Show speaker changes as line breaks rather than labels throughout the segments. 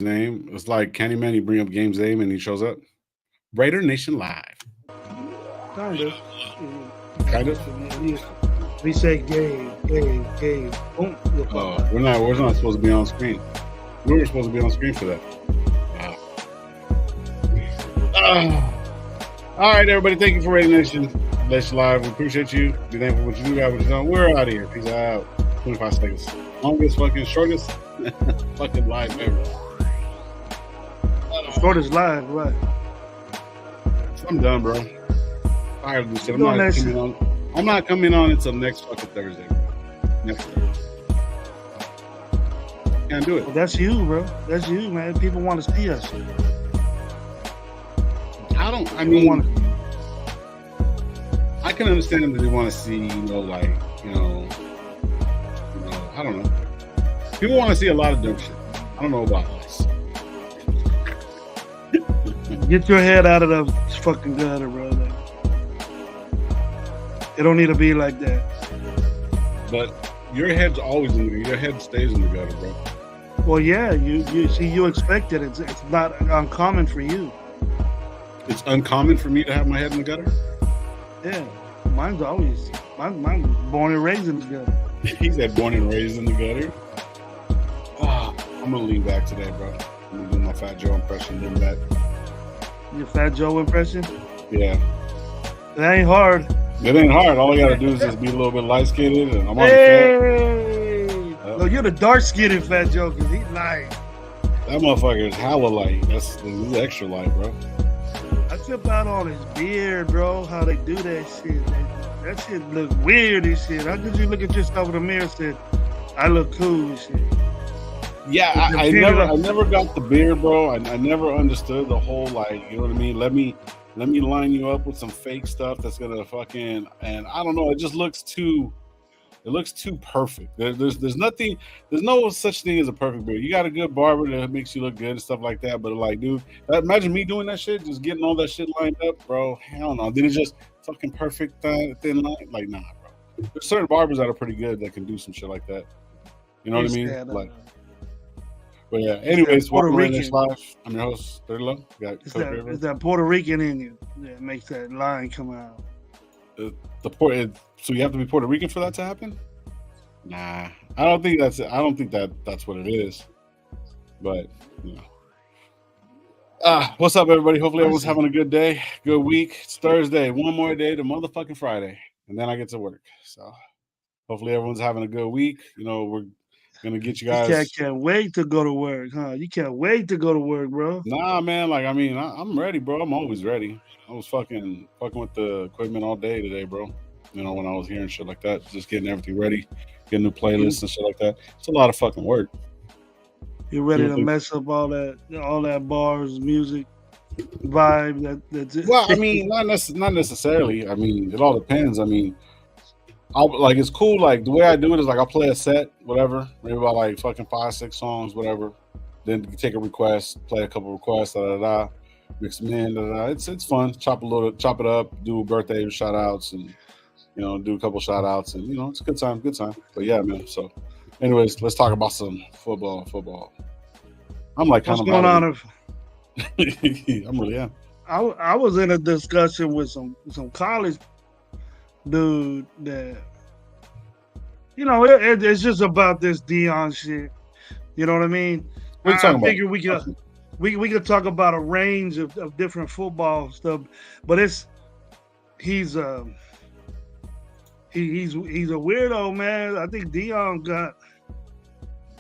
name. It's like Candyman. You bring up game's name and he shows up. Raider Nation Live.
Kind of.
Kind of.
We say game. Boom.
Oh, we're not supposed to be on screen. We were supposed to be on screen for that. All right, everybody. Thank you for RaiderNation Live. We appreciate you. Be thankful for what you do, got what you done. We're out of here. Peace out. 25 seconds. Longest, fucking shortest, fucking live ever.
Shortest live, right?
I'm done, bro. I have to do shit. I'm not coming on until next fucking Thursday. Next Thursday. Can't do it.
Well, that's you, bro. That's you, man. People want to see us.
I can understand that they want to see, I don't know. People want to see a lot of dumb shit. I don't know about this.
Get your head out of the fucking gutter, bro. It don't need to be like that.
But your head's always in the gutter. Your head stays in the gutter, bro.
Well, yeah, you expect it. It's not uncommon for you.
It's uncommon for me to have my head in the gutter?
Yeah. Mine's born and raised in the gutter.
He said born and raised in the gutter. Oh, I'm gonna lean back today, bro. I'm gonna do my Fat Joe impression. Lean back.
Your Fat Joe impression?
Yeah.
That ain't hard.
It ain't hard. All I gotta do is just be a little bit light skinned, and I'm on
the fat. No, you're the dark skinned Fat Joe because he's light.
That motherfucker is hella light. He's extra light, bro.
I trip out on his beard, bro. How they do that shit. That shit look weird and shit. How could you look at yourself in the mirror and say, I look cool and shit?
Yeah, I never got the beard, bro. I never understood the whole, you know what I mean? Let me line you up with some fake stuff that's gonna fucking, and I don't know. It just looks too perfect. There's no such thing as a perfect beard. You got a good barber that makes you look good and stuff like that. But dude, imagine me doing that shit, just getting all that shit lined up, bro. Hell no. Then it's just fucking perfect thin line. Like, nah, bro. There's certain barbers that are pretty good that can do some shit like that. You know what I mean? But yeah. Anyways, welcome to RaiderNation Live. I'm your host, Third Low.
Is that Puerto Rican in you that makes that line come out?
So you have to be Puerto Rican for that to happen? Nah, I don't think that's what it is. But what's up, everybody? Hopefully everyone's having a good day, good week. It's Thursday, one more day to motherfucking Friday, and then I get to work. So hopefully everyone's having a good week. We're gonna get you guys.
You can't wait to go to work, huh? You can't wait to go to work, bro.
Nah, man. I'm ready, bro. I'm always ready. I was fucking with the equipment all day today, bro. When I was hearing shit like that, just getting everything ready, getting new playlists and shit like that. It's a lot of fucking work.
You're ready to mess up all that bars, music, vibe. That's it.
Well, I mean, not necessarily. I mean, it all depends. I mean, it's cool. Like the way I do it is I'll play a set, whatever, maybe about fucking 5-6 songs, whatever. Then you take a request, play a couple requests, mix them in. It's fun. Chop it up, do birthday shout outs, and do a couple shout outs, and it's a good time. But yeah, man. So, anyways, let's talk about some football. I'm
what's going on?
I'm really am.
I was in a discussion with some college dude that it's just about this Deion shit. You know what I mean?
What are you talking about?
I figure we could talk about a range of different football stuff, but he's a weirdo, man. I think Deion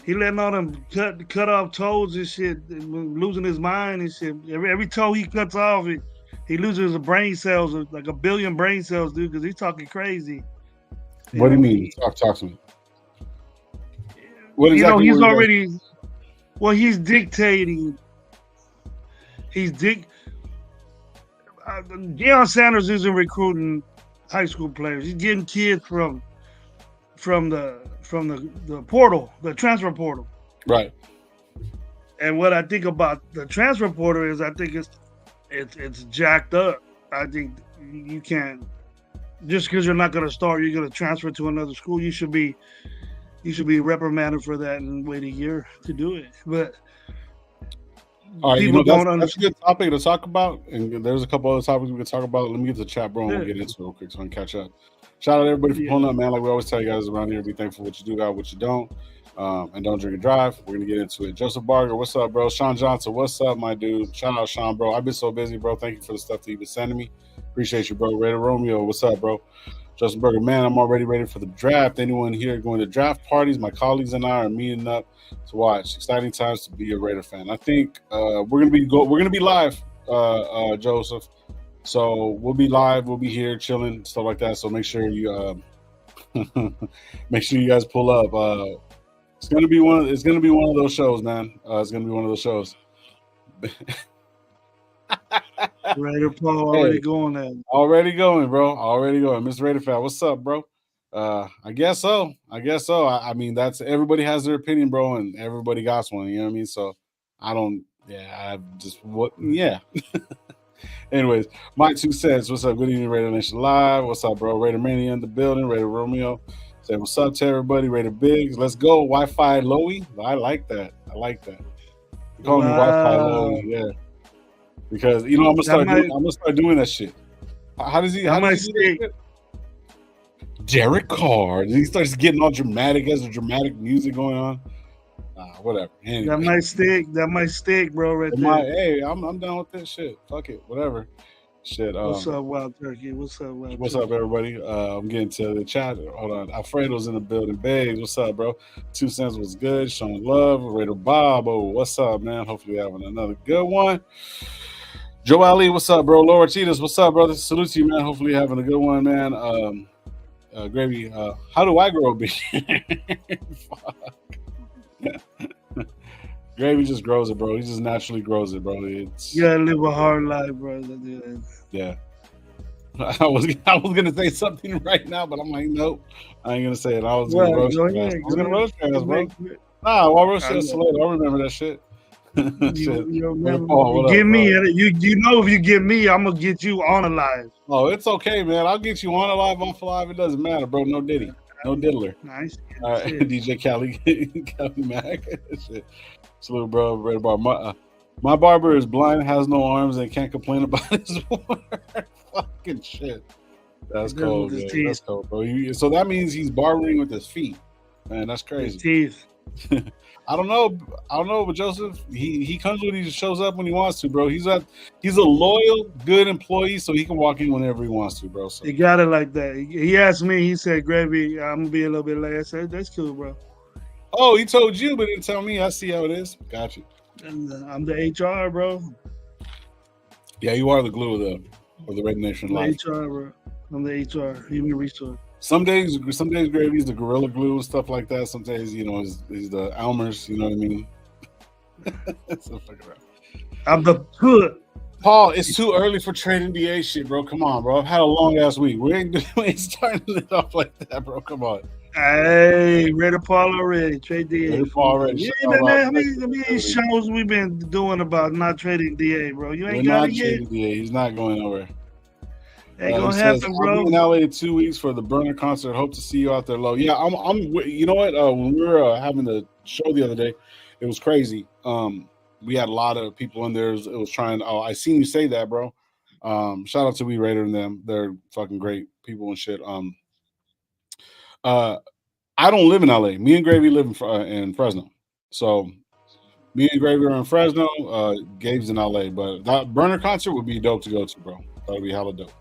he letting all them cut off toes and shit, losing his mind and shit. Every toe he cuts off, he loses brain cells, like 1 billion brain cells, dude, because he's talking crazy.
What do you mean? Talk to me. What exactly?
He's already. Well, he's dictating. Deion Sanders isn't recruiting high school players. He's getting kids from the portal, the transfer portal.
Right.
And what I think about the transfer portal is, I think it's jacked up. I think you can't, just because you're not going to start, you're going to transfer to another school. You should be reprimanded for that and wait a year to do it. But
All right,
people don't
that's a good topic to talk about, and there's a couple other topics we can talk about. Let me get to the chat, bro, and we'll get into it real quick so I can catch up. Shout out to everybody for pulling up, man. Like we always tell you guys around here, be thankful for what you do, got what you don't, and don't drink and drive. We're gonna get into it. Joseph Barger, what's up, bro? Sean Johnson, what's up, my dude? Shout out, Sean, bro. I've been so busy, bro. Thank you for the stuff that you've been sending me. Appreciate you, bro. Raider Romeo, what's up, bro? Justin Berger, man, I'm already ready for the draft. Anyone here going to draft parties? My colleagues and I are meeting up to watch. Exciting times to be a Raider fan. I think we're gonna be live, Joseph. So we'll be live. We'll be here chilling, stuff like that. So make sure you guys pull up. It's gonna be one of those shows, man. It's gonna be one of those shows.
Raider Paul already going there.
Already going, bro. Already going. Mr. Raider fan, what's up, bro? I guess so. I mean, that's everybody has their opinion, bro, and everybody got one. You know what I mean? So Anyways, my 2 cents. What's up? Good evening, RaiderNationLive. What's up, bro? Raider Mania in the building. Raider Romeo. Say what's up to everybody. Raider Biggs. Let's go. Wi-Fi Lowy. I like that. You call me Wi-Fi Lowy, yeah. Because I'm gonna start doing that shit. How does he? How does he do that? Derek Carr. And he starts getting all dramatic as the dramatic music going on. Whatever. Anyway.
That might stick, bro. Right there.
Hey, I'm down with this shit. Fuck it, whatever. Shit.
What's up, Wild Turkey? What's
up, everybody? I'm getting to the chat. Hold on. Alfredo's in the building. Babe, what's up, bro? 2 cents was good. Showing love. Raider Bob. Oh, what's up, man? Hopefully having another good one. Joe Ali, what's up, bro? Laura Cheetahs, what's up, brother? Salute to you, man. Hopefully you're having a good one, man. Gravy, how do I grow a beard? Gravy just grows it, bro. He just naturally grows it, bro. You
gotta live a hard life, bro.
Yeah. I was gonna say something right now, but I'm like, nope. I ain't gonna say it. I was gonna roast you guys. I was gonna roast you guys, bro. Nah, I'll roast you later. I remember that shit.
You get me. You know, if you get me, I'm gonna get you on alive.
Oh, it's okay, man. I'll get you on alive, off alive. It doesn't matter, bro. No diddy, no diddler. Nice. All right, DJ Cali Mac. Shit. Salute, bro. Red bar. My barber is blind, has no arms, and can't complain about his work. Fucking shit. That's cold, man. That's cold, bro. So that means he's barbering with his feet, man. That's crazy.
His teeth.
I don't know, but Joseph, he comes when he shows up when he wants to, bro. He's a loyal, good employee, so he can walk in whenever he wants to, bro. So
he got it like that. He asked me, he said, Gravy, I'm gonna be a little bit late. I said, that's cool, bro.
Oh, he told you, but didn't tell me. I see how it is. Got you.
I'm the HR, bro.
Yeah, you are the glue of the RaiderNationLive.
HR, bro. I'm the HR, human resource.
Some days Gravy's the Gorilla Glue and stuff like that. Some days, he's the Elmer's. You know what I mean?
I'm the put.
Paul, it's too early for trading DA shit, bro. Come on, bro. I've had a long ass week. We ain't starting it off like that, bro. Come on.
Hey, Raider Paul already. Trade DA.
Raider Paul already.
Yeah, man, how many shows we been doing about not trading DA, bro? You ain't got it yet. Trading
DA. He's not going nowhere.
Ain't gonna happen, bro.
I'm in LA in 2 weeks for the Burner concert. Hope to see you out there, low. Yeah, I'm. You know what? When we were having the show the other day, it was crazy. We had a lot of people in there. It was trying. Oh, I seen you say that, bro. Shout out to We Raider and them. They're fucking great people and shit. I don't live in LA. Me and Gravy live in Fresno. So me and Gravy are in Fresno. Gabe's in LA. But that Burner concert would be dope to go to, bro. That would be hella dope.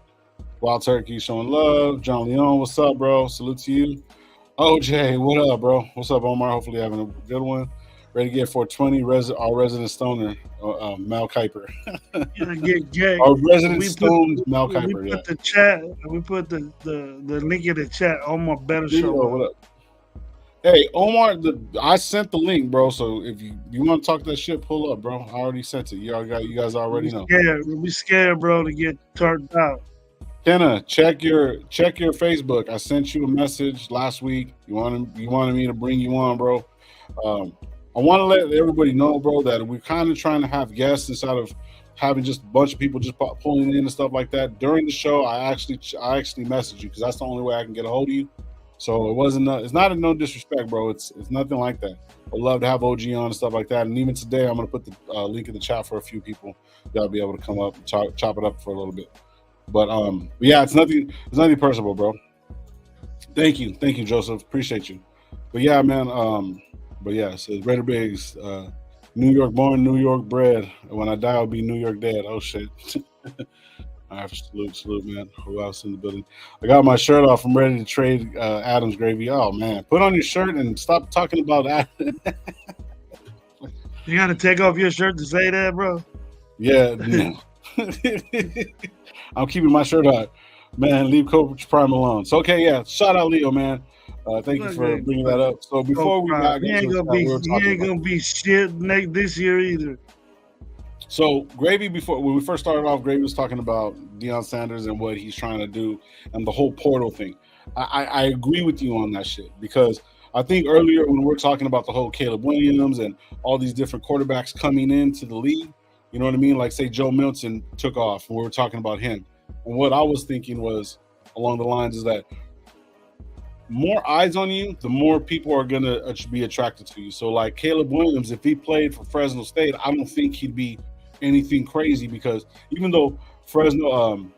Wild Turkey showing love. John Leon, what's up, bro? Salute to you. OJ, what up, bro? What's up, Omar? Hopefully having a good one. Ready to get 420. Our resident stoner, Mal Kuiper. Our resident stoned Mal Kuiper.
We put the chat. We put the link in the chat. Omar better show up. What up?
Hey, Omar, I sent the link, bro. So if you want to talk that shit, pull up, bro. I already sent it. You guys already know.
We scared, bro, to get turned out.
Kenna, check your Facebook. I sent you a message last week. You wanted me to bring you on, bro. I want to let everybody know, bro, that we're kind of trying to have guests instead of having just a bunch of people just pulling in and stuff like that. During the show, I actually messaged you because that's the only way I can get a hold of you. So it wasn't. It's not a no disrespect, bro. It's nothing like that. I'd love to have OG on and stuff like that. And even today, I'm gonna put the link in the chat for a few people that'll be able to come up and chop it up for a little bit. But yeah, it's nothing. It's nothing personal, bro. Thank you, Joseph. Appreciate you. But yeah, man. But yeah, it says Raider Biggs, New York born, New York bred. When I die, I'll be New York dead. Oh shit. All right, salute, man. Who else in the building? I got my shirt off. I'm ready to trade Adam's gravy. Oh man, put on your shirt and stop talking about that.
You got to take off your shirt to say that, bro.
Yeah, no. I'm keeping my shirt on. Man, leave Coach Prime alone. So okay, yeah. Shout out Leo, man. Thank you for bringing that up. So before we got,
he ain't gonna be shit this year either.
So Gravy, before when we first started off, Gravy was talking about Deion Sanders and what he's trying to do and the whole portal thing. I agree with you on that shit because I think earlier when we were talking about the whole Caleb Williams and all these different quarterbacks coming into the league, you know what I mean? Like say Joe Milton took off and we were talking about him. And what I was thinking was along the lines is that more eyes on you, the more people are going to be attracted to you. So like Caleb Williams, if he played for Fresno State, I don't think he'd be anything crazy because even though Fresno,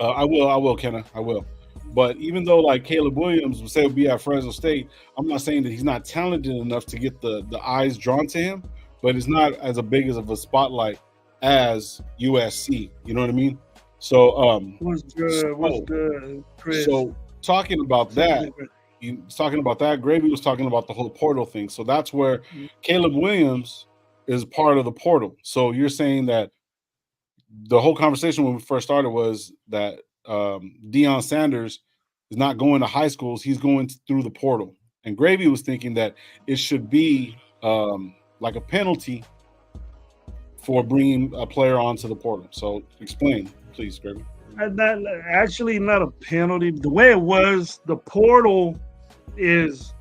I will, Kenna, I will. But even though like Caleb Williams would say would be at Fresno State, I'm not saying that he's not talented enough to get the eyes drawn to him, but it's not as big of a spotlight as USC. You know what I mean? So
what's good, Chris?
So talking about that, Gravy was talking about the whole portal thing. So that's where Caleb Williams is part of the portal. So you're saying that the whole conversation when we first started was that Deion Sanders is not going to high schools; he's going through the portal. And Gravy was thinking that it should be like a penalty for bringing a player onto the portal. So explain, please, Gravy.
Actually, not a penalty. The way it was, the portal is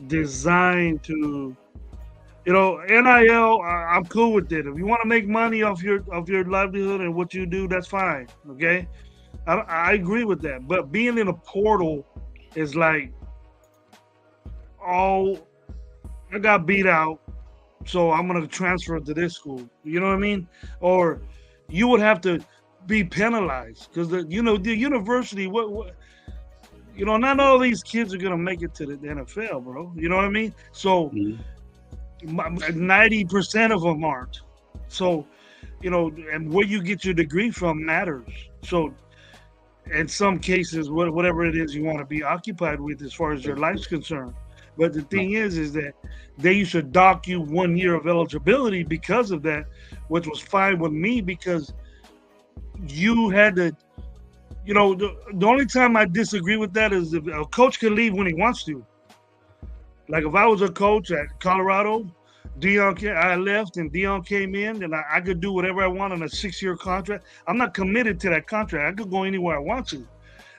designed to, NIL. I'm cool with it. If you want to make money off your livelihood and what you do, that's fine. Okay, I agree with that. But being in a portal is like, oh, I got beat out, so I'm gonna transfer to this school. You know what I mean? Or you would have to be penalized because the university, not all these kids are gonna make it to the NFL, bro. You know what I mean? So 90% of them aren't. So, and where you get your degree from matters. So, in some cases, whatever it is you want to be occupied with as far as your life's concerned. But the thing is that they used to dock you 1 year of eligibility because of that, which was fine with me because you had to, the only time I disagree with that is if a coach can leave when he wants to. Like if I was a coach at Colorado, I left and Deion came in and I could do whatever I want on a 6-year contract. I'm not committed to that contract. I could go anywhere I want to.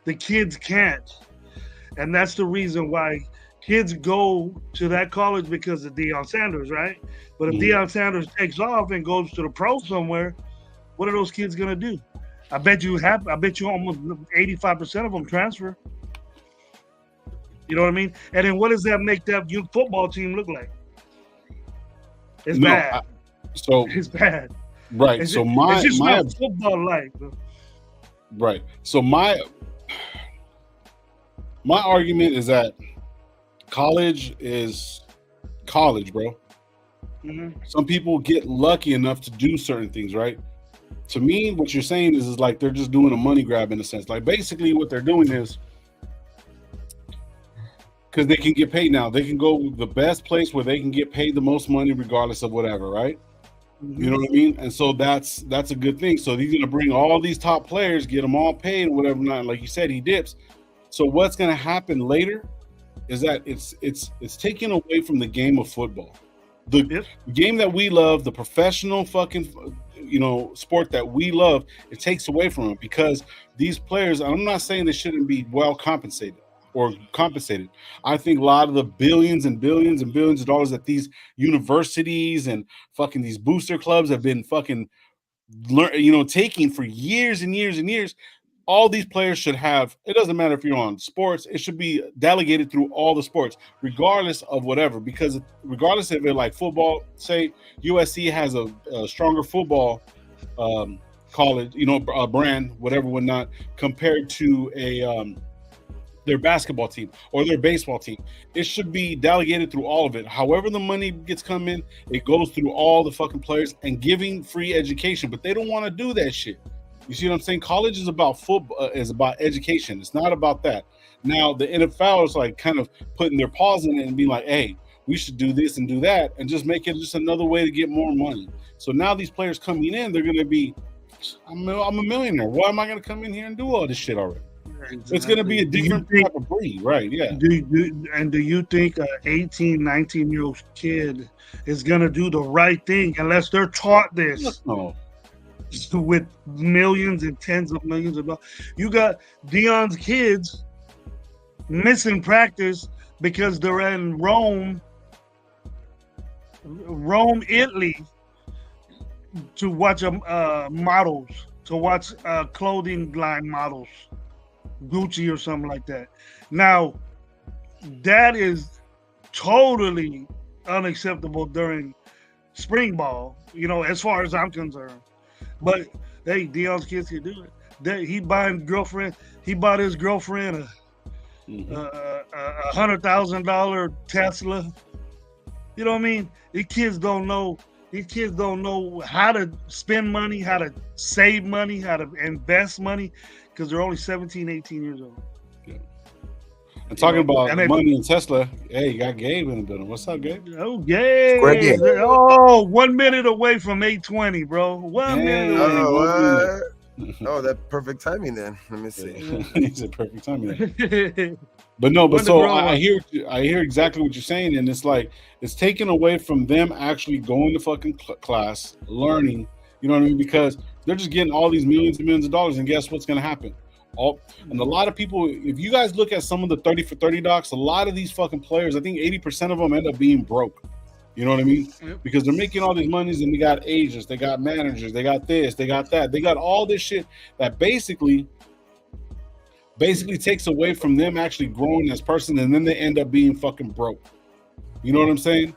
The kids can't. And that's the reason why kids go to that college because of Deion Sanders, right? But if Deion Sanders takes off and goes to the pro somewhere, what are those kids gonna do? I bet you almost 85% of them transfer. You know what I mean? And then what does that make that football team look like? It's bad. It's bad.
Right.
It's just not football like.
Right. So my argument is that college is college, bro. Mm-hmm. Some people get lucky enough to do certain things, right? To me, what you're saying is like they're just doing a money grab in a sense. Like basically what they're doing is because they can get paid now. They can go the best place where they can get paid the most money regardless of whatever, right? Mm-hmm. You know what I mean? And so that's a good thing. So he's going to bring all these top players, get them all paid, whatever. Not like you said, he dips. So what's going to happen later is that it's taken away from the game of football. The game that we love, the professional fucking sport that we love, it takes away from it because these players, I'm not saying they shouldn't be well compensated. I think a lot of the billions and billions and billions of dollars that these universities and fucking these booster clubs have been fucking taking for years and years and years, all these players should have, it doesn't matter if you're on sports, it should be delegated through all the sports, regardless of whatever, because regardless if it's like football, say USC has a stronger football college, brand, whatever, whatnot, compared to their basketball team or their baseball team. It should be delegated through all of it. However the money gets come in, it goes through all the fucking players and giving free education, but they don't want to do that shit. You see what I'm saying? College is about football, is about education. It's not about that. Now, the NFL is like kind of putting their paws in it and being like, hey, we should do this and do that and just make it just another way to get more money. So now these players coming in, they're going to be, I'm a millionaire. Why am I going to come in here and do all this shit already? Exactly. It's going to be a different type of breed, right? Yeah.
Do you think an 18, 19-year-old kid is going to do the right thing unless they're taught this?
No.
With millions and tens of millions of dollars. You got Deion's kids missing practice because they're in Rome, Italy, to watch models, to watch clothing line models, Gucci or something like that. Now, that is totally unacceptable during spring ball, as far as I'm concerned. But hey, Deion's kids can do it. He bought his girlfriend a $100,000 Tesla. You know what I mean? These kids don't know how to spend money, how to save money, how to invest money, because they're only 17, 18 years old.
Yeah. And talking about money and Tesla, hey, you got Gabe in the building. What's up, Gabe?
Oh, Gabe. Oh, 1 minute away from 8:20, bro. 1 minute away.
Oh, that perfect timing then. Let me see.
He said perfect timing. But so I hear exactly what you're saying, and it's like it's taken away from them actually going to fucking class, learning. You know what I mean? Because they're just getting all these millions and millions of dollars, and guess what's going to happen? And a lot of people, if you guys look at some of the 30 for 30 docs, a lot of these fucking players, I think 80% of them end up being broke. You know what I mean? Yep. Because they're making all these monies and they got agents, they got managers, they got this, they got that. They got all this shit that basically takes away from them actually growing as person, and then they end up being fucking broke. You know what I'm saying?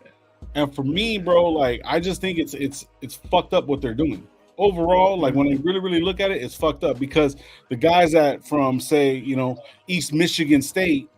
And for me, bro, like I just think it's fucked up what they're doing. Overall, like when I really look at it, it's fucked up because the guys that from say, East Michigan State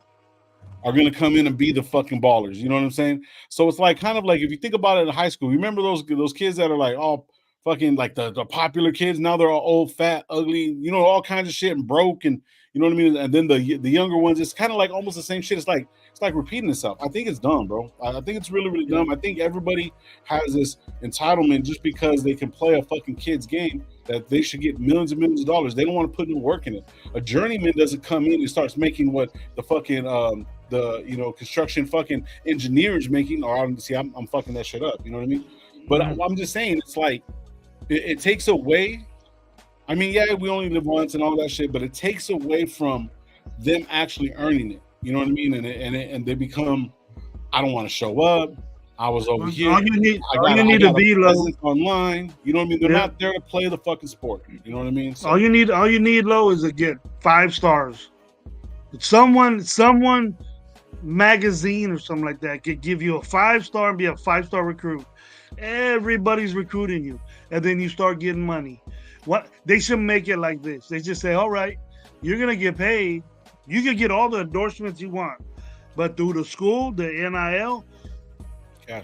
are going to come in and be the fucking ballers. You know what I'm saying? So it's like kind of like if you think about it in high school, remember those kids that are like all fucking like the popular kids. Now they're all old, fat, ugly, all kinds of shit and broke, and you know what I mean? And then the younger ones, it's kind of like almost the same shit. It's like repeating itself. I think it's dumb, bro. I think it's really dumb. I think everybody has this entitlement just because they can play a fucking kid's game that they should get millions and millions of dollars. They don't want to put any work in it. A journeyman doesn't come in and starts making what the fucking construction fucking engineer is making. Or I'm fucking that shit up. You know what I mean? But I'm just saying, it's like it takes away. I mean, yeah, we only live once and all that shit, but it takes away from them actually earning it. You know what I mean? And they become, I don't want to show up. I was over here.
All you need to be low
online. You know what I mean? They're not there to play the fucking sport. You know what I mean? So,
all you need low is to get 5 stars. Someone magazine or something like that could give you a 5-star and be a 5-star recruit. Everybody's recruiting you, and then you start getting money. What they should make it like this. They just say, all right, you're gonna get paid. You can get all the endorsements you want, but through the school, the NIL,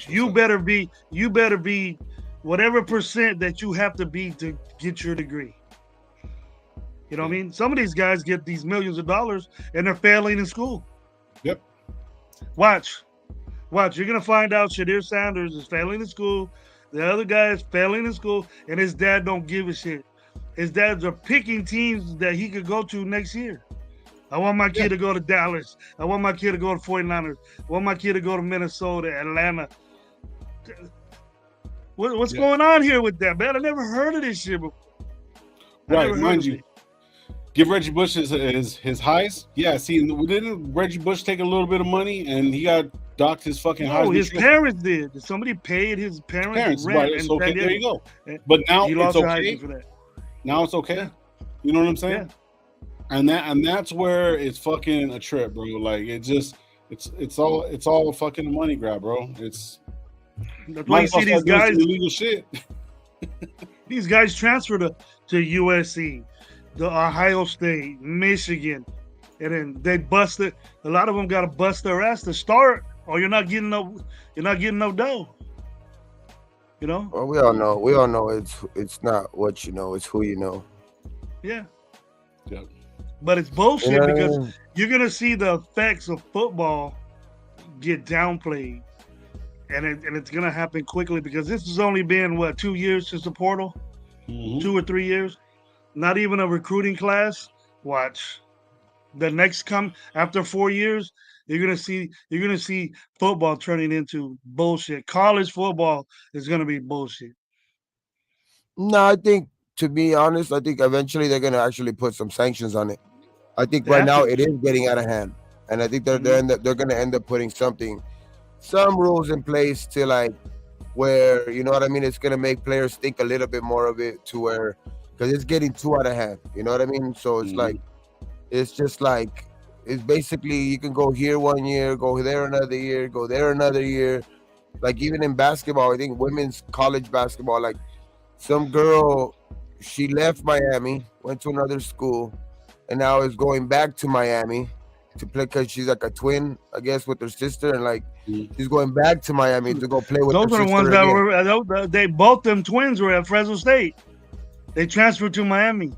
you better be whatever percent that you have to be to get your degree. You know what I mean? Some of these guys get these millions of dollars and they're failing in school.
Yep.
Watch. You're gonna find out Deion Sanders is failing in school. The other guy is failing in school, and his dad don't give a shit. His dads are picking teams that he could go to next year. I want my kid to go to Dallas. I want my kid to go to 49ers. I want my kid to go to Minnesota, Atlanta. What's going on here with that, man? I never heard of this shit before.
Right, mind you. Give Reggie Bush his highs? Yeah, see, didn't Reggie Bush take a little bit of money and he got docked his fucking highs?
No, his parents did. Somebody paid his parents rent.
Right, it's okay. There you go. But now it's okay.
For that.
Now it's okay. Yeah. You know what I'm saying? And that's where it's fucking a trip, bro. Like it's all a fucking money grab, bro. It's
That's why
might
you
as well
see these
start doing
guys.
some illegal shit.
These guys transfer to USC, the Ohio State, Michigan, and then they bust it. A lot of them got to bust their ass to start, or you're not getting no dough. You know?
Well, we all know it's not what you know, it's who you know.
Yeah.
Yep.
But it's bullshit
You know what I
because
mean?
you're gonna see the effects of football get downplayed, and it's gonna happen quickly because this has only been what 2 years since the portal,
Mhm.
2 or 3 years. Not even a recruiting class. Watch the next come after 4 years. You're gonna see football turning into bullshit. College football is gonna be bullshit.
No, I think, to be honest, I think eventually they're gonna actually put some sanctions on it. I think
They
right
have
now
to.
it is getting out of hand, and I think they're gonna end up putting some rules in place to like where you know what I mean. It's gonna make players think a little bit more of it to where because it's getting too out of hand. You know what I mean? So it's like it's just like it's basically you can go here 1 year, go there another year, go there another year. Like even in basketball, I think women's college basketball, like some girl, she left Miami, went to another school, and now is going back to Miami to play because she's like a twin, I guess, with her sister, and like she's going back to Miami to go play with her
Those are the ones
sister
that
again.
were. They both them twins were at Fresno State. They transferred to Miami.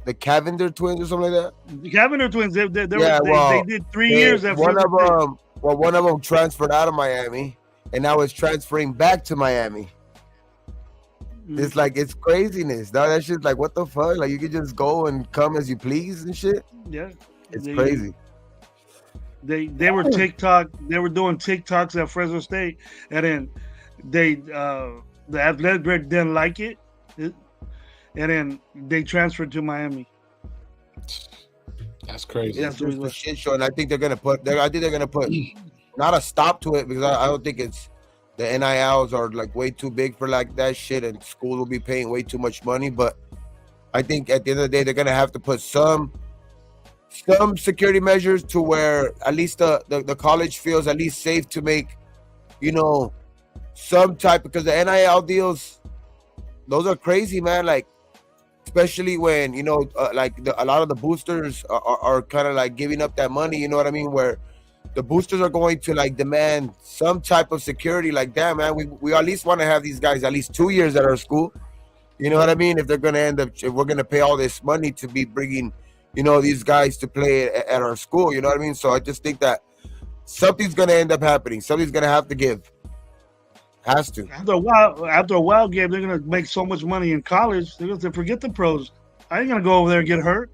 The Cavender twins or something like that.
The Cavender twins.
Yeah,
They
well,
did 3 years at
one
Fresno
of
State.
one of them transferred out of Miami, and now is transferring back to Miami. It's like it's craziness. That shit's like what the fuck? Like you could just go and come as you please and shit.
Yeah,
It's crazy.
They were TikTok. They were doing TikToks at Fresno State, and then the athletic director didn't like it, and then they transferred to Miami.
That's crazy.
It's just a shit show, and I think they're gonna put. I think they're gonna put not a stop to it because I don't think it's the NILs are like way too big for like that shit, and school will be paying way too much money. But I think at the end of the day, they're gonna have to put some security measures to where at least the college feels at least safe to make, you know, some type because the NIL deals, those are crazy, man. Like especially when you know, like a lot of the boosters are kind of like giving up that money. You know what I mean? Where the boosters are going to like demand some type of security. Like, damn, man, we at least want to have these guys at least 2 years at our school. You know what I mean? If they're gonna if we're gonna pay all this money to be bringing, you know, these guys to play at our school. You know what I mean? So I just think that something's gonna end up happening. Something's gonna have to give. Has to.
After a while, Gabe, they're gonna make so much money in college. They're gonna forget the pros. I ain't gonna go over there and get hurt.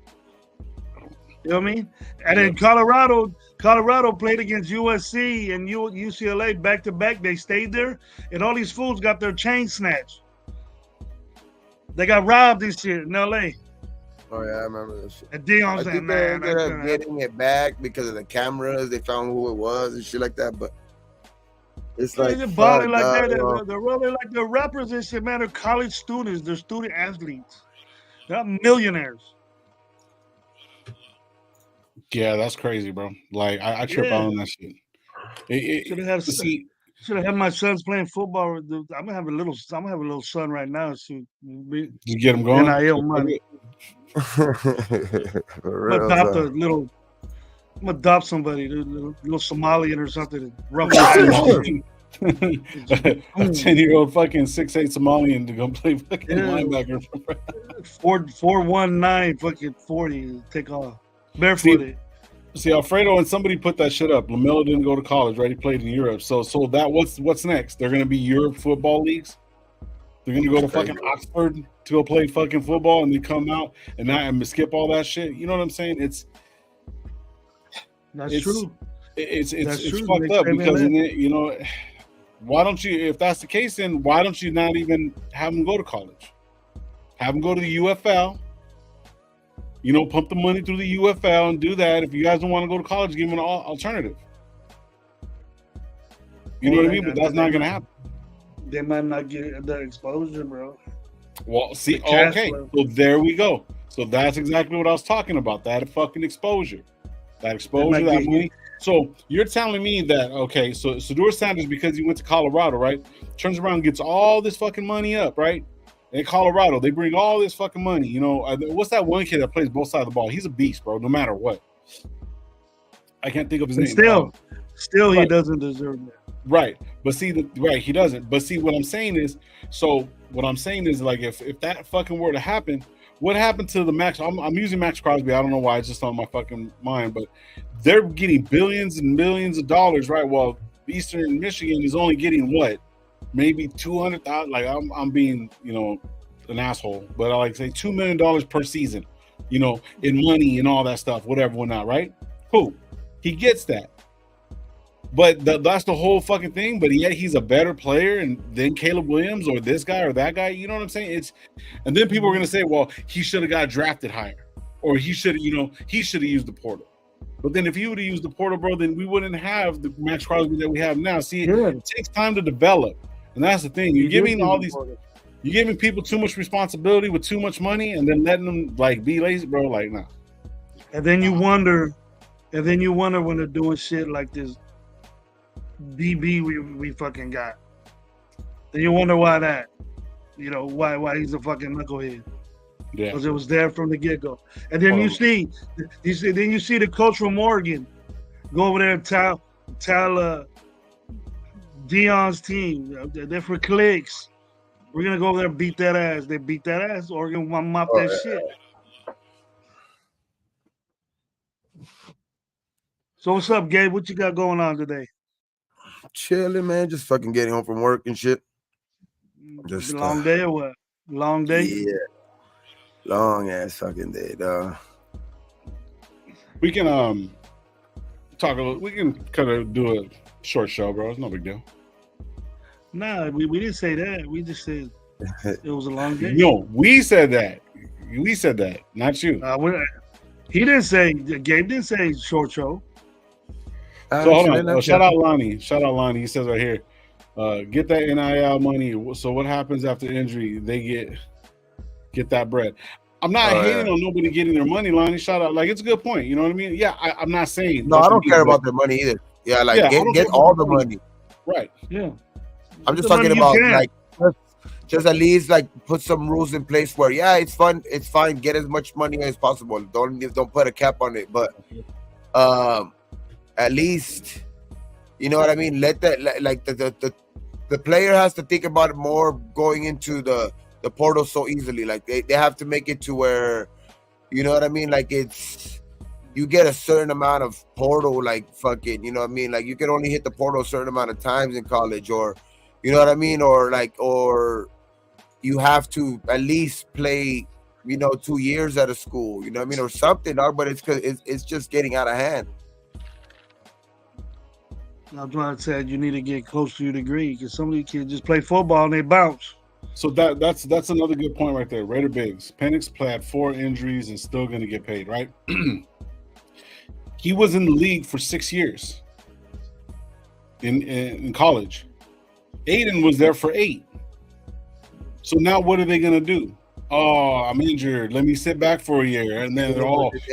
You know what I mean? And then Colorado played against USC and UCLA back to back. They stayed there, and all these fools got their chain snatched. They got robbed and shit in LA.
Oh yeah, I remember this shit.
And Deion
I
said,
think they
"Man,
ended up getting it back because of the cameras. They found who it was and shit like that. But it's like
they're balling like that. They're really like the rappers and shit, man. They're college students. They're student athletes. They're not millionaires.
Yeah, that's crazy, bro. Like I trip out on that shit.
Should have had my sons playing football. I'm gonna have a little son right now. So
you get him going.
NIL money. I'm gonna adopt somebody, a little Somalian or something. Rough.
A 10-year-old fucking 6'8" Somalian to go play fucking linebacker.
419 fucking 40 take off barefooted.
See, Alfredo and somebody put that shit up. LaMelo didn't go to college, right? He played in Europe. So that what's next? They're gonna be Europe football leagues. They're gonna go to fucking Oxford to go play fucking football, and they come out and skip all that shit. You know what I'm saying?
That's true.
It's fucked up because you know, why don't you? If that's the case, then why don't you not even have them go to college? Have them go to the UFL. You know, pump the money through the UFL and do that. If you guys don't want to go to college, give them an alternative. You know what I mean? But that's not going to happen.
They might not get the exposure, bro.
Well, see, okay, so there we go. So that's exactly what I was talking about. That fucking exposure, that money. So you're telling me that okay? So Deion Sanders, because he went to Colorado, right? Turns around and gets all this fucking money up, right? In Colorado, they bring all this fucking money. You know, what's that one kid that plays both sides of the ball? He's a beast, bro. No matter what. I can't think of his name.
Still, right. He doesn't deserve that.
Right, but see, he doesn't. But see, what I'm saying is, like, if that fucking were to happen, what happened to the Max? I'm using Max Crosby. I don't know why, it's just on my fucking mind, but they're getting billions and millions of dollars, right? Well, Eastern Michigan is only getting what, maybe 200,000. Like, I'm being, you know, an asshole, but I like say $2 million per season, you know, in money and all that stuff, whatever, not right? Cool, he gets that. But that's the whole fucking thing. But yet he's a better player than Caleb Williams or this guy or that guy. You know what I'm saying? And then people are gonna say, well, he should have got drafted higher, or he should have used the portal. But then if he would have used the portal, bro, then we wouldn't have the Max Crosby that we have now. See, it takes time to develop, and that's the thing. You're giving people too much responsibility with too much money, and then letting them like be lazy, bro. Like, nah.
And then you wonder when they're doing shit like this. DB we fucking got. Then you wonder why that. You know, why he's a fucking knucklehead. Yeah. Because it was there from the get-go. And then you see the coach from Oregon go over there and tell Deion's team, they're for clicks. We're gonna go over there and beat that ass. They beat that ass. Oregon want to mop that shit. So what's up, Gabe? What you got going on today?
Chilling, man. Just fucking getting home from work and shit.
Just long day or what? Long day?
Yeah. Long ass fucking day, dog.
We can talk a little. We can kind of do a short show, bro. It's no big deal.
Nah, we didn't say that. We just said it was a long day.
No, we said that. We said that, not you.
He didn't say. Gabe didn't say short show.
So hold on. Shout out Lonnie. He says right here, get that NIL money. So what happens after injury? They get that bread. I'm not hating on nobody getting their money, Lonnie. Shout out. Like, it's a good point. You know what I mean? Yeah, I'm not saying.
No, I don't care about their money either. Yeah, like get all the money.
Right.
Yeah.
I'm just talking about like just at least like put some rules in place where it's fun. It's fine. Get as much money as possible. Don't put a cap on it. But at least, you know what I mean? Let that like the player has to think about it more going into the portal so easily. Like they have to make it to where, you know what I mean? Like you get a certain amount of portal, like fucking, you know what I mean? Like you can only hit the portal a certain amount of times in college, or you know what I mean? Or you have to at least play, 2 years at a school, you know what I mean? Or something, but it's just getting out of hand.
I'm trying to say you need to get close to your degree because some of these kids just play football and they bounce.
So that's another good point right there. Raider Biggs. Penix had 4 injuries and still going to get paid, right? He was in the league for 6 years in college. Aiden was there for 8. So now what are they going to do? Oh, I'm injured. Let me sit back for a year. And then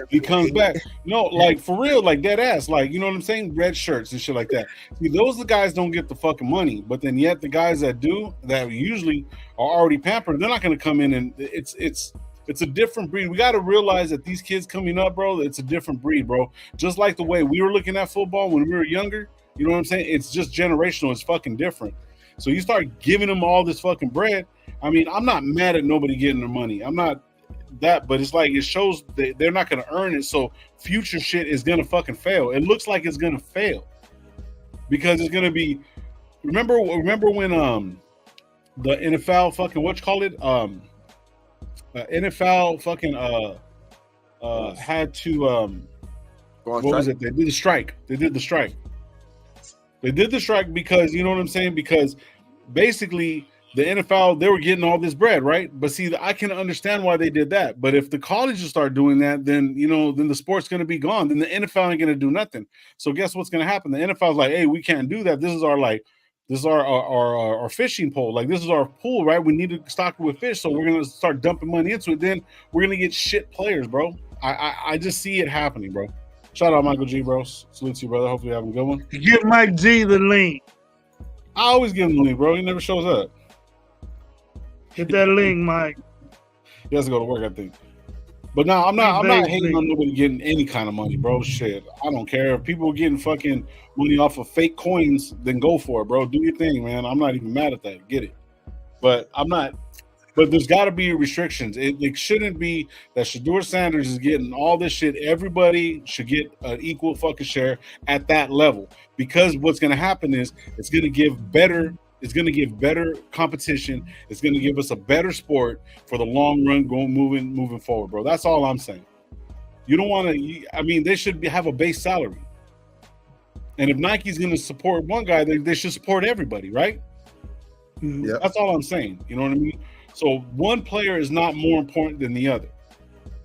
he comes back. No, like for real, like dead ass. Like, you know what I'm saying? Red shirts and shit like that. See, those the guys don't get the fucking money. But then yet the guys that do, that usually are already pampered, they're not going to come in and it's a different breed. We got to realize that these kids coming up, bro, it's a different breed, bro. Just like the way we were looking at football when we were younger, you know what I'm saying? It's just generational. It's fucking different. So you start giving them all this fucking bread. I mean, I'm not mad at nobody getting their money. I'm not that, but it's like it shows that they're not going to earn it. So future shit is going to fucking fail. It looks like it's going to fail because it's going to be. Remember when the NFL fucking NFL fucking had to what was it? They did the strike. They did the strike because you know what I'm saying? Because basically the NFL, they were getting all this bread, right? But see, I can understand why they did that. But if the colleges start doing that, then then the sport's going to be gone. Then the NFL ain't going to do nothing. So guess what's going to happen? The NFL's like, hey, we can't do that. This is our like This is our fishing pole. Like, this is our pool, right? We need to stock it with fish, so we're gonna start dumping money into it. Then we're gonna get shit players, bro. I just see it happening, bro. Shout out Michael G, bro. Salute to you, brother. Hopefully you have a good one.
Give Mike G the link.
I always give him the link, bro. He never shows up.
Hit that link, Mike.
He has to go to work, I think. But no, I'm not hating on nobody getting any kind of money, bro. Shit, I don't care. If people are getting fucking money off of fake coins, then go for it, bro. Do your thing, man. I'm not even mad at that. Get it. But I'm not. But there's got to be restrictions. It shouldn't be that Shedeur Sanders is getting all this shit. Everybody should get an equal fucking share at that level. Because what's going to happen is it's going to give better competition. It's going to give us a better sport for the long run, moving forward, bro. That's all I'm saying. You don't want to. I mean, they should have a base salary. And if Nike's going to support one guy, they should support everybody, right?
Yeah.
That's all I'm saying. You know what I mean? So one player is not more important than the other.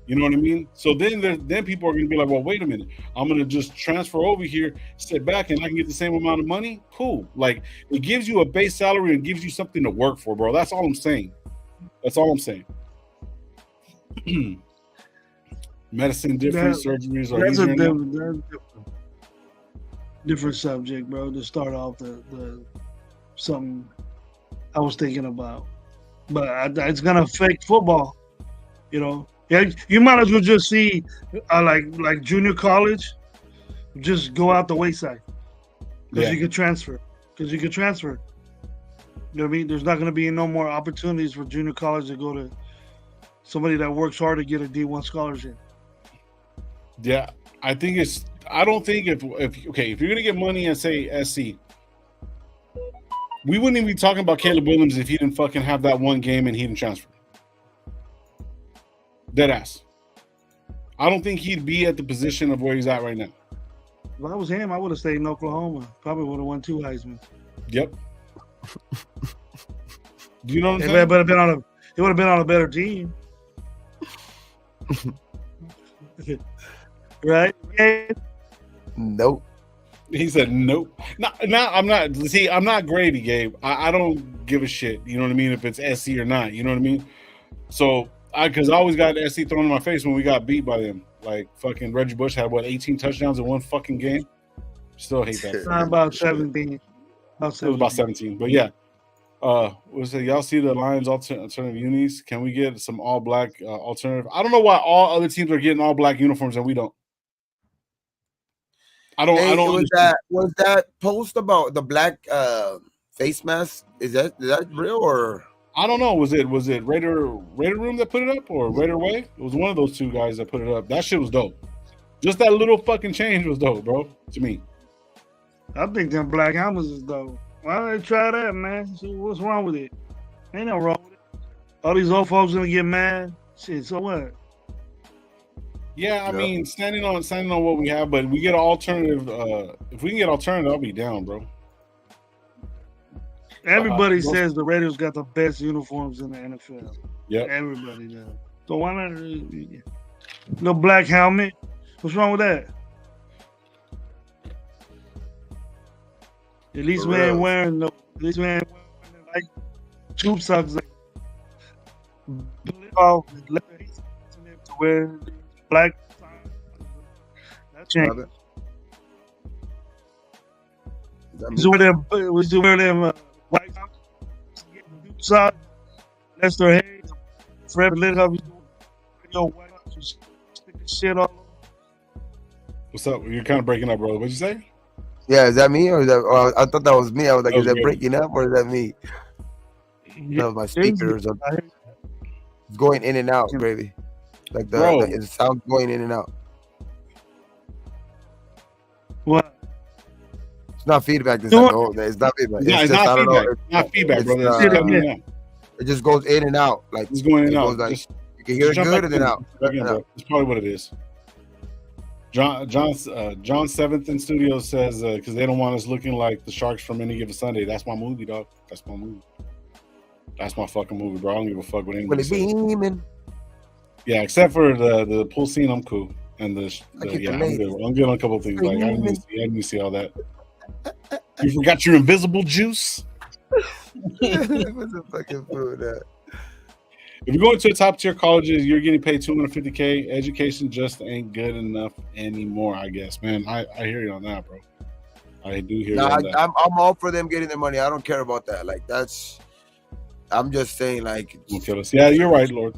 You know what I mean? So then people are going to be like, well, wait a minute. I'm going to just transfer over here, sit back, and I can get the same amount of money? Cool. Like, it gives you a base salary and gives you something to work for, bro. That's all I'm saying. That's all I'm saying. Medicine different, surgeries are
that's
easier
a different subject, bro. To start off the something I was thinking about. But it's going to affect football, you know. Yeah, you might as well just see like junior college, just go out the wayside because you can transfer. You know what I mean? There's not going to be no more opportunities for junior college to go to somebody that works hard to get a D1 scholarship.
Yeah, I think it's. I don't think if you're going to get money and say SC, we wouldn't even be talking about Caleb Williams if he didn't fucking have that one game and he didn't transfer. Dead ass. I don't think he'd be at the position of where he's at right now.
If I was him, I would have stayed in Oklahoma. Probably would have won 2 Heisman.
Yep. Do you know what I'm
saying? It would have been on a better team. Right?
Nope.
He said nope. No, I'm not. See, I'm not Grady, Gabe. I don't give a shit. You know what I mean? If it's SC or not. You know what I mean? So, because I always got SC thrown in my face when we got beat by them. Like, fucking Reggie Bush had, 18 touchdowns in one fucking game? Still hate that.
About 17.
It was about 17. But yeah. Y'all see the Lions alternative unis? Can we get some all-black alternative? I don't know why all other teams are getting all-black uniforms and we don't. I don't.
Was that post about the black face mask? Is that real or?
I don't know. Was it Raider Room that put it up or Raider Way? It was one of those two guys that put it up. That shit was dope. Just that little fucking change was dope, bro. To me.
I think them black helmets is dope. Why don't they try that, man? So what's wrong with it? Ain't no wrong with it. All these old folks gonna get mad. Shit. So what?
Yeah, I mean, standing on what we have, but we get an alternative. If we can get alternative, I'll be down, bro.
Everybody says the Raiders got the best uniforms in the NFL.
Yeah,
everybody does. So why not no black helmet? What's wrong with that? At least we ain't wearing like tube socks. Like, off, let to wear black. That changed. We still wear them white socks. That's their head. Forever lit up. Your white socks, stick the shit all over.
What's up? You're kind of breaking up, bro. What'd you say?
Yeah, is that me or is that? Oh, I thought that was me. I was like, is that breaking up or is that me? Yeah, my speakers are going in and out, baby. Like the sound going in and out.
What?
It's not feedback. It's not feedback.
Yeah, it's not feedback. It's not feedback, brother.
It just goes in and out. Like
it's going in and out.
Like, you can hear it good and then out.
That's probably what it is. John 7th in studio says because they don't want us looking like the Sharks from Any Given Sunday. That's my movie, dog. That's my movie. That's my fucking movie, bro. I don't give a fuck what anybody says. Yeah, except for the pool scene, I'm cool. And I'm good on a couple of things. Like I didn't see all that. You forgot your invisible juice.
What's the fucking food?
If you're going to a top tier colleges, you're getting paid $250K. Education just ain't good enough anymore, I guess. Man, I hear you on that, bro. I do hear you on that.
I'm all for them getting their money. I don't care about that. Like I'm just saying, like,
yeah, you're right, Lord.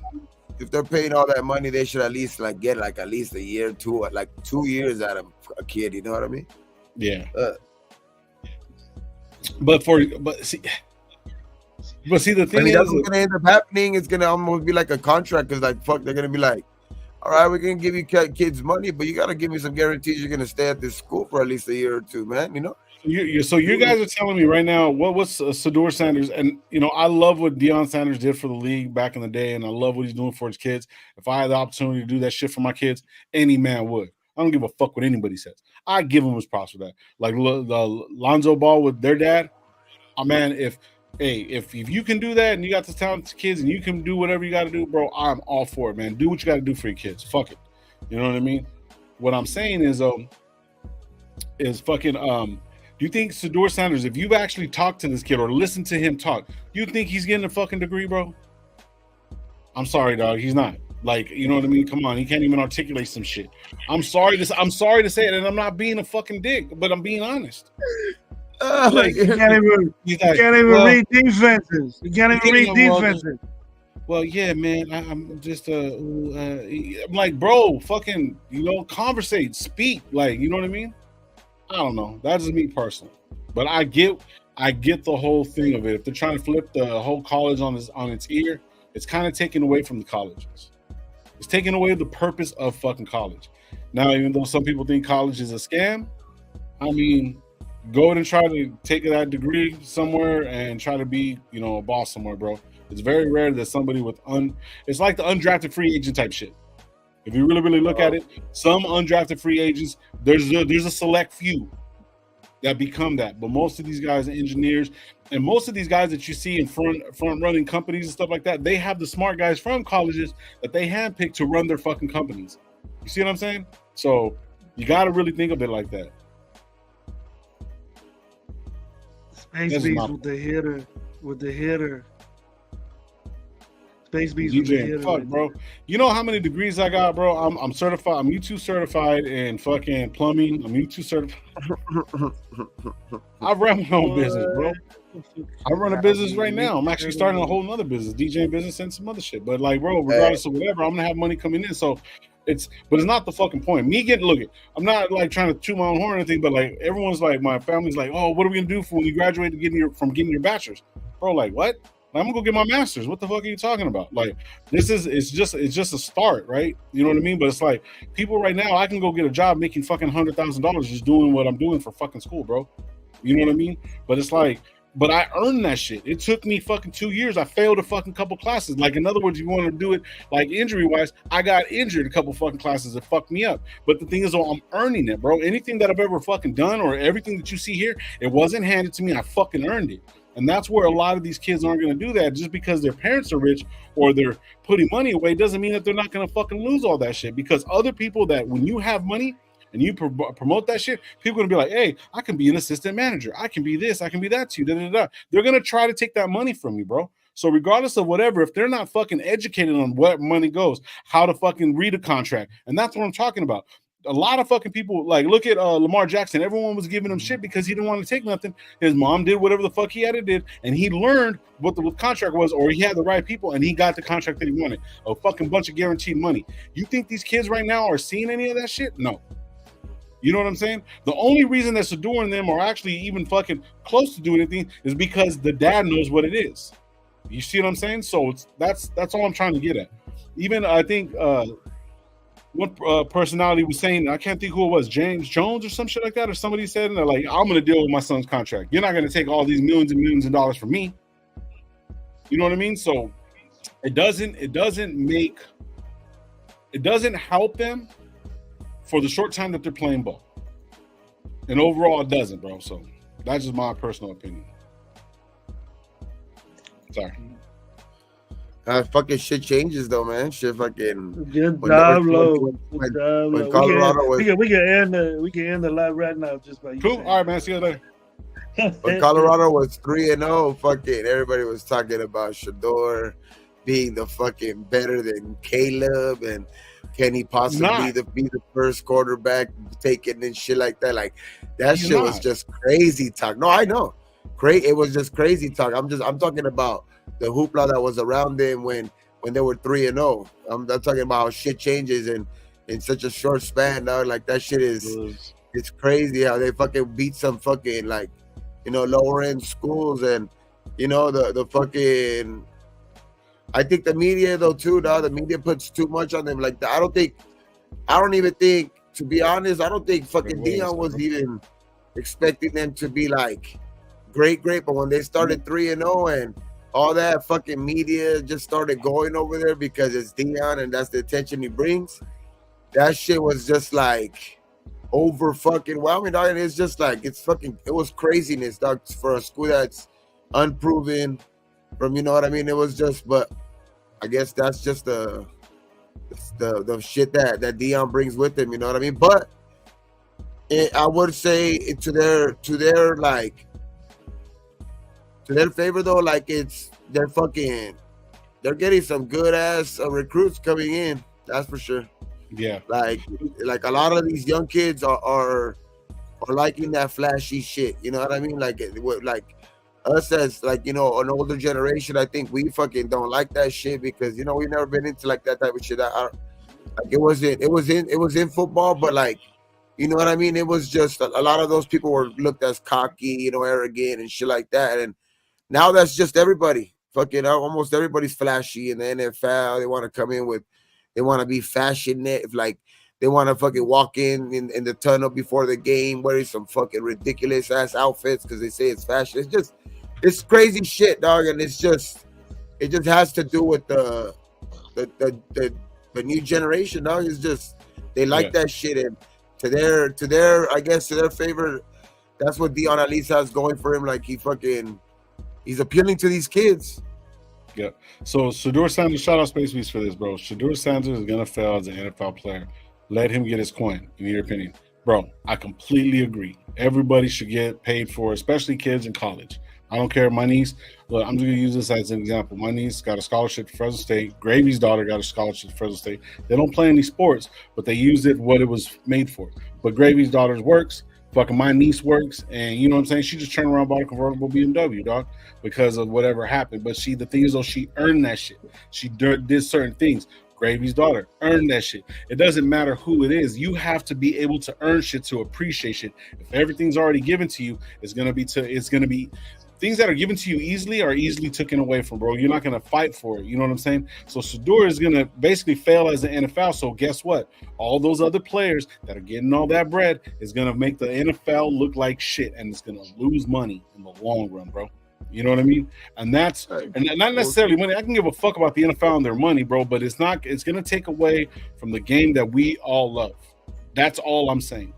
If they're paying all that money, they should at least like get like at least a year, 2, like 2 years out of a kid. You know what I mean?
Yeah. But see, the thing is,
that's what's gonna end up happening. It's gonna almost be like a contract because, like, fuck, they're gonna be like, all right, we're gonna give you kids money, but you gotta give me some guarantees you're gonna stay at this school for at least a year or 2, man. You know?
So you guys are telling me right now what's Deion Sanders, and I love what Deion Sanders did for the league back in the day, and I love what he's doing for his kids. If I had the opportunity to do that shit for my kids, any man would. I don't give a fuck what anybody says. I give him his props for that. Like the Lonzo Ball with their dad, man. If you can do that and you got the talented kids and you can do whatever you got to do, bro, I'm all for it, man. Do what you got to do for your kids. Fuck it. You know what I mean? What I'm saying is fucking do you think Deion Sanders, if you've actually talked to this kid or listened to him talk, you think he's getting a fucking degree, bro? I'm sorry, dog. He's not. Like, you know what I mean? Come on, he can't even articulate some shit. I'm sorry to say it, and I'm not being a fucking dick, but I'm being honest.
Like, you can't even read defenses. You can't even read defenses.
Well, yeah, man. I'm just I'm like, bro, fucking, conversate, speak, like, you know what I mean? I don't know. That's just me personally, but I get the whole thing of it. If they're trying to flip the whole college on its ear, it's kind of taken away from the colleges. It's taking away the purpose of fucking college. Now, even though some people think college is a scam, I mean, go and try to take that degree somewhere and try to be, a boss somewhere, bro. It's very rare that somebody with it's like the undrafted free agent type shit. If you really, really look at it, some undrafted free agents, there's a select few that become that. But most of these guys are engineers, and most of these guys that you see in front running companies and stuff like that, they have the smart guys from colleges that they handpick to run their fucking companies. You see what I'm saying? So you got to really think of it like that.
Space Beast with the hitter. Space Beast
DJ, fuck, bro. You know how many degrees I got, bro? I'm certified. I'm U2 certified in fucking plumbing. I'm U2 certified. I run my own business, bro. I run a business right now. I'm actually starting a whole nother business, DJing business and some other shit. But like, bro, regardless of whatever, I'm gonna have money coming in. So it's not the fucking point. I'm not like trying to toot my own horn or anything, but like everyone's like, my family's like, oh, what are we gonna do for when you graduate from getting your bachelor's? Bro, like what? I'm gonna go get my master's. What the fuck are you talking about? Like, it's just a start, right? You know what I mean? But it's like people right now, I can go get a job making fucking $100,000 just doing what I'm doing for fucking school, bro. You know what I mean? But it's like, but I earned that shit. It took me fucking 2 years. I failed a fucking couple classes. Like, in other words, you want to do it like injury wise, I got injured a couple fucking classes that fucked me up. But the thing is, I'm earning it, bro. Anything that I've ever fucking done or everything that you see here, it wasn't handed to me. I fucking earned it. And that's where a lot of these kids aren't going to do that. Just because their parents are rich or they're putting money away doesn't mean that they're not going to fucking lose all that shit. Because other people that when you have money and you promote that shit, people are going to be like, hey, I can be an assistant manager. I can be this. I can be that too. They're going to try to take that money from you, bro. So regardless of whatever, if they're not fucking educated on what money goes, how to fucking read a contract, and that's what I'm talking about. A lot of fucking people, like, look at Lamar Jackson. Everyone was giving him shit because he didn't want to take nothing. His mom did whatever the fuck he had to do, and he learned what the contract was, or he had the right people, and he got the contract that he wanted. A fucking bunch of guaranteed money. You think these kids right now are seeing any of that shit? No. You know what I'm saying? The only reason that Sador and them are actually even fucking close to doing anything is because the dad knows what it is. You see what I'm saying? So that's all I'm trying to get at. Even I think one personality was saying, I can't think who it was, James Jones or some shit like that, or somebody said, and they're like, I'm going to deal with my son's contract. You're not going to take all these millions and millions of dollars from me. You know what I mean? So it doesn't help them for the short time that they're playing ball. And overall, it doesn't, bro. So that's just my personal opinion. Sorry.
Fucking shit changes though, man. Shit fucking.
Good job, Lo.
When Colorado was.
We can end the live right now just by you.
Cool. All right, man. See you later.
When Colorado was 3-0, fucking everybody was talking about Shador being the fucking better than Caleb, and can he possibly be the first quarterback taken and shit like that? Like that shit was just crazy talk. No, I know. It was just crazy talk. I'm talking about the hoopla that was around them when they were 3-0. I'm talking about how shit changes in such a short span. Now, like that shit it's crazy how they fucking beat some fucking like lower end schools, and the fucking. I think the media though too. Now the media puts too much on them. Like I don't even think, to be honest, I don't think fucking Deion was even expecting them to be like great. But when they started 3-0 and all that fucking media just started going over there because it's Deion and that's the attention he brings, that shit was just like over fucking whelming, dog. And it's just like it was craziness, dog, for a school that's unproven. From what I mean, it was just, but I guess that's just the shit that Deion brings with him. You know what I mean? But I would say to their favor though, like they're getting some good ass recruits coming in. That's for sure.
Yeah.
Like a lot of these young kids are liking that flashy shit. You know what I mean? Like us as like an older generation, I think we fucking don't like that shit because we've never been into like that type of shit. Like it was in football, but like what I mean. It was just a lot of those people were looked as cocky, arrogant and shit like that. And now that's just everybody. Fucking almost everybody's flashy in the NFL. They want to come in they want to be fashionable. Like they want to fucking walk in the tunnel before the game wearing some fucking ridiculous ass outfits because they say it's fashion. It's crazy shit, dog, and it just has to do with the new generation, dog. It's just they like that shit, and to their I guess to their favor, that's what Deion at least has going for him. Like he's appealing to these kids.
Yeah. So Shador Sanders, shout out Space Beast for this, bro. Shador Sanders is gonna fail as an NFL player. Let him get his coin, in your opinion. Bro, I completely agree. Everybody should get paid for, especially kids in college. I don't care. My niece, look, I'm just going to use this as an example. My niece got a scholarship to Fresno State. Gravy's daughter got a scholarship to Fresno State. They don't play any sports, but they use it what it was made for. But Gravy's daughter works. Fucking my niece works. And you know what I'm saying? She just turned around and bought a convertible BMW, dog, because of whatever happened. But the thing is, though, she earned that shit. She did certain things. Gravy's daughter earned that shit. It doesn't matter who it is. You have to be able to earn shit to appreciate shit. If everything's already given to you, it's gonna be things that are given to you easily are easily taken away from, bro. You're not gonna fight for it. You know what I'm saying? So Shador is gonna basically fail as an NFL. So guess what? All those other players that are getting all that bread is gonna make the NFL look like shit, and it's gonna lose money in the long run, bro. You know what I mean? And that's and not necessarily money. I can give a fuck about the NFL and their money, bro, but it's going to take away from the game that we all love. That's all I'm saying.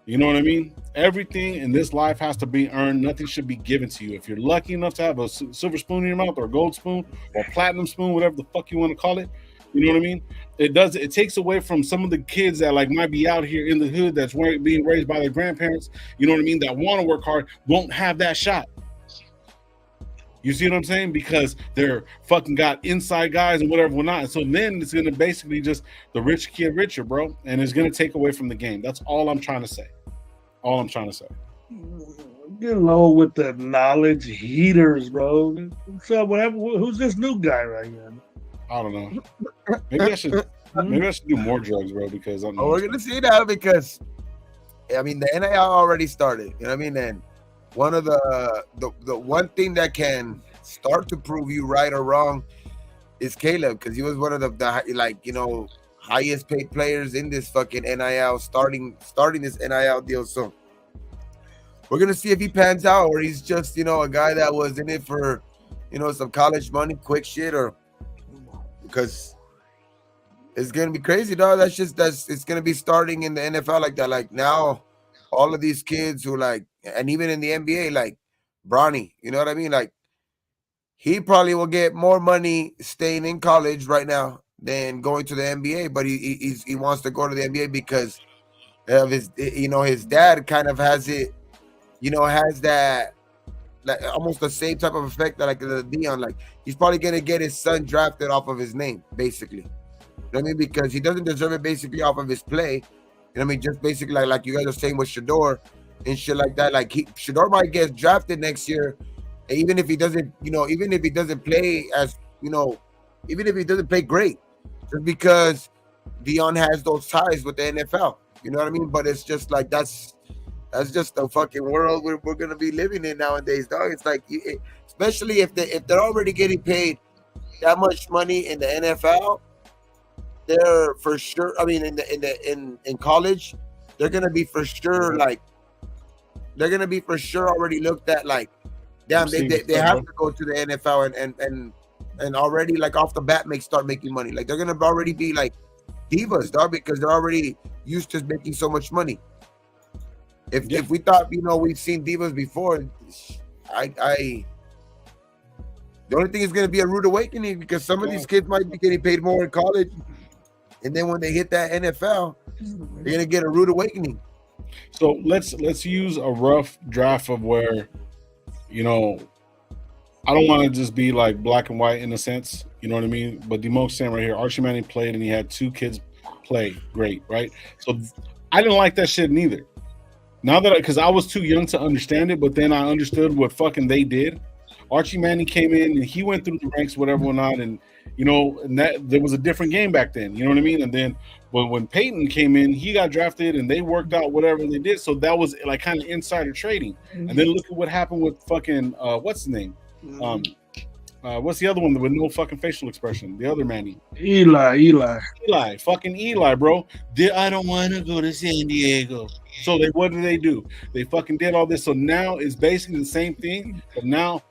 You know what I mean? Everything in this life has to be earned. Nothing should be given to you. If you're lucky enough to have a silver spoon in your mouth or a gold spoon or platinum spoon, whatever the fuck you want to call it, you know what I mean? It takes away from some of the kids that like might be out here in the hood that's being raised by their grandparents, you know what I mean, that want to work hard, won't have that shot. You see what I'm saying? Because they're fucking got inside guys and whatever not. And so then it's going to basically just the rich kid richer, bro. And it's going to take away from the game. That's all I'm trying to say.
Get low with the knowledge heaters, bro. What's up? Who's this new guy right now?
I don't know. Maybe I should do more drugs, bro, because I'm
we're going to see that because, I mean, the NIL already started. You know what I mean? And one of the one thing that can start to prove you right or wrong is Caleb, because he was one of the highest paid players in this fucking NIL starting this NIL deal. So we're gonna see if he pans out or he's just a guy that was in it for some college money, quick shit, or because it's gonna be crazy, dog. It's gonna be starting in the NFL like that. Like now, all of these kids who and even in the NBA, like Bronny, you know what I mean? Like he probably will get more money staying in college right now than going to the NBA, but he wants to go to the NBA because of his dad kind of has it has that like almost the same type of effect that like the Deion. Like he's probably gonna get his son drafted off of his name, basically. You know what I mean? Because he doesn't deserve it basically off of his play. You know what I mean? Just basically like you guys are saying with Shador and shit like that. Like Shador might get drafted next year, even if he doesn't, even if he doesn't play as, even if he doesn't play great, just because Deion has those ties with the NFL. You know what I mean? But it's just like that's just the fucking world we're gonna be living in nowadays, dog. It's like, especially if they're already getting paid that much money in the NFL, they're for sure. I mean, in college, they're gonna be for sure already looked at like, damn, they have to go to the NFL and already like off the bat start making money. Like they're gonna already be like divas, dog, because they're already used to making so much money. If we thought, we've seen divas before, the only thing is going to be a rude awakening, because some of these kids might be getting paid more in college, and then when they hit that NFL, they're going to get a rude awakening.
So let's use a rough draft of where, I don't want to just be like black and white in a sense, you know what I mean? But Demo's saying right here, Archie Manning played and he had 2 kids play great, right? So I didn't like that shit neither. Now that because I was too young to understand it, but then I understood what fucking they did. Archie Manning came in and he went through the ranks, whatever or not, and and that there was a different game back then. You know what I mean? And then when Peyton came in, he got drafted and they worked out whatever they did. So that was like kind of insider trading. And then look at what happened with fucking what's his name? What's the other one with no fucking facial expression? The other Manny.
Eli.
Fucking Eli, bro. I don't want to go to San Diego. So what did they do? They fucking did all this. So now it's basically the same thing, but now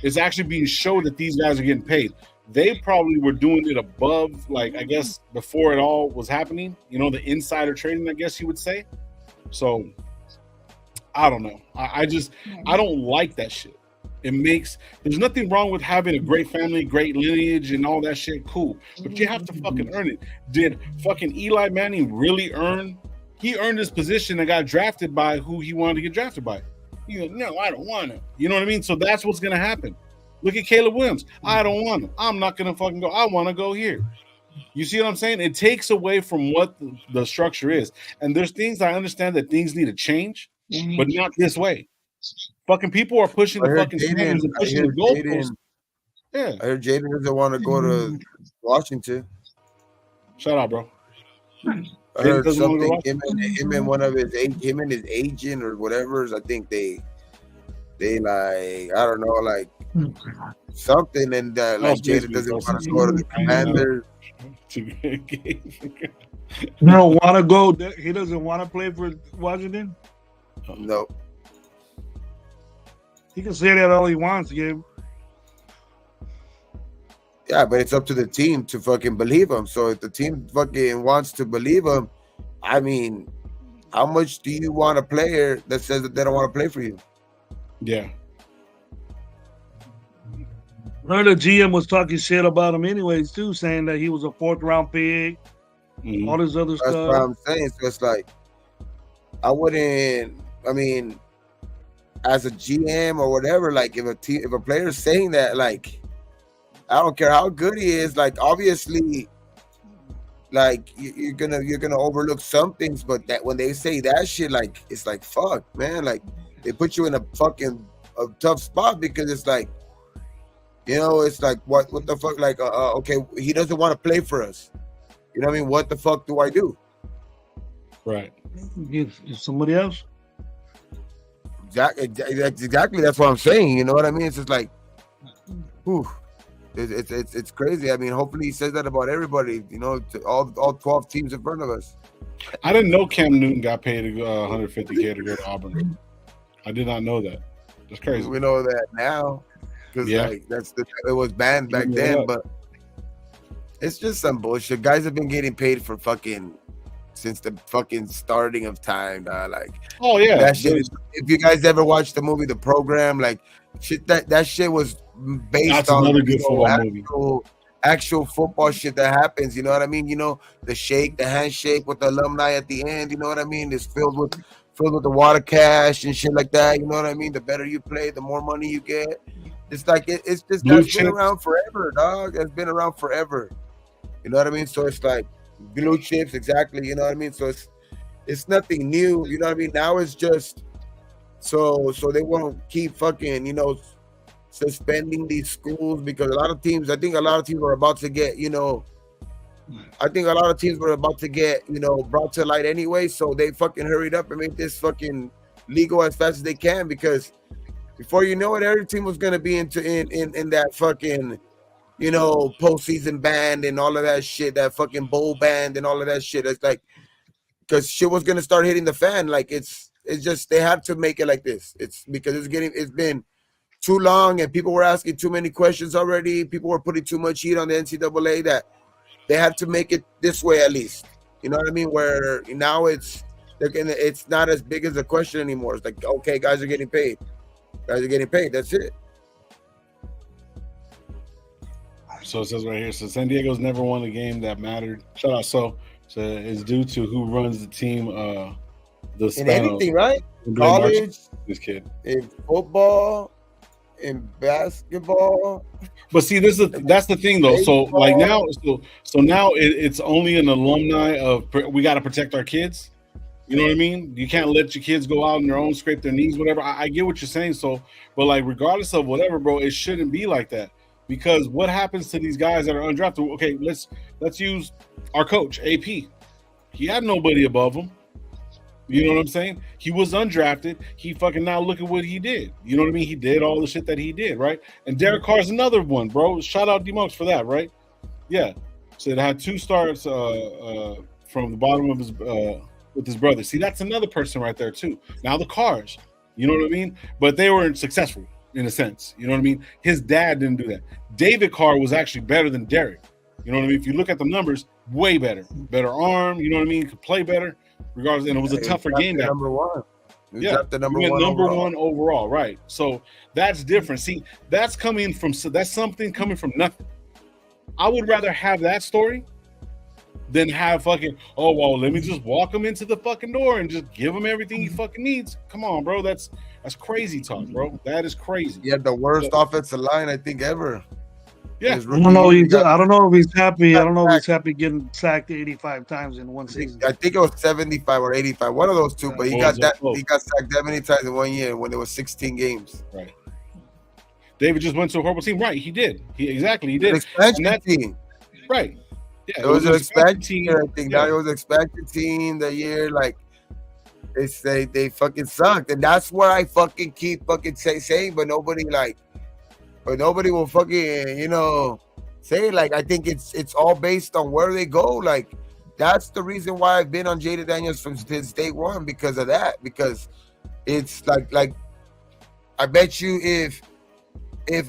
it's actually being shown that these guys are getting paid. They probably were doing it above, like, I guess, before it all was happening. The insider trading, I guess you would say. So I don't know. I don't like that shit. There's nothing wrong with having a great family, great lineage, and all that shit. Cool. But you have to fucking earn it. Did fucking Eli Manning really earn? He earned his position and got drafted by who he wanted to get drafted by. No, I don't want to. You know what I mean? So that's what's going to happen. Look at Caleb Williams. I don't want to. I'm not going to fucking go. I want to go here. You see what I'm saying? It takes away from what the structure is. And there's things I understand that things need to change, but not this way. Fucking people are pushing the fucking standards and pushing the goalposts. Yeah.
I heard Jaden doesn't want to go to Washington.
Shut up, bro.
I heard something. Him and his agent or whatever. I think they like, I don't know, like something, and like Jaden doesn't want to go to the Commanders.
You don't want to go. He doesn't want to play for Washington.
No.
He can say that all he wants, Gabe.
Yeah, but it's up to the team to fucking believe him. So if the team fucking wants to believe him, I mean, how much do you want a player that says that they don't want to play for you?
Yeah.
I heard the GM was talking shit about him anyways, too, saying that he was a 4th-round pick, all this other stuff.
That's what I'm saying. So it's like, as a GM or whatever, like if a player is saying that, like, I don't care how good he is, like obviously, like you're gonna overlook some things, but that when they say that shit, like it's like, fuck, man, like they put you in a tough spot, because it's like, it's like what the fuck, like okay, he doesn't want to play for us, you know what I mean? What the fuck do I do?
Right.
Get somebody else.
Exactly. That's what I'm saying. You know what I mean? It's just like, whew. It's crazy. I mean, hopefully he says that about everybody, to all 12 teams in front of us.
I didn't know Cam Newton got paid $150K to go to Auburn. I did not know that. That's crazy.
We know that now, because like it was banned back then, but it's just some bullshit. Guys have been getting paid for since the fucking starting of time. Like,
oh yeah,
that shit is, if you guys ever watched the movie The Program, like shit, that shit was based on
another good football movie.
Actual football shit that happens, you know what I mean? The handshake with the alumni at the end, you know what I mean? It's filled with filled with the water cash and shit like that. You know what I mean? The better you play, the more money you get. It's like it's just that's been around forever, dog. It's been around forever. You know what I mean? So it's like blue chips, exactly. You know what I mean? So it's nothing new. You know what I mean? Now it's just so they won't keep fucking, you know, suspending these schools because I think a lot of teams are about to get, you know, brought to light anyway. So they fucking hurried up and made this fucking legal as fast as they can because before you know it, every team was gonna be in that fucking, you know, postseason band and all of that shit, that fucking bowl band and all of that shit. It's like because shit was gonna start hitting the fan. Like it's just they have to make it like this. It's because it's been too long and people were asking too many questions already. People were putting too much heat on the NCAA that they had to make it this way at least. You know what I mean? Where now it's not as big as a question anymore. It's like, okay, guys are getting paid. That's it.
So it says right here. So San Diego's never won a game that mattered. Shout out. So it's due to who runs the team.
In anything, right? College,
this kid.
In football, in basketball.
But see, that's the thing though. So like now, so now it's only an alumni of we got to protect our kids. You know what I mean? You can't let your kids go out on their own, scrape their knees, whatever. I get what you're saying. So, but like regardless of whatever, bro, it shouldn't be like that. Because what happens to these guys that are undrafted? Okay, let's use our coach, AP. He had nobody above him. You know what I'm saying? He was undrafted. He fucking now look at what he did. You know what I mean? He did all the shit that he did, right? And Derek Carr's another one, bro. Shout out D-Monks for that, right? Yeah. So it had 2 starts from the bottom of his with his brother. See, that's another person right there too. Now the Carrs, you know what I mean? But they weren't successful in a sense. You know what I mean? His dad didn't do that. David Carr was actually better than Derek. You know what I mean? If you look at the numbers, way better. Better arm, you know what I mean? Could play better. Regardless, and it was a tougher game.
Number one.
The number one overall, right? So that's different. See, that's something coming from nothing. I would rather have that story than have fucking, oh well, let me just walk him into the fucking door and just give him everything he fucking needs. Come on, bro. That's crazy talk, bro. That is crazy.
He had the worst offensive line I think ever.
Yeah,
I don't know if he's happy. I don't know if he's happy getting sacked 85 times in one season.
I think it was 75 or 85, one of those two. But he got sacked that many times in 1 year when there was 16 games.
Right. David just went to a horrible team. Right, he did. He did.
Expansion team.
Right. Yeah,
it was an expansion team. I think now it was an expansion team the year like they fucking sucked, and that's what I fucking keep fucking saying, but nobody will fucking, you know, say it. Like, I think it's all based on where they go. Like, that's the reason why I've been on Jaden Daniels since day one, because of that. Because it's like I bet you if you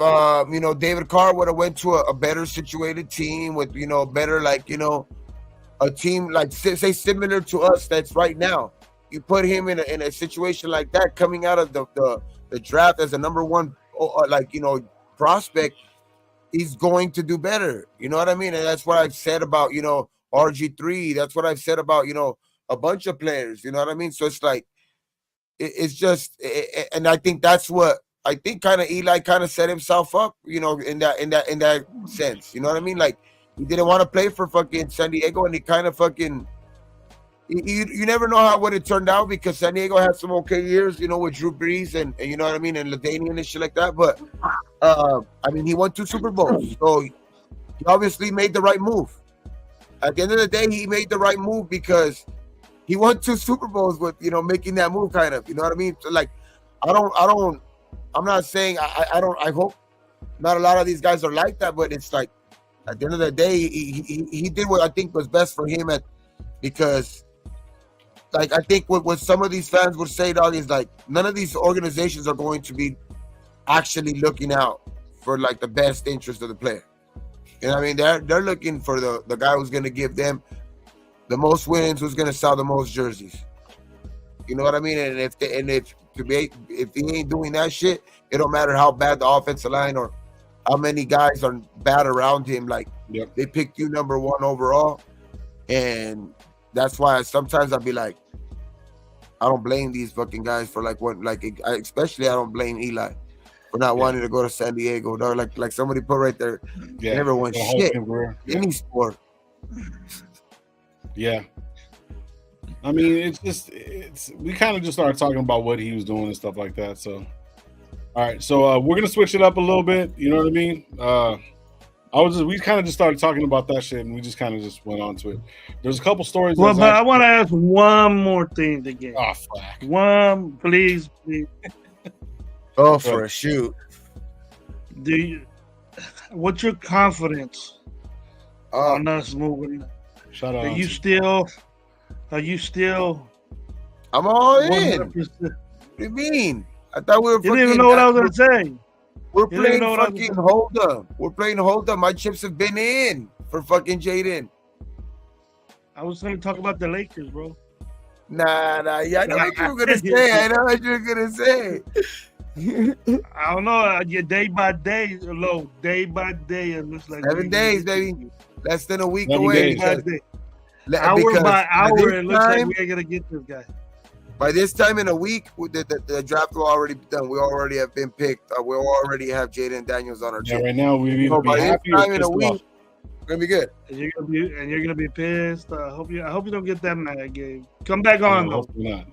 know, David Carr would have went to a better situated team with, you know, better, like, you know, a team like say similar to us that's right now. You put him in a situation like that, coming out of the draft as a number one, like, you know, prospect, he's going to do better. You know what I mean? And that's what I've said about, you know, RG3. That's what I've said about, you know, a bunch of players. You know what I mean? So it's like, it's just, and I think that's what I think kind of Eli kind of set himself up, you know, in that sense. You know what I mean? Like, he didn't want to play for fucking San Diego, and he kind of fucking. You never know how would it turned out, because San Diego had some okay years, you know, with Drew Brees and you know what I mean, and LaDainian and shit like that. But I mean, he won 2 Super Bowls, so he obviously made the right move. At the end of the day, he made the right move because he won 2 Super Bowls with, you know, making that move, kind of. You know what I mean? So like, I'm not saying I hope not a lot of these guys are like that, but it's like at the end of the day, he did what I think was best for him because. Like, I think what some of these fans would say, dog, is like none of these organizations are going to be actually looking out for like the best interest of the player. You know what I mean? They're looking for the guy who's going to give them the most wins, who's going to sell the most jerseys. You know what I mean? And if he ain't doing that shit, it don't matter how bad the offensive line or how many guys are bad around him. Like, They picked you number 1 overall, and that's why sometimes I'll be like, I don't blame these fucking guys for like what, like especially I don't blame Eli for not wanting to go to San Diego. Dog. Like somebody put right there, they never won shit any sport.
Yeah. I mean, we kind of just started talking about what he was doing and stuff like that. So, all right. So we're gonna switch it up a little bit. You know what I mean? We kind of just started talking about that shit, and we just kind of just went on to it. There's a couple stories.
Well, but I want to ask one more thing again.
Oh, fuck.
One, please.
Oh, for a shoot.
What's your confidence on us moving?
Shut up.
Are you still?
I'm all in. What do you mean? I thought we were.
You didn't even know what I was gonna say.
We're playing fucking hold up. We're playing hold up. My chips have been in for fucking Jaden.
I was going to talk about the Lakers, bro.
Nah. Yeah, I know what you were gonna say. I know what you were gonna say.
I don't know. Day by day, low. Day by day, it looks like
7 days, baby. Less than a week
7
away.
days.
Hour by hour, it looks like we ain't gonna get this guy.
By this time in a week, the draft will already be done. We already have been picked. We already have Jaden Daniels on our team.
Yeah, right now we've either be happy or pissed off.
Gonna be good.
And you're gonna be pissed. I hope you don't get that mad, Gabe. Come back on though.
Not.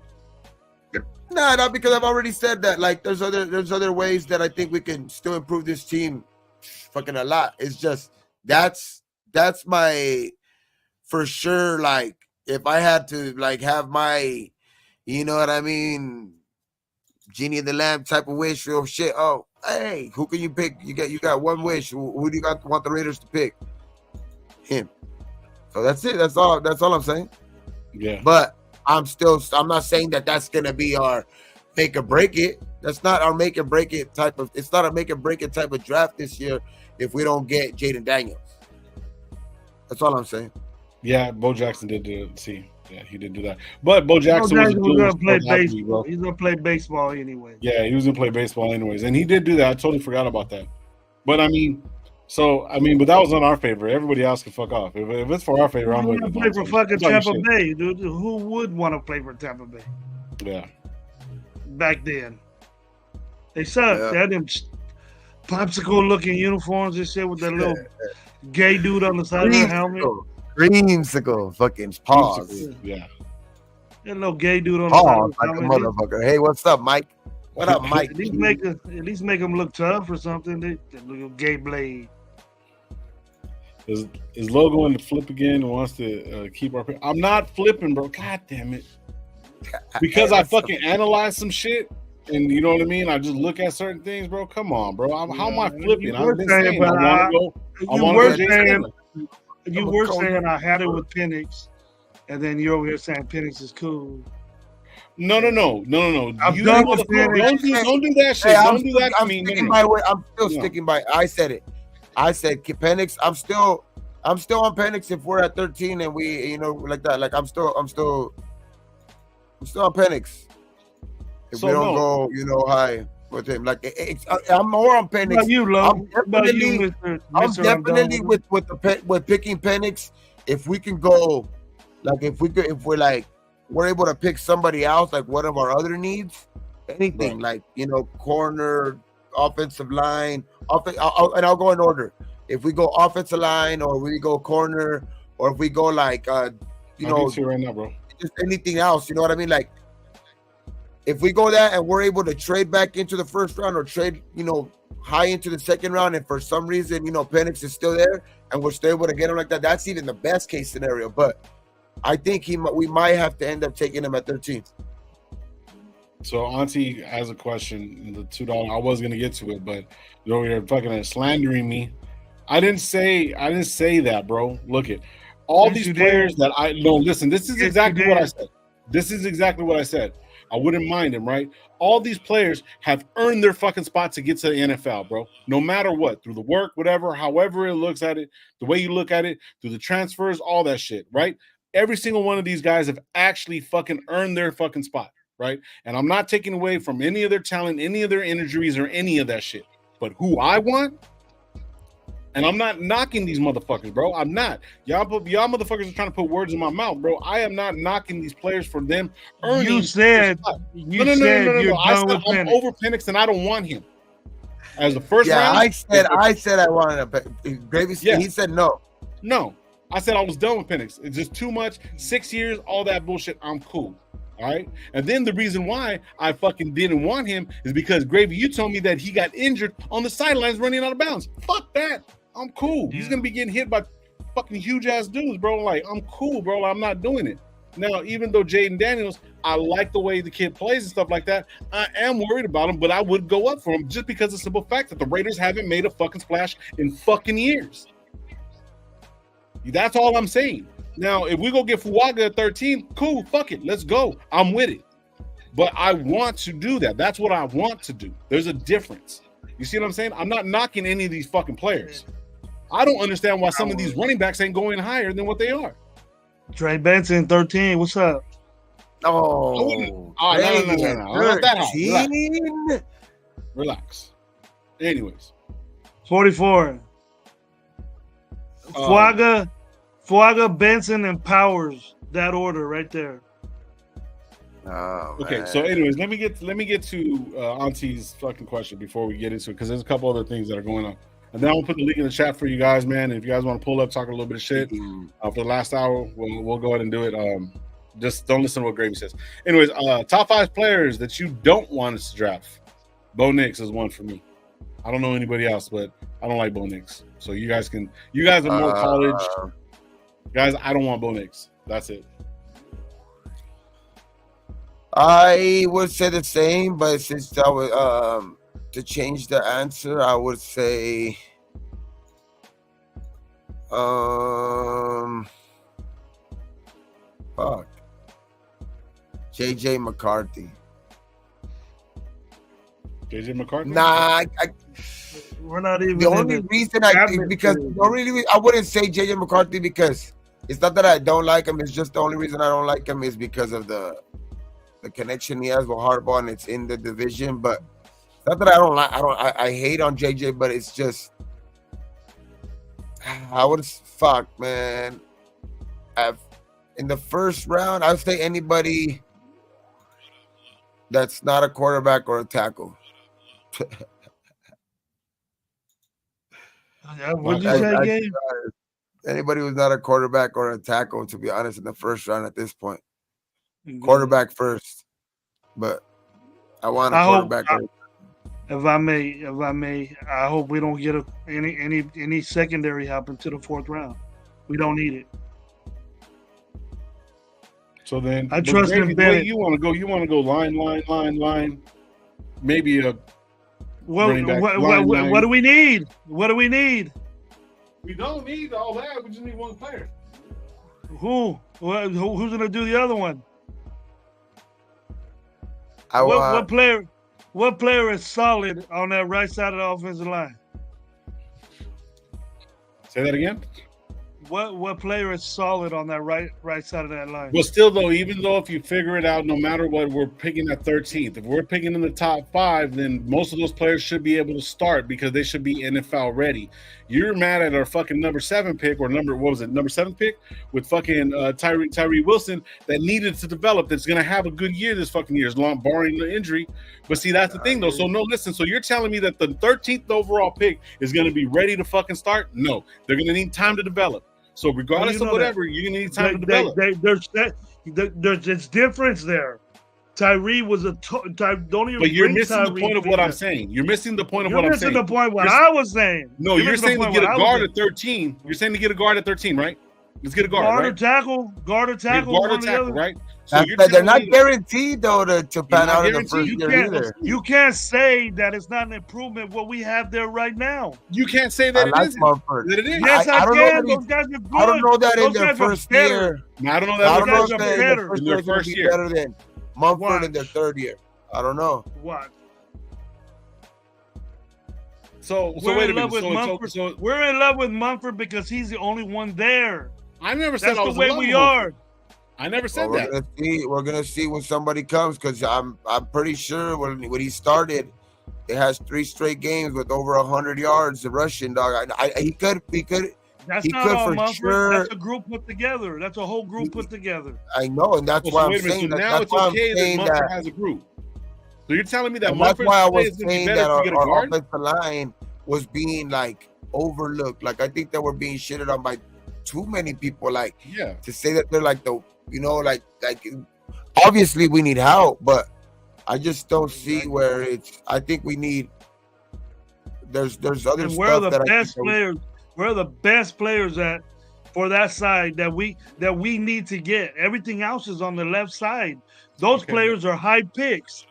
Nah, not because I've already said that. Like there's other ways that I think we can still improve this team fucking a lot. It's just that's my for sure. Like if I had to like have my, you know what I mean, genie in the lamp type of wish or shit. Oh, hey, who can you pick? You got one wish. Who do you want the Raiders to pick? Him. So that's it. That's all I'm saying.
Yeah.
But I'm not saying that that's gonna be our make or break it. That's not our make or break it type of. It's not a make or break it type of draft this year if we don't get Jaden Daniels. That's all I'm saying.
Yeah, Bo Jackson did do it. See, yeah, he did do that. But Bo Jackson was
gonna play baseball. He's gonna play baseball anyway.
Yeah, he was gonna play baseball anyways, and he did do that. I totally forgot about that. But but that was on our favor. Everybody else can fuck off. If it's for our favor, I'm going to
play for fucking Tampa Bay, dude. Who would want to play for Tampa Bay?
Yeah.
Back then, they sucked.
Yeah.
They had them popsicle-looking uniforms and shit with that little gay dude on the side of the helmet.
Dreamsicle, fucking pause.
Yeah.
That little gay dude on the side of the
like a motherfucker. Hey, what's up, Mike? What up, Mike?
At least make him look tough or something. That little gay blade.
Is logo in the flip again and wants to keep our. I'm not flipping, bro. God damn it. Because I fucking analyze some shit, and you know what I mean. I just look at certain things, bro. Come on, bro. How am I flipping? I've been saying
You were saying I had it with Penix, and then you're over here saying Penix is cool.
No.
I'm done with Penix.
Don't do that shit.
Hey,
don't do that to me.
I'm still sticking by. I said it. I said Penix. I'm still on Penix if we're at 13 and we, you know, like that. Like I'm still on Penix. If we don't go, you know, high with him. Like I'm more on Penix. I'm definitely with picking Penix. If we can go, like if we're able to pick somebody else, like one of our other needs, anything, like, you know, corner, offensive line, and I'll go in order. If we go offensive line, or we go corner, or if we go like you know,
right now, bro.
Just anything else, you know what I mean? Like if we go that and we're able to trade back into the first round or trade, you know, high into the second round, and for some reason, you know, Penix is still there and we're still able to get him like that, that's even the best case scenario. But I think we might have to end up taking him at 13.
So Auntie has a question. The $2. I was gonna get to it, but you're over here fucking slandering me. I didn't say that, bro. Look at all these players that I know. Listen, this is exactly what I said. This is exactly what I said. I wouldn't mind him, right? All these players have earned their fucking spot to get to the NFL, bro. No matter what, through the work, whatever, however it looks at it, the way you look at it, through the transfers, all that shit, right? Every single one of these guys have actually fucking earned their fucking spot, right? And I'm not taking away from any of their talent, any of their injuries, or any of that shit. But who I want And I'm not knocking these motherfuckers, bro. I'm not. Y'all motherfuckers are trying to put words in my mouth, bro. I am not knocking these players for them earning.
You said you're done with
I'm over Penix, and I don't want him as the first round.
I said I wanted a Gravy. Yeah. He said no.
No, I said I was done with Penix. It's just too much. 6 years, all that bullshit. I'm cool. All right. And then the reason why I fucking didn't want him is because Gravy, you told me that he got injured on the sidelines running out of bounds. Fuck that. I'm cool. Yeah. He's gonna be getting hit by fucking huge ass dudes, bro. Like, I'm cool, bro. I'm not doing it. Now, even though Jaden Daniels, I like the way the kid plays and stuff like that, I am worried about him, but I would go up for him just because of the simple fact that the Raiders haven't made a fucking splash in fucking years. That's all I'm saying. Now, if we go get Fuaga at 13, cool, fuck it. Let's go. I'm with it. But I want to do that. That's what I want to do. There's a difference. You see what I'm saying? I'm not knocking any of these fucking players. I don't understand why some of these running backs ain't going higher than what they are.
Trey Benson, 13. What's up?
Oh,
no. Not that high. Relax. Anyways.
44. Fuaga, Benson, and Powers. That order right there.
Oh,
okay,
man.
So anyways, let me get to Auntie's fucking question before we get into it, because there's a couple other things that are going on. And then I'll put the link in the chat for you guys, man. And if you guys want to pull up, talk a little bit of shit for the last hour, we'll go ahead and do it. Just don't listen to what Gravy says. Anyways, top 5 players that you don't want us to draft. Bo Nix is one for me. I don't know anybody else, but I don't like Bo Nix. So you guys are more college. Guys, I don't want Bo Nix. That's it.
I would say the same, but since I would to change the answer, I would say JJ McCarthy.
JJ McCarthy?
Nah,
we're not even.
The only reason I wouldn't say JJ McCarthy because it's not that I don't like him. It's just the only reason I don't like him is because of the connection he has with Harbaugh, and it's in the division. But it's not that I hate on JJ, but it's just man. In the first round, I would say anybody that's not a quarterback or a tackle.
What'd you say, Gabe?
Anybody who's not a quarterback or a tackle, to be honest, in the first round at this point. Quarterback first. But I want a quarterback.
If I may, I hope we don't get any secondary help into the 4th round. We don't need it.
So then
I trust him.
You want to go line. Maybe a
what do we need? What do we need?
We don't need all that. We just need one player.
Who's gonna do the other one? What player is solid on that right side of the offensive line?
Say that again.
What player is solid on that right side of that line?
Well, still though, even though if you figure it out, no matter what, we're picking at 13th. If we're picking in the top 5, then most of those players should be able to start because they should be NFL ready. You're mad at our fucking number 7 pick or number 7 pick with fucking Tyree Wilson that needed to develop. That's gonna have a good year this fucking year, as long barring the injury. But see, that's the thing though. So no, listen. So you're telling me that the 13th overall pick is gonna be ready to fucking start? No, they're gonna need time to develop. So regardless of whatever, you're gonna need time to develop.
There's difference there. Tyree was don't even.
But you're missing the point of what I'm saying. You're missing the point of what I'm saying.
You're missing the point of what I was saying.
No, you're saying to get a guard at 13. You're saying to get a guard at 13, right? Let's get a guard, right? Guard or tackle, right?
So they're not guaranteed though to pan out in the first year either.
You can't say that it's not an improvement what we have there right now.
You can't say that it isn't. That it is.
Yes, I can. Those guys are good.
I don't know that in their first year.
I don't know that
in their first year better than Mumford in their 3rd year. I don't know.
What?
So wait a minute.
We're in love with Mumford because he's the only one there.
I never said
that's the way we are.
I never said that.
We're gonna see when somebody comes because I'm pretty sure when he started, It has 3 straight games with over 100 yards of rushing, dog. He could.
That's
He
not
could
all,
for
Mumford.
sure.
That's a group put together. That's a whole group put together.
I know, and that's
So
why I'm
wait a minute.
saying
So
that.
now
That's
it's
why
okay
I'm
that
saying
Mumford
that.
has a group. So you're telling me that
And that's
Mumford's
why I
play
was
is going to be
saying
better
that
if you get a
our
guard?
offensive line was being like overlooked. Like I think that we're being shitted on by too many people. Like
Yeah.
to say that they're like the, you know, like obviously we need help, but I just don't see where it's. I think we need. There's other
And where are
stuff
the
that
best
I think
players? Where are the best players at for that side that we need to get? Everything else is on the left side. Those
Okay,
players are high picks.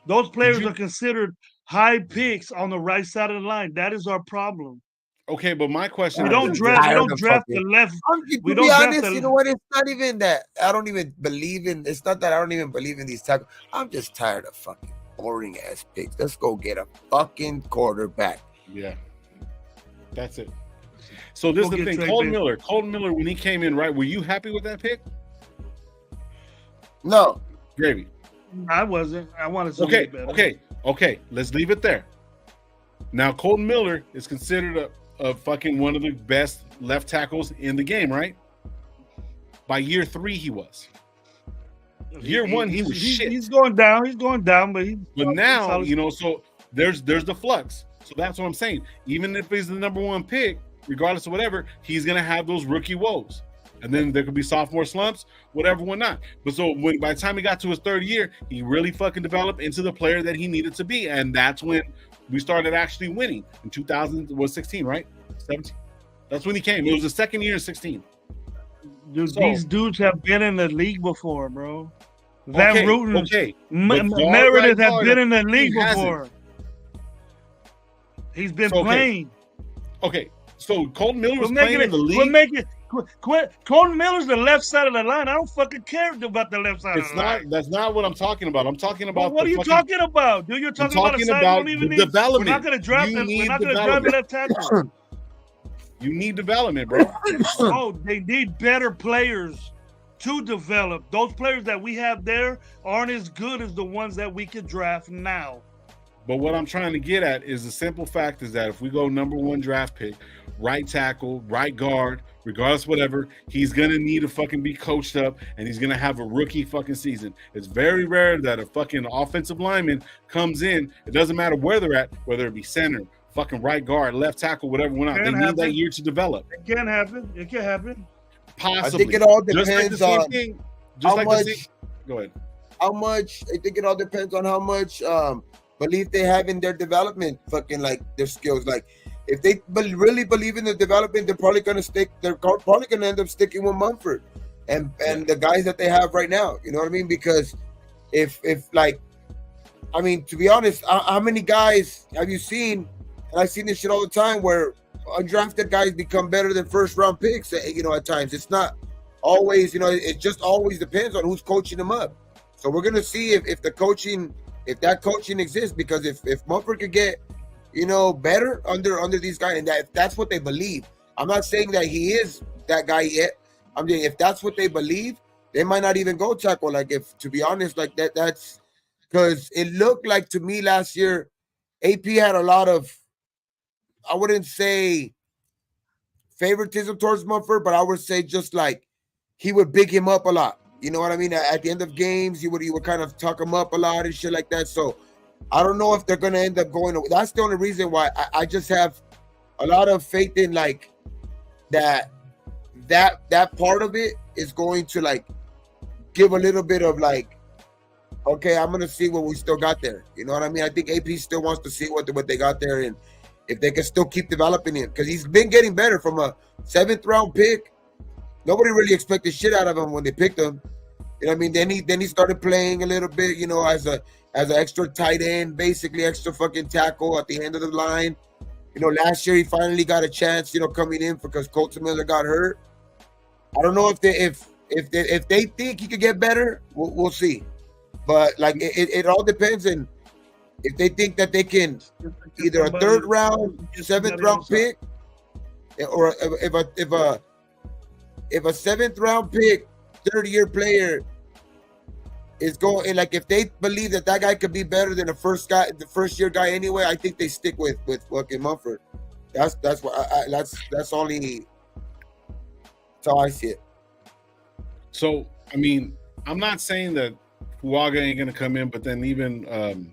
Those players
you-
are considered high picks on the right side of the line. That is our problem.
Okay, but my question
We
is,
don't draft. We don't draft the left. We
to
don't
be
draft
honest,
the.
you know what? It's not even that I don't even believe in. It's not that I don't even believe in these tackles. I'm just tired of fucking boring ass picks. Let's go get a fucking quarterback.
Yeah, that's it. So this is the thing. Colton Miller, when he came in, right? Were you happy with that pick?
No.
Gravy.
I wasn't. I wanted somebody better.
Okay. Let's leave it there. Now, Colton Miller is considered a fucking one of the best left tackles in the game, right? By year 3, he was. Year 1, he was shit.
He's going down. He's going down, but
now, you know, so there's the flux. So that's what I'm saying. Even if he's the number 1 pick, regardless of whatever, he's gonna have those rookie woes. And then there could be sophomore slumps, whatever, whatnot. But so by the time he got to his 3rd year, he really fucking developed into the player that he needed to be. And that's when we started actually winning in 2016, right? 17. That's when he came. It was the 2nd year, 16.
Dude, these dudes have been in the league before, bro. Van Ruten, Meredith have been in the league before. He's been playing.
Okay, so Colton Miller was playing in the league.
Colton Miller's the left side of the line. I don't fucking care about the left side of the line.
That's not what I'm talking about. I'm talking about.
What are you talking about? Dude, you're talking about a side you don't even need.
Development.
We're not going to draft them. We're not going to draft the left tackle.
You need development, bro.
Oh, they need better players to develop. Those players that we have there aren't as good as the ones that we could draft now.
But what I'm trying to get at is the simple fact is that if we go number 1 draft pick, right tackle, right guard, regardless whatever, he's going to need to fucking be coached up and he's going to have a rookie fucking season. It's very rare that a fucking offensive lineman comes in. It doesn't matter where they're at, whether it be center, fucking right guard, left tackle, whatever. They need that year to develop.
It can happen. It can happen.
Possibly.
I think it all depends on
how much. Go ahead.
How much? I think it all depends on how much belief they have in their development, fucking like their skills. Like if they really believe in the development, they're probably gonna stick. They're probably gonna end up sticking with Mumford and the guys that they have right now. You know what I mean? Because if like, I mean, to be honest, how many guys have you seen? And I've seen this shit all the time where undrafted guys become better than 1st-round picks. You know, at times it's not always. You know, it just always depends on who's coaching them up. So we're gonna see if the coaching. If that coaching exists, because if Mumford could get, you know, better under these guys, and if that's what they believe, I'm not saying that he is that guy yet. I'm saying if that's what they believe, they might not even go tackle. Like if, to be honest, like that's because it looked like to me last year, AP had a lot of, I wouldn't say favoritism towards Mumford, but I would say just like he would big him up a lot. You know what I mean? At the end of games, you would kind of tuck them up a lot and shit like that. So I don't know if they're gonna end up going. That's the only reason why I just have a lot of faith in like that part of it is going to like give a little bit of like, okay, I'm gonna see what we still got there. You know what I mean? I think AP still wants to see what they got there and if they can still keep developing him because he's been getting better from a 7th-round pick. Nobody really expected shit out of him when they picked him. You know what I mean? Then he started playing a little bit, you know, as an extra tight end, basically extra fucking tackle at the end of the line. You know, last year he finally got a chance, you know, coming in because Colton Miller got hurt. I don't know if they think he could get better. We'll see. But like it all depends on if they think that they can either a 3rd round, 7th round pick, or if a 7th round pick, 30-year player is going, like, if they believe that guy could be better than the first year guy anyway, I think they stick with fucking Mumford. That's what that's only that's how I see it.
So I mean, I'm not saying that Fuaga ain't gonna come in, but then even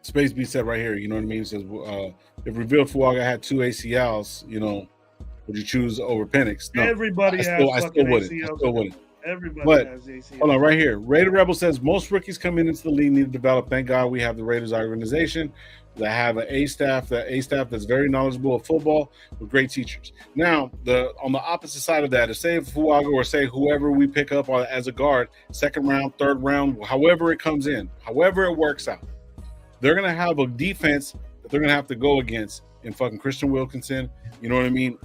Space B said right here, you know what I mean? It says if revealed Fuaga had 2 ACLs, you know, would you choose over Penix? No,
Everybody
I
has
still wouldn't.
Everybody has ACLs.
Hold on, right here. Raider Rebel says most rookies coming into the league need to develop. Thank God we have the Raiders organization that have an A staff that's very knowledgeable of football with great teachers. Now, on the opposite side of that, say Fuaga or say whoever we pick up as a guard, second round, third round, however it comes in, however it works out, they're gonna have a defense that they're gonna have to go against in fucking Christian Wilkinson. You know what I mean?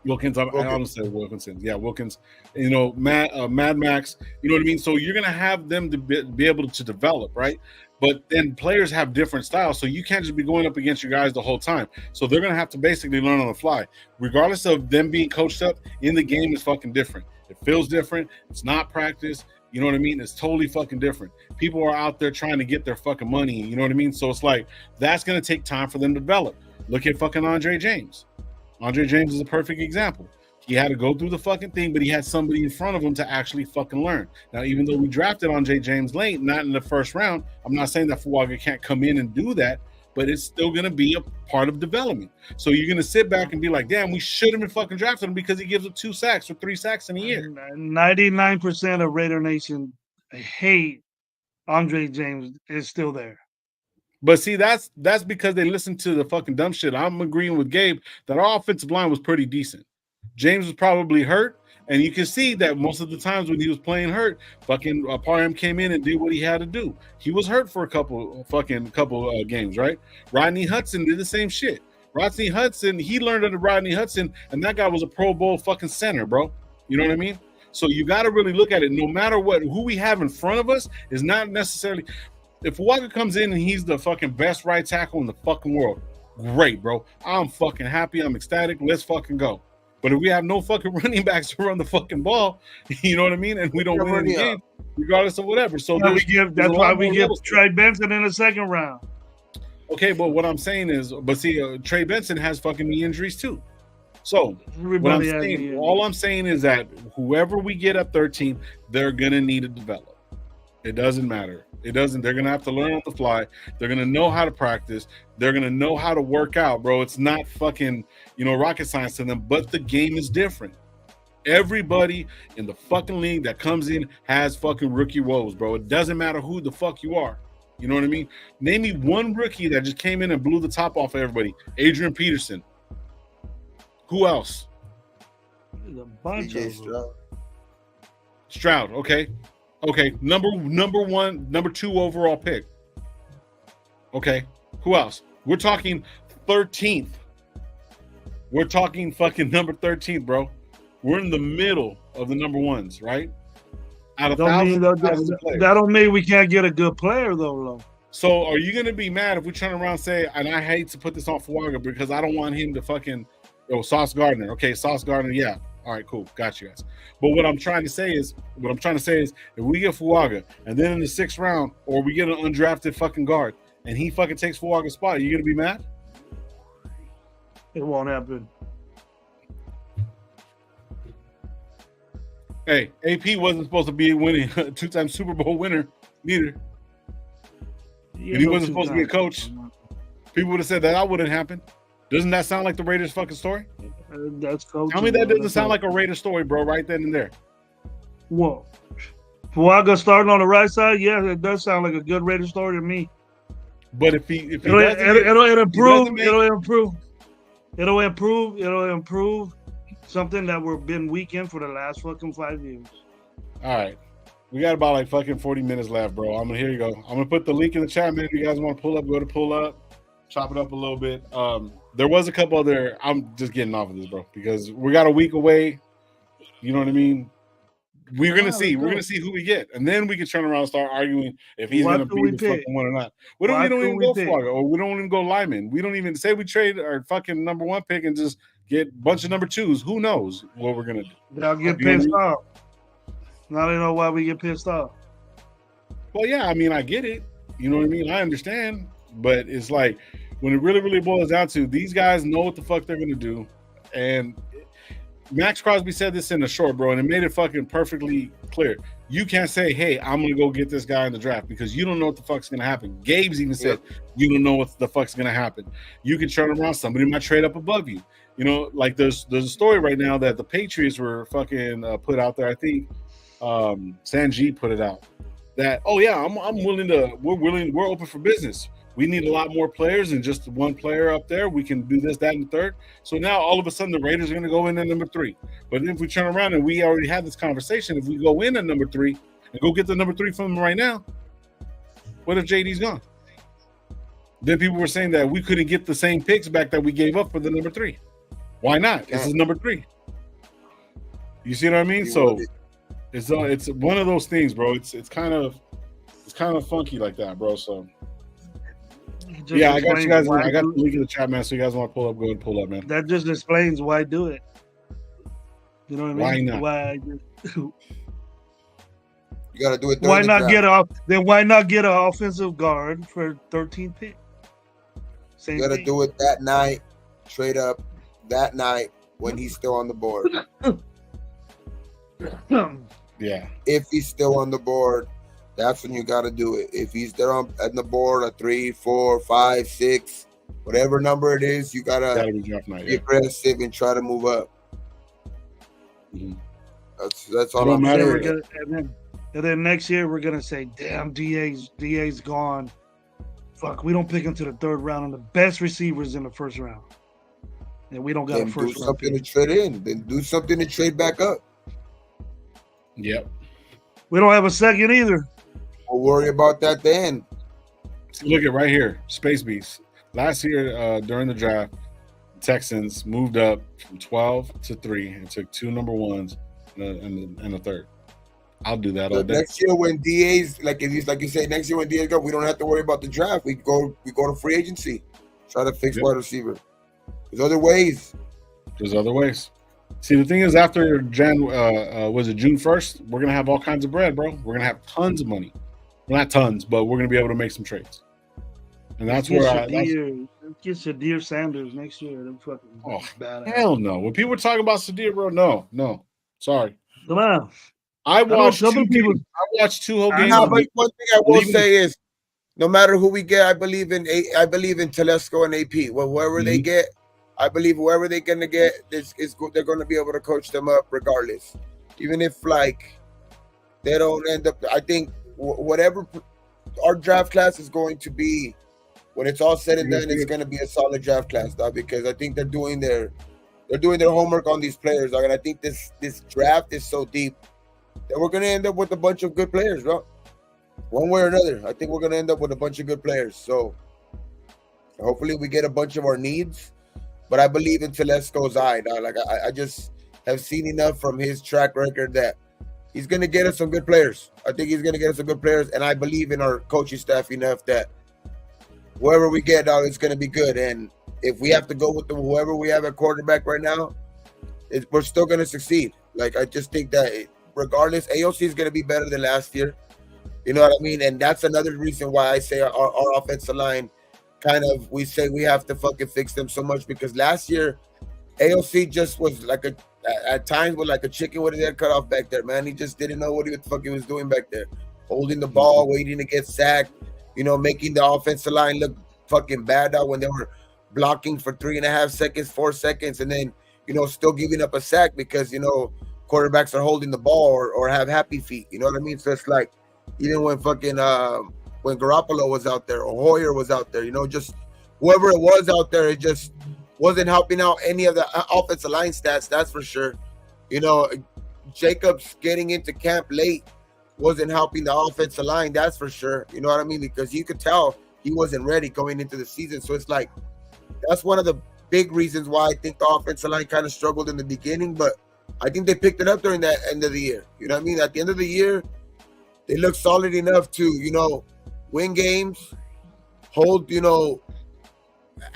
Wilkins, I almost said Wilkinson. Yeah, Wilkins. You know, Mad Max. You know what I mean? So you're gonna have them to be able to develop, right? But then players have different styles, so you can't just be going up against your guys the whole time. So they're gonna have to basically learn on the fly, regardless of them being coached up. In the game is fucking different. It feels different. It's not practice. You know what I mean? It's totally fucking different. People are out there trying to get their fucking money. You know what I mean? So it's like that's gonna take time for them to develop. Look at fucking Andre James. Andre James is a perfect example. He had to go through the fucking thing, but he had somebody in front of him to actually fucking learn. Now, even though we drafted Andre James late, not in the first round, I'm not saying that Fuaga can't come in and do that, but it's still going to be a part of development. So you're going to sit back and be like, damn, we should have been fucking drafted him because he gives up 2 sacks or 3 sacks in a year.
99% of Raider Nation hate Andre James is still there.
But see, that's because they listened to the fucking dumb shit. I'm agreeing with Gabe that our offensive line was pretty decent. James was probably hurt, and you can see that most of the times when he was playing hurt, fucking Parham came in and did what he had to do. He was hurt for a couple games, right? Rodney Hudson did the same shit. Rodney Hudson, he learned under Rodney Hudson, and that guy was a Pro Bowl fucking center, bro. You know what I mean? So you got to really look at it. No matter what, who we have in front of us is not necessarily. If Fuaga comes in and he's the fucking best right tackle in the fucking world, great, bro. I'm fucking happy. I'm ecstatic. Let's fucking go. But if we have no fucking running backs to run the fucking ball, you know what I mean? And we don't win the game, regardless of whatever. So
that's why we give Trey Benson in the second round.
Okay, but what I'm saying is, Trey Benson has fucking knee injuries too. So all I'm saying is that whoever we get at 13, they're gonna need to develop. It doesn't matter. They're going to have to learn on the fly. They're going to know how to practice. They're going to know how to work out, bro. It's not fucking, rocket science to them, but the game is different. Everybody in the fucking league that comes in has fucking rookie woes, bro. It doesn't matter who the fuck you are. You know what I mean? Name me one rookie that just came in and blew the top off of everybody. Adrian Peterson. Who else?
There's a bunch of
Stroud, okay. Okay, number 2 overall pick. Okay, who else? We're talking 13th. We're talking fucking number 13th, bro. We're in the middle of the number ones, right? Out of thousands of players.
That don't mean we can't get a good player, though.
So are you going to be mad if we turn around and say, and I hate to put this on Fuaga because I don't want him to fucking, Sauce Gardner. Okay, Sauce Gardner, yeah. All right, cool. Got you guys. But what I'm trying to say is if we get Fuaga and then in the 6th round or we get an undrafted fucking guard and he fucking takes Fuaga's spot, are you going to be mad?
It won't happen.
Hey, AP wasn't supposed to be winning a 2-time Super Bowl winner neither. And he wasn't supposed to be a coach. People would have said that wouldn't happen. Doesn't that sound like the Raiders fucking story?
That's coaching.
Tell me that doesn't sound like a Raider story, bro, right then and there.
Whoa. Fuaga starting on the right side, yeah, it does sound like a good Raider story to me.
But if he
it'll improve something that we've been weak in for the last fucking 5 years.
All right. We got about like fucking 40 minutes left, bro. Here you go. I'm gonna put the link in the chat, man. If you guys want to pull up, go to pull up, chop it up a little bit. There was a couple other. I'm just getting off of this, bro, because we got a week away. You know what I mean? We're gonna see. We're gonna see who we get, and then we can turn around and start arguing if he's gonna be the fucking one or not. We don't even go Fuaga, or we don't even go Lyman. We don't even say we trade our fucking number 1 pick and just get a bunch of number 2s. Who knows what we're gonna do?
They'll get pissed off. Now they know why we get pissed off.
Well, yeah, I mean, I get it. You know what I mean? I understand. But it's like when it really, really boils down to these guys know what the fuck they're gonna do. And Max Crosby said this in the short, bro, and it made it fucking perfectly clear. You can't say, hey, I'm gonna go get this guy in the draft because you don't know what the fuck's gonna happen. Gabe's even said you don't know what the fuck's gonna happen. You can turn around, somebody might trade up above you. You know, like there's a story right now that the Patriots were fucking put out there. I think Sanjeev put it out that, oh yeah, we're open for business. We need a lot more players than just one player up there. We can do this, that, and the third. So now all of a sudden the Raiders are going to go in at number 3. But if we turn around and we already had this conversation, if we go in at number 3 and go get the number 3 from them right now, what if JD's gone? Then people were saying that we couldn't get the same picks back that we gave up for the number 3. Why not? This is number 3. You see what I mean? So it's one of those things, bro. It's kind of funky like that, bro. So. Yeah, I got you guys. I got the link in the chat, man. So you guys want to pull up, go ahead and pull up, man.
That just explains why do it. You know what I mean?
Why
not? You got to do it.
Why not get off? Then why not get an offensive guard for 13th pick?
You got to do it that night. Trade up that night when he's still on the board.
Yeah.
If he's still on the board. That's when you got to do it. If he's there on the board at 3, 4, 5, 6, whatever number it is, you got to be aggressive and try to move up.
Mm-hmm.
That's all I'm saying.
And then next year we're gonna say, "Damn, DA's gone. Fuck, we don't pick him to the 3rd round and the best receivers in the 1st round, and we don't got a first round."
Do something to trade in. Then do something to trade back up.
Yep.
We don't have a 2nd either.
We'll worry about that then.
Look at right here, Space Beast. Last year during the draft, the Texans moved up from 12 to 3 and took 2 number 1s and a 3rd. I'll do that all day.
Next year when DA's like you say, next year when DA's go, we don't have to worry about the draft. We go to free agency, try to fix wide receiver. There's other ways. See, the thing is, after June 1st, we're gonna have all kinds of bread, bro. We're gonna have tons of money. Well, not tons, but we're gonna be able to make some trades. And that's where
get Deion Sanders next year. Them fucking badass.
Hell no. When people talk about Sadir, bro, no. Sorry.
Come on.
I watched 2 whole games.
But one thing I will say is, no matter who we get, I believe in Telesco and AP. Well, whoever they get, I believe whoever they're gonna get they're gonna be able to coach them up regardless. Even if like they don't end up, I think whatever our draft class is going to be, when it's all said and done, it's gonna be a solid draft class, dog, because I think they're doing their homework on these players, dog, and I think this draft is so deep that we're gonna end up with a bunch of good players, bro. One way or another, I think we're gonna end up with a bunch of good players. So hopefully we get a bunch of our needs. But I believe in Telesco's eye. Like I just have seen enough from his track record that he's going to get us some good players. I think he's going to get us some good players, and I believe in our coaching staff enough that whoever we get, it's going to be good. And if we have to go with whoever we have at quarterback right now, we're still going to succeed. Like I just think that regardless, AOC is going to be better than last year. You know what I mean? And that's another reason why I say our offensive line. We say we have to fucking fix them so much, because last year AOC just was like at times with like a chicken with his head cut off back there, man. He just didn't know what he was doing back there, holding the ball, waiting to get sacked, making the offensive line look fucking bad out when they were blocking for 3.5 seconds, 4 seconds, and then still giving up a sack because quarterbacks are holding the ball or have happy feet. You know what I mean? So it's like even when fucking when Garoppolo was out there or Hoyer was out there, just whoever it was out there, it just wasn't helping out any of the offensive line stats, that's for sure. Jacobs getting into camp late wasn't helping the offensive line, that's for sure. You know what I mean? Because you could tell he wasn't ready going into the season. So it's like, that's one of the big reasons why I think the offensive line kind of struggled in the beginning, but I think they picked it up during that end of the year. You know what I mean? At the end of the year, they looked solid enough to, win games, hold,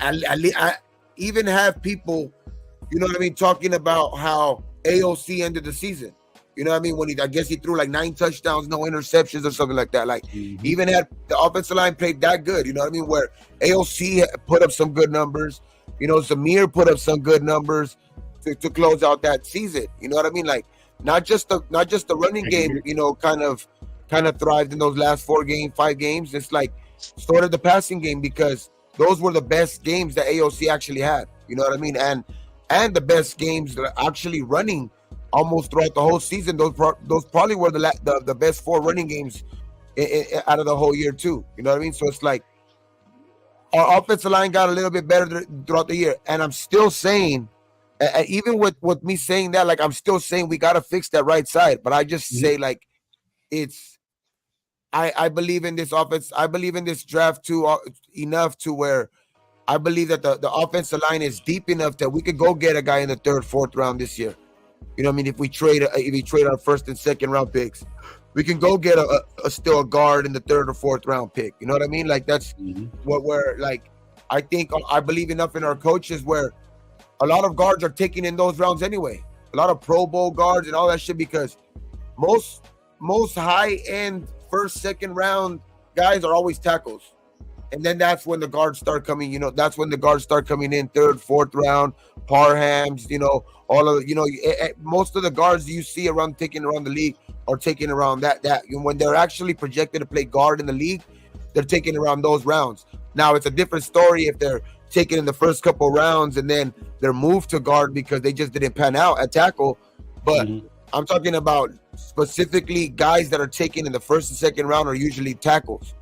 I even have people, talking about how AOC ended the season. You know what I mean? I guess he threw like 9 touchdowns, no interceptions or something like that. Like even had the offensive line played that good. You know what I mean? Where AOC put up some good numbers. You know, Zamir put up some good numbers to close out that season. You know what I mean? Like not just the running game. You know, kind of thrived in those last 5 games. It's like sort of the passing game, because those were the best games that AOC actually had. You know what I mean? And the best games that are actually running almost throughout the whole season. Those probably were the best 4 running games out of the whole year too. You know what I mean? So it's like our offensive line got a little bit better throughout the year, and I'm still saying, even with me saying that, like I'm still saying we got to fix that right side. But I just say like I believe in this offense. I believe in this draft too enough to where I believe that the offensive line is deep enough that we could go get a guy in the 3rd, 4th round this year. You know what I mean? If we trade our 1st and 2nd round picks, we can go get still a guard in the 3rd or 4th round pick. You know what I mean? Like that's what we're like. I believe enough in our coaches where a lot of guards are taken in those rounds anyway. A lot of Pro Bowl guards and all that shit, because most high end 1st, 2nd round guys are always tackles. And then that's when the guards start coming, you know, that's when the guards start coming in 3rd, 4th round, Parhams, you know, all of, you know, most of the guards you see taking around the league are taking around that. When they're actually projected to play guard in the league, they're taking around those rounds. Now it's a different story if they're taken in the first couple rounds and then they're moved to guard because they just didn't pan out at tackle. But I'm talking about specifically guys that are taken in the 1st and 2nd round are usually tackles.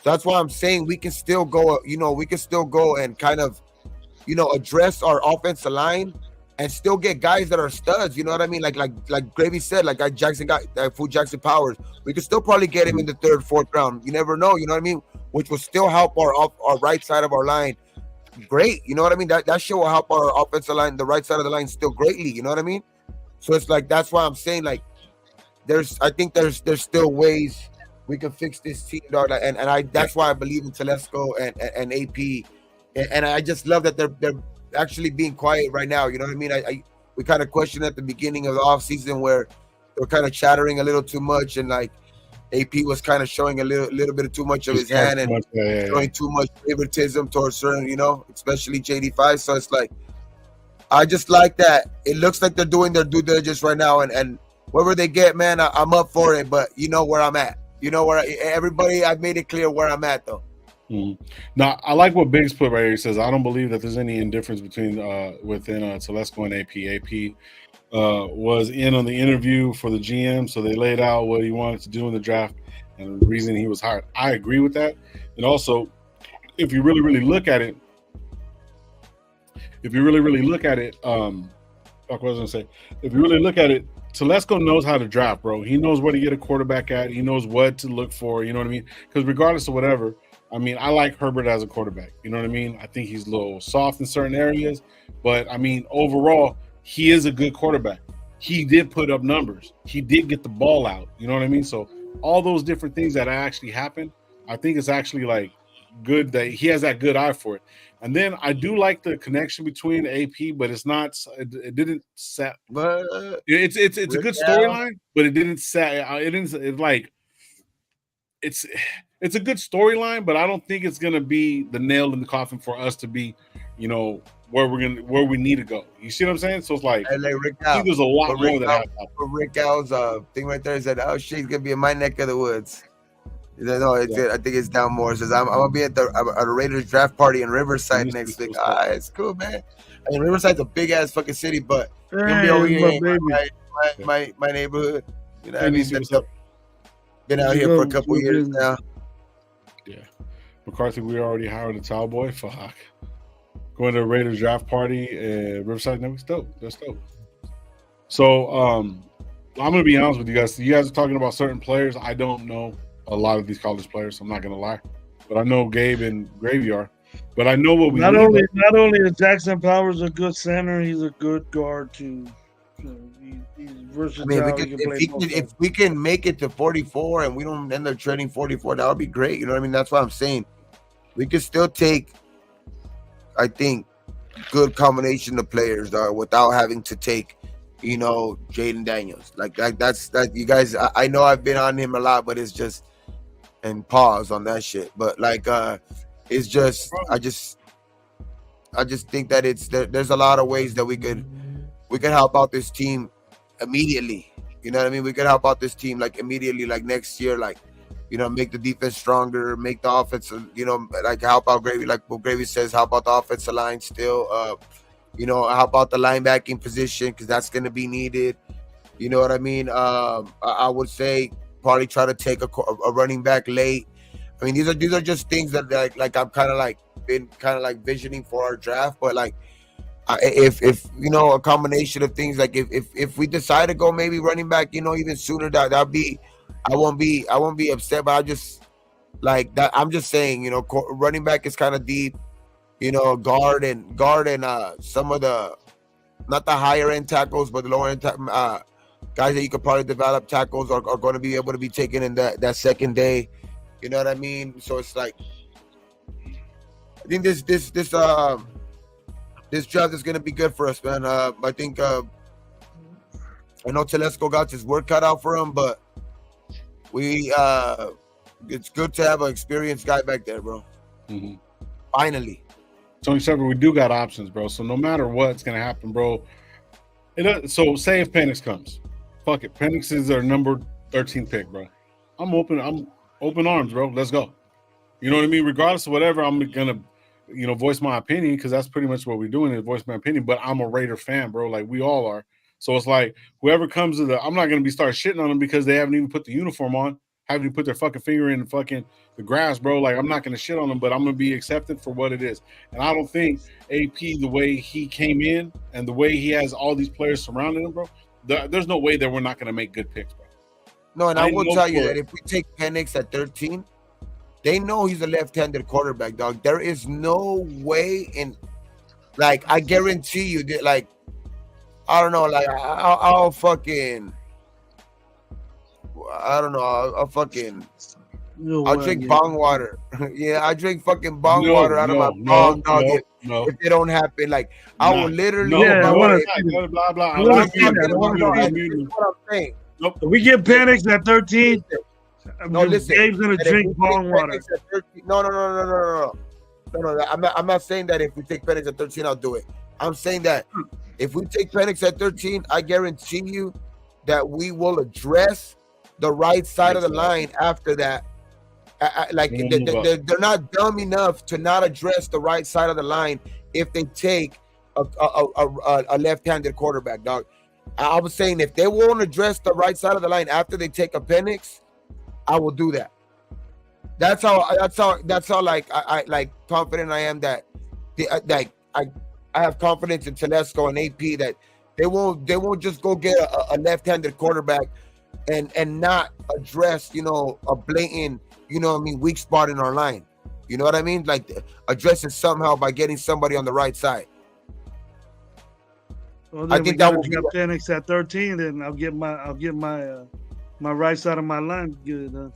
That's why I'm saying we can still go, you know, and kind of, you know, address our offensive line and still get guys that are studs. You know what I mean? Like Gravy said, like Jackson Powers. We could still probably get him in the 3rd, 4th round. You never know. You know what I mean? Which will still help our right side of our line great. You know what I mean? That shit will help our offensive line, the right side of the line, still greatly. You know what I mean? So it's like that's why I'm saying like I think there's still ways we can fix this team, dog. And that's why I believe in Telesco and AP. And I just love that they're actually being quiet right now. You know what I mean? We kind of questioned at the beginning of the offseason where they're kind of chattering a little too much, and like AP was kind of showing a little bit of too much of his hand and showing too much favoritism towards certain, you know, especially JD5. So it's like I just like that. It looks like they're doing their due diligence right now, and whatever they get, man, I'm up for it. But you know where I'm at. You know where everybody. I've made it clear where I'm at, though.
Now, I like what Biggs put right here. He says, I don't believe that there's any indifference within Telesco and AP. AP was in on the interview for the GM, so they laid out what he wanted to do in the draft and the reason he was hired. I agree with that. And also, if you really, really look at it, If you really look at it, Telesco knows how to draft, bro. He knows where to get a quarterback at. He knows what to look for. You know what I mean? Because regardless of whatever, I mean, I like Herbert as a quarterback. You know what I mean? I think he's a little soft in certain areas, but I mean, overall, he is a good quarterback. He did put up numbers. He did get the ball out. You know what I mean? So all those different things that actually happened, I think it's actually like good that he has that good eye for it. And then I do like the connection between AP, but it's not. It didn't set. It's a good storyline, but it didn't set. It didn't. It's like it's a good storyline, but I don't think it's gonna be the nail in the coffin for us to be, you know, where we need to go. You see what I'm saying? So it's like I think there's a lot more that happens.
Rick Al's thing right there said, "Oh shit, he's gonna be in my neck of the woods." No, I think it's down more. It says I'm gonna be at a Raiders draft party in Riverside next week. It's cool, man. I mean, Riverside's a big ass fucking city, but you'll be over here in my neighborhood. You know what I mean? Been out here for a couple years now.
Yeah, McCarthy, we already hired a towel boy. Fuck, going to a Raiders draft party at Riverside next week. That's dope. So I'm gonna be honest with you guys. You guys are talking about certain players. I don't know a lot of these college players. I'm not gonna lie, but I know Gabe and Gravy are. But I know what we
not only is Jackson Powers a good center, he's a good guard too. So he's versatile.
I mean, if we can make it to 44 and we don't end up trading 44, that would be great. You know what I mean? That's what I'm saying. We could still take, I think, good combination of players without having to take Jaden Daniels. Like that's you guys. I know I've been on him a lot, but it's just and pause on that shit. But like it's just I just think that there's a lot of ways that we could help out this team immediately. You know what I mean? We could help out this team like immediately, like next year, like make the defense stronger, make the offense, like help out Gravy, like what Gravy says, help out the offensive line still. Help out the linebacking position because that's going to be needed. You know what I mean? I would say probably try to take a running back late. I mean, these are just things that like I'm kind of like been kind of like visioning for our draft, but like if a combination of things, like if we decide to go maybe running back, even sooner, that'd be I won't be upset, but I just like that. I'm just saying, running back is kind of deep. Guard and some of the not the higher end tackles, but the lower end guys that you could probably develop tackles are going to be able to be taken in that second day. You know what I mean? So it's like I think this draft is going to be good for us, man. I think I know Telesco got his work cut out for him, but it's good to have an experienced guy back there, bro.
Mm-hmm.
Finally.
Tony Shepard, we do got options, bro. So no matter what's gonna happen, bro. So say if Penix comes, fuck it. Penix is our number 13 pick, bro. I'm open arms, bro. Let's go. You know what I mean? Regardless of whatever, I'm gonna, voice my opinion because that's pretty much what we're doing is voice my opinion. But I'm a Raider fan, bro. Like we all are. So it's like whoever comes to I'm not gonna be start shitting on them because they haven't even put the uniform on. Haven't even put their fucking finger in the grass, bro. Like I'm not gonna shit on them, but I'm gonna be accepted for what it is. And I don't think AP, the way he came in and the way he has all these players surrounding him, bro, there's no way that we're not gonna make good picks, bro.
No, and I will tell you that if we take Penix at 13, they know he's a left-handed quarterback, dog. There is no way like I guarantee you that, like, I don't know, like I'll fucking. I don't know. I'll drink bong water. Yeah, I drink fucking bong water out of my bong, dog. If it don't happen, like I will literally.
Blah blah.
That's what I'm saying.
Nope. If we get Penix at 13,
listen.
Gabe's gonna drink bong water.
No. I'm not saying that if we take Penix at 13, I'll do it. I'm saying that if we take Penix at 13, I guarantee you that we will address the right side of the line after that. They're not dumb enough to not address the right side of the line if they take a left-handed quarterback, dog. I was saying if they won't address the right side of the line after they take a Penix, I will do that. That's how like I like confident I am that I have confidence in Telesco and AP that they won't just go get a left-handed quarterback and not address, a blatant, weak spot in our line. You know what I mean? Like address it somehow by getting somebody on the right side.
Well, I think that will be Penix at 13. Then I'll get my right side of my line good.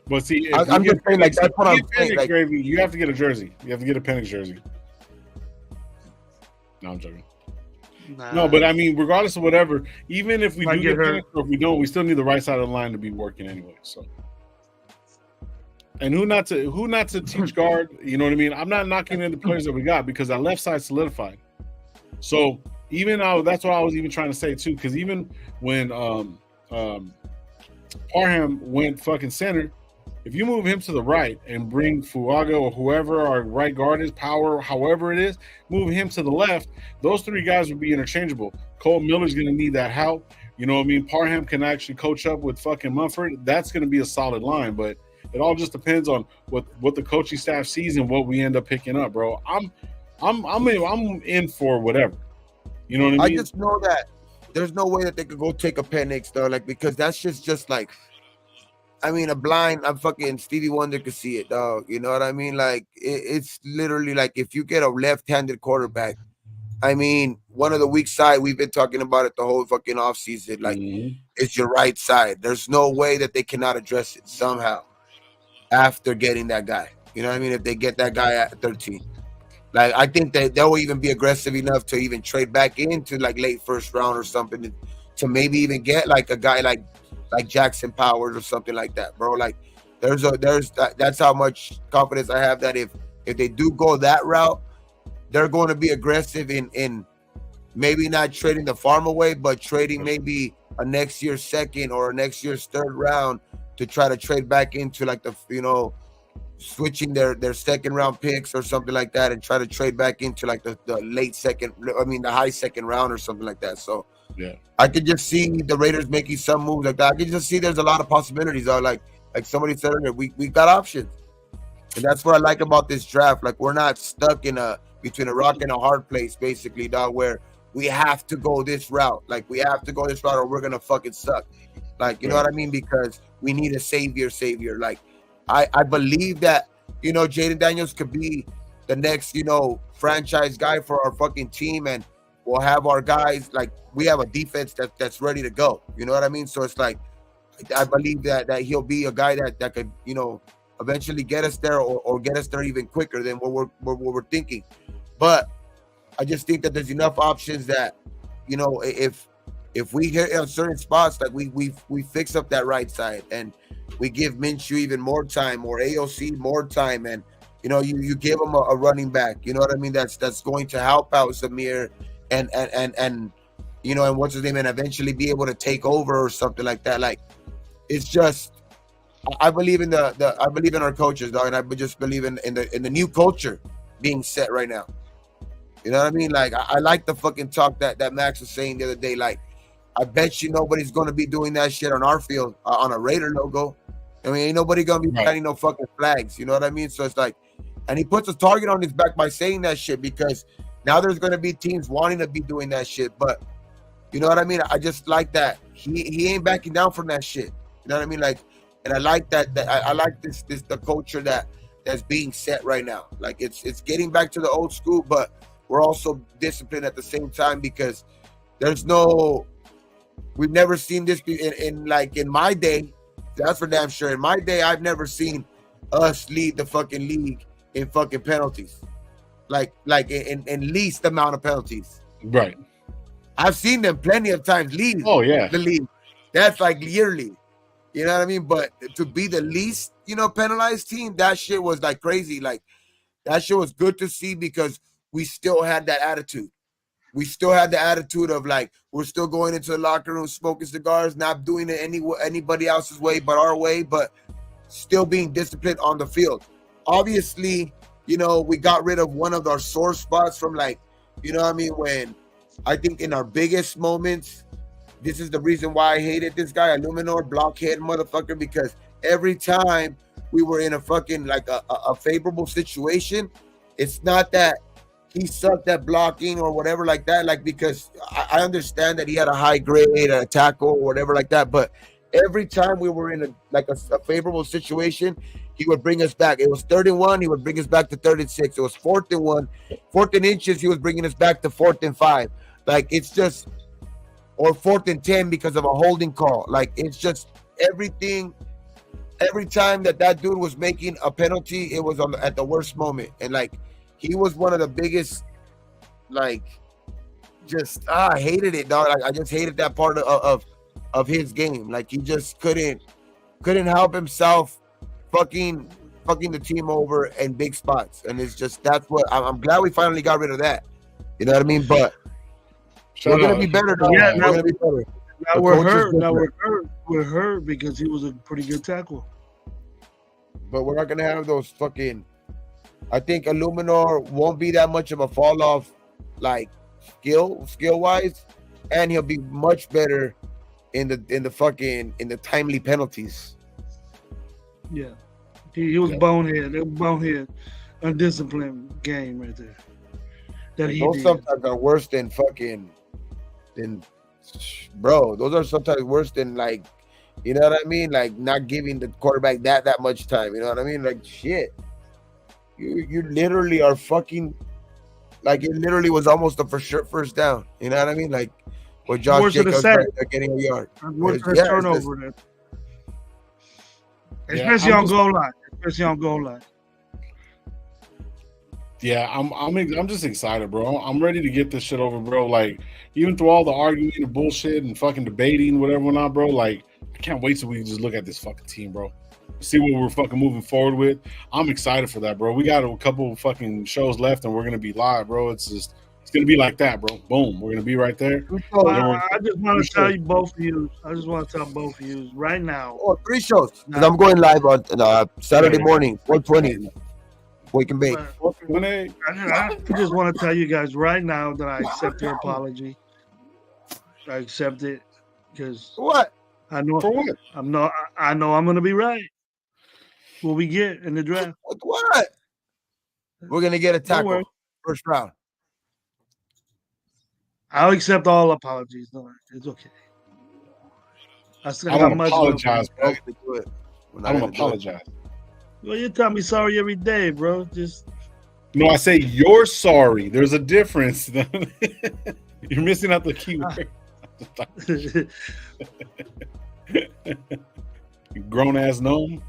But see,
I'm just saying, like that's what I'm saying. Like,
you have to get a jersey. You have to get a Penix jersey. No, I'm joking. Nah. No, but I mean, regardless of whatever, even if we do get Penix or if we don't, we still need the right side of the line to be working anyway. So, and who not to teach guard? You know what I mean? I'm not knocking in the players that we got because our left side solidified. So even that's what I was even trying to say too. Because even when Parham went fucking center, if you move him to the right and bring Fuaga or whoever our right guard is, Power, however it is, move him to the left, those three guys would be interchangeable. Cole Miller's going to need that help. You know what I mean? Parham can actually coach up with fucking Mumford. That's going to be a solid line, but it all just depends on what the coaching staff sees and what we end up picking up, bro. I'm in for whatever. You know what I mean?
I just know that there's no way that they could go take a Penix though, like because that's just like. I mean, I'm fucking Stevie Wonder could see it, dog. You know what I mean? Like, it's literally like if you get a left-handed quarterback, I mean, one of the weak side, we've been talking about it the whole fucking offseason. Like, it's your right side. There's no way that they cannot address it somehow after getting that guy. You know what I mean? If they get that guy at 13. Like I think that they'll even be aggressive enough to even trade back into like late first round or something to maybe even get like a guy like Jackson Powers or something like that, bro. Like that's how much confidence I have that if they do go that route, they're going to be aggressive in maybe not trading the farm away, but trading maybe a next year's second or a next year's third round to try to trade back into like the switching their second round picks or something like that and try to trade back into like the late second, the high second round or something like that. So
yeah,
I could just see the Raiders making some moves like that. I could just see there's a lot of possibilities. Like somebody said earlier, we got options. And that's what I like about this draft. Like we're not stuck in between a rock and a hard place, basically, dog, where we have to go this route. Like we have to go this route or we're gonna fucking suck. Like, you know what I mean? Because we need a savior. Like I believe that, Jaden Daniels could be the next, franchise guy for our fucking team, and we'll have our guys, like we have a defense that's ready to go. You know what I mean? So it's like I believe that he'll be a guy that could, eventually get us there or get us there even quicker than what we're thinking. But I just think that there's enough options that, if we hit on certain spots, like we fix up that right side and we give Minshew even more time or AOC more time, and you give him a running back, you know what I mean? That's going to help out Zamir and and what's his name, and eventually be able to take over or something like that. Like it's just I believe in I believe in our coaches, dog, and I just believe in the new culture being set right now. You know what I mean? Like I like the fucking talk that Max was saying the other day. Like I bet you nobody's gonna be doing that shit on our field on a Raider logo. I mean, ain't nobody gonna be planting no fucking flags. You know what I mean? So it's like, and he puts a target on his back by saying that shit because now there's gonna be teams wanting to be doing that shit. But you know what I mean? I just like that he ain't backing down from that shit. You know what I mean? Like, and I like that I like this the culture that's being set right now. Like it's getting back to the old school, but we're also disciplined at the same time because we've never seen this in my day. That's for damn sure. In my day, I've never seen us lead the fucking league in fucking penalties. Like in least amount of penalties.
Right.
I've seen them plenty of times lead the league. That's like yearly. You know what I mean? But to be the least, penalized team, that shit was like crazy. Like that shit was good to see because we still had that attitude. We still had the attitude of like we're still going into the locker room smoking cigars, not doing it anybody else's way but our way, but still being disciplined on the field. Obviously, we got rid of one of our sore spots from when I think in our biggest moments, this is the reason why I hated this guy, Illuminor, blockhead motherfucker, because every time we were in a fucking like a favorable situation, it's not that he sucked at blocking or whatever like that, like because I understand that he had a high grade, a tackle or whatever like that, but every time we were in a favorable situation, he would bring us back. It was 3rd and 1, he would bring us back to 3rd and 6. It was 4th and 1, 4th and inches, he was bringing us back to 4th and 5. Like it's just, or 4th and 10 because of a holding call. Like it's just everything. Every time that dude was making a penalty, it was at the worst moment, and like. He was one of the biggest, like, just I hated it, dog. Like I just hated that part of his game. Like he just couldn't help himself, fucking the team over in big spots, and it's just that's what I'm glad we finally got rid of that. You know what I mean? But we're gonna be better, dog.
Yeah,
we're gonna be better.
Now we're hurt because he was a pretty good tackle.
But we're not gonna have those fucking. I think Illuminor won't be that much of a fall off, like skill wise, and he'll be much better in the timely penalties.
Yeah, he was bonehead. It was bonehead, undisciplined game right there.
Those sometimes are worse than bro. Those are sometimes worse than like, you know what I mean? Like not giving the quarterback that much time. You know what I mean? Like shit. You literally are fucking like it literally was almost a for sure first down. You know what I mean? Like with Josh Jacobs right there getting a yard.
Turnover there. Especially on goal line.
Yeah, I'm just excited, bro. I'm ready to get this shit over, bro. Like, even through all the arguing and bullshit and fucking debating, whatever or not, bro. Like, I can't wait till we can just look at this fucking team, bro. See what we're fucking moving forward with. I'm excited for that, bro. We got a couple of fucking shows left, and we're gonna be live, bro. It's gonna be like that, bro. Boom, we're gonna be right there.
I just want to tell you both of you. I just want to tell both of you right now.
Oh, 3 shows. Because I'm going live on Saturday morning, 4:20. Wake and bake.
I just want to tell you guys right now that I accept your apology. I accept it because
What?
I know
For what?
I know I'm gonna be right. What we get in the draft?
What? We're gonna get a tackle first round.
I'll accept all apologies. No, it's okay.
I don't apologize, bro. I don't apologize.
Well, you tell me sorry every day, bro. Just
no, I say you're sorry. There's a difference. You're missing out the key word. You grown ass gnome.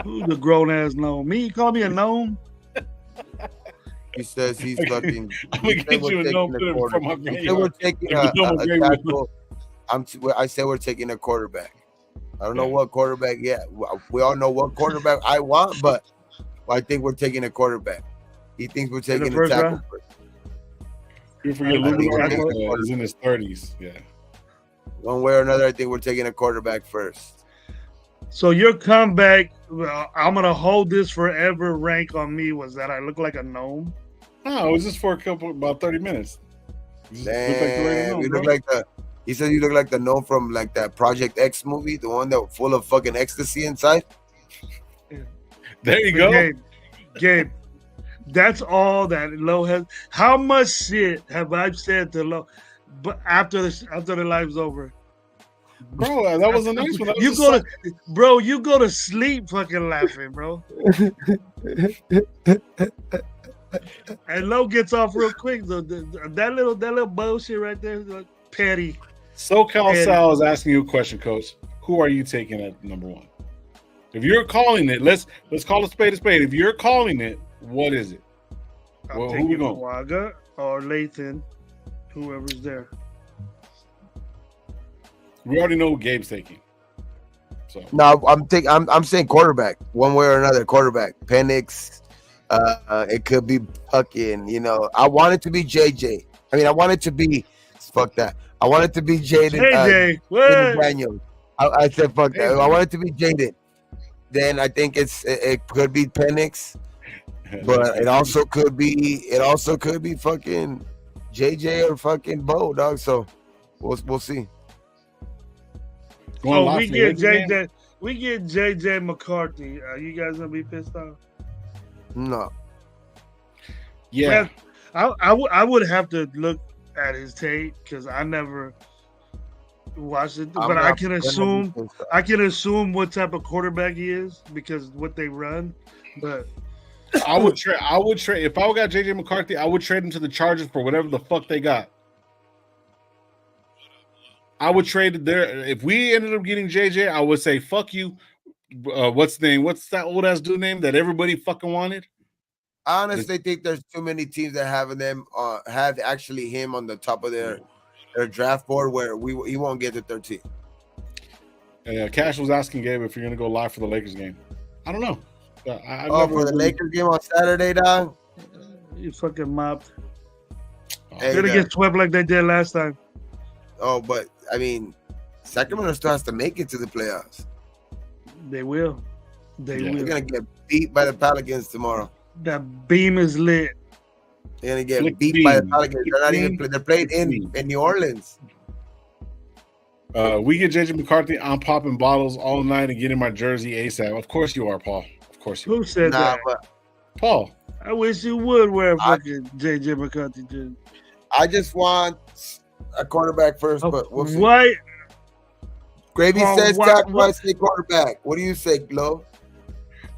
Who's the grown ass gnome? Me? You call me a gnome?
He says he's fucking.
I'm gonna get you a gnome from my brain.
We're taking a tackle. I said we're taking a quarterback. I don't know what quarterback yet. We all know what quarterback I want, but I think we're taking a quarterback. He thinks we're taking a tackle first.
You forget Luke is in his 30s. Yeah.
One way or another, I think we're taking a quarterback first.
So your comeback, I'm gonna hold this forever. Rank on me was that I look like a gnome.
No, it was just for about 30 minutes.
Damn, you look like the. He said you look like the gnome from like that Project X movie, the one that was full of fucking ecstasy inside.
There you go.
Gabe, that's all that Lo has. How much shit have I said to Lo? But after the live's over,
bro, that was a nice one.
You go to sleep fucking laughing, bro. And Lo gets off real quick. That little bullshit right there, like, petty.
SoCal Sal is asking you a question, Coach. Who are you taking at number 1? If you're calling it, let's call a spade a spade. If you're calling it, what is it?
I'm taking Waga or Lathan, whoever's there.
We already know who Gabe's taking. So no, I'm saying quarterback, one way or another. Quarterback, Penix. It could be fucking. I want it to be JJ. I mean, I want it to be. Fuck that. I want it to be Jaden.
JJ.
Daniel. I said fuck that. I want it to be Jaden. Then I think it could be Penix, but it also could be fucking JJ or fucking Bo, dog. So we'll see.
So we get JJ McCarthy. Are you guys gonna be pissed off?
No.
Yeah.
Man, I would have to look at his tape because I never watched it, but I can assume what type of quarterback he is because what they run. But
I would trade if I got JJ McCarthy. I would trade him to the Chargers for whatever the fuck they got. I would trade it there. If we ended up getting JJ, I would say fuck you. What's the name? What's that old ass dude name that everybody fucking wanted?
I honestly think there's too many teams that have actually him on the top of their draft board where he won't get to 13.
Cash was asking Gabe if you're gonna go live for the Lakers game. I don't know.
For the Lakers game on Saturday, dog.
You fucking mopped.
Hey,
they're gonna get swept like they did last time.
Oh, but I mean, Sacramento still has to make it to the playoffs.
They will. They're
gonna get beat by the Pelicans tomorrow.
That beam is lit.
They're gonna get beat by the Pelicans. They're not even they're playing in New Orleans.
We get JJ McCarthy. I'm popping bottles all night and getting my jersey ASAP. Of course you are, Paul. Of course you are.
Who said that?
Paul.
I wish you would wear a fucking JJ McCarthy jersey.
I just want a quarterback first, but we'll see.
What?
Gravy says tackle. I say quarterback. What do you say, Glo?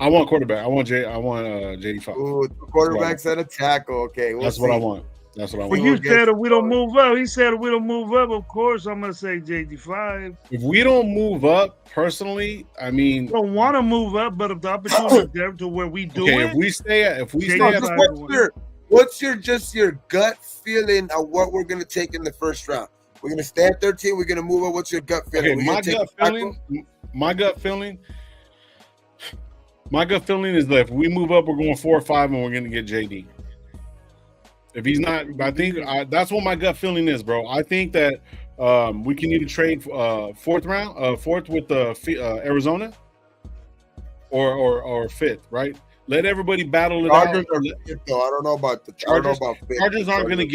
I want quarterback. I want JD5.
Ooh, quarterbacks and a tackle. Okay,
that's what I want. That's what I
Well,
want.
you said if we don't move up, he said if we don't move up, of course I'm gonna say JD5.
If we don't move up, personally, I mean,
I don't want to move up, but if the opportunity is there to where we do
okay,
it,
if we stay at
what's your gut feeling of what we're gonna take in the first round? We're gonna stay at 13. We're gonna move up. What's your gut feeling?
Okay, my gut feeling is that if we move up, we're going 4 or 5, and we're gonna get JD. If he's not, I think that's what my gut feeling is, bro. I think that we can either trade fourth with Arizona, or fifth, right? Let everybody battle it
Chargers
out.
Are fifth, though. I don't know about the
Chargers.
fifth.
Chargers aren't going to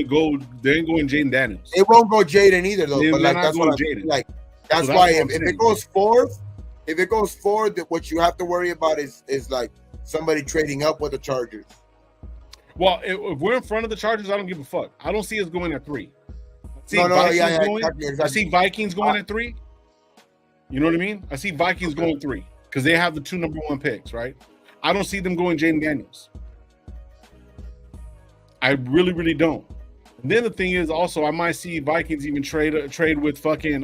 go. They ain't going Jaden Daniels.
It won't go Jaden either, though. But like that's what
Jaden.
Like that's why if it goes fourth, what you have to worry about is like somebody trading up with the Chargers.
Well, if we're in front of the Chargers, I don't give a fuck. I don't see us going at 3.
Exactly.
I see Vikings going at 3. You know what I mean? I see Vikings going 3 because they have the 2 number 1 picks, right? I don't see them going Jaden Daniels. I really, really don't. And then the thing is, also, I might see Vikings even trade with fucking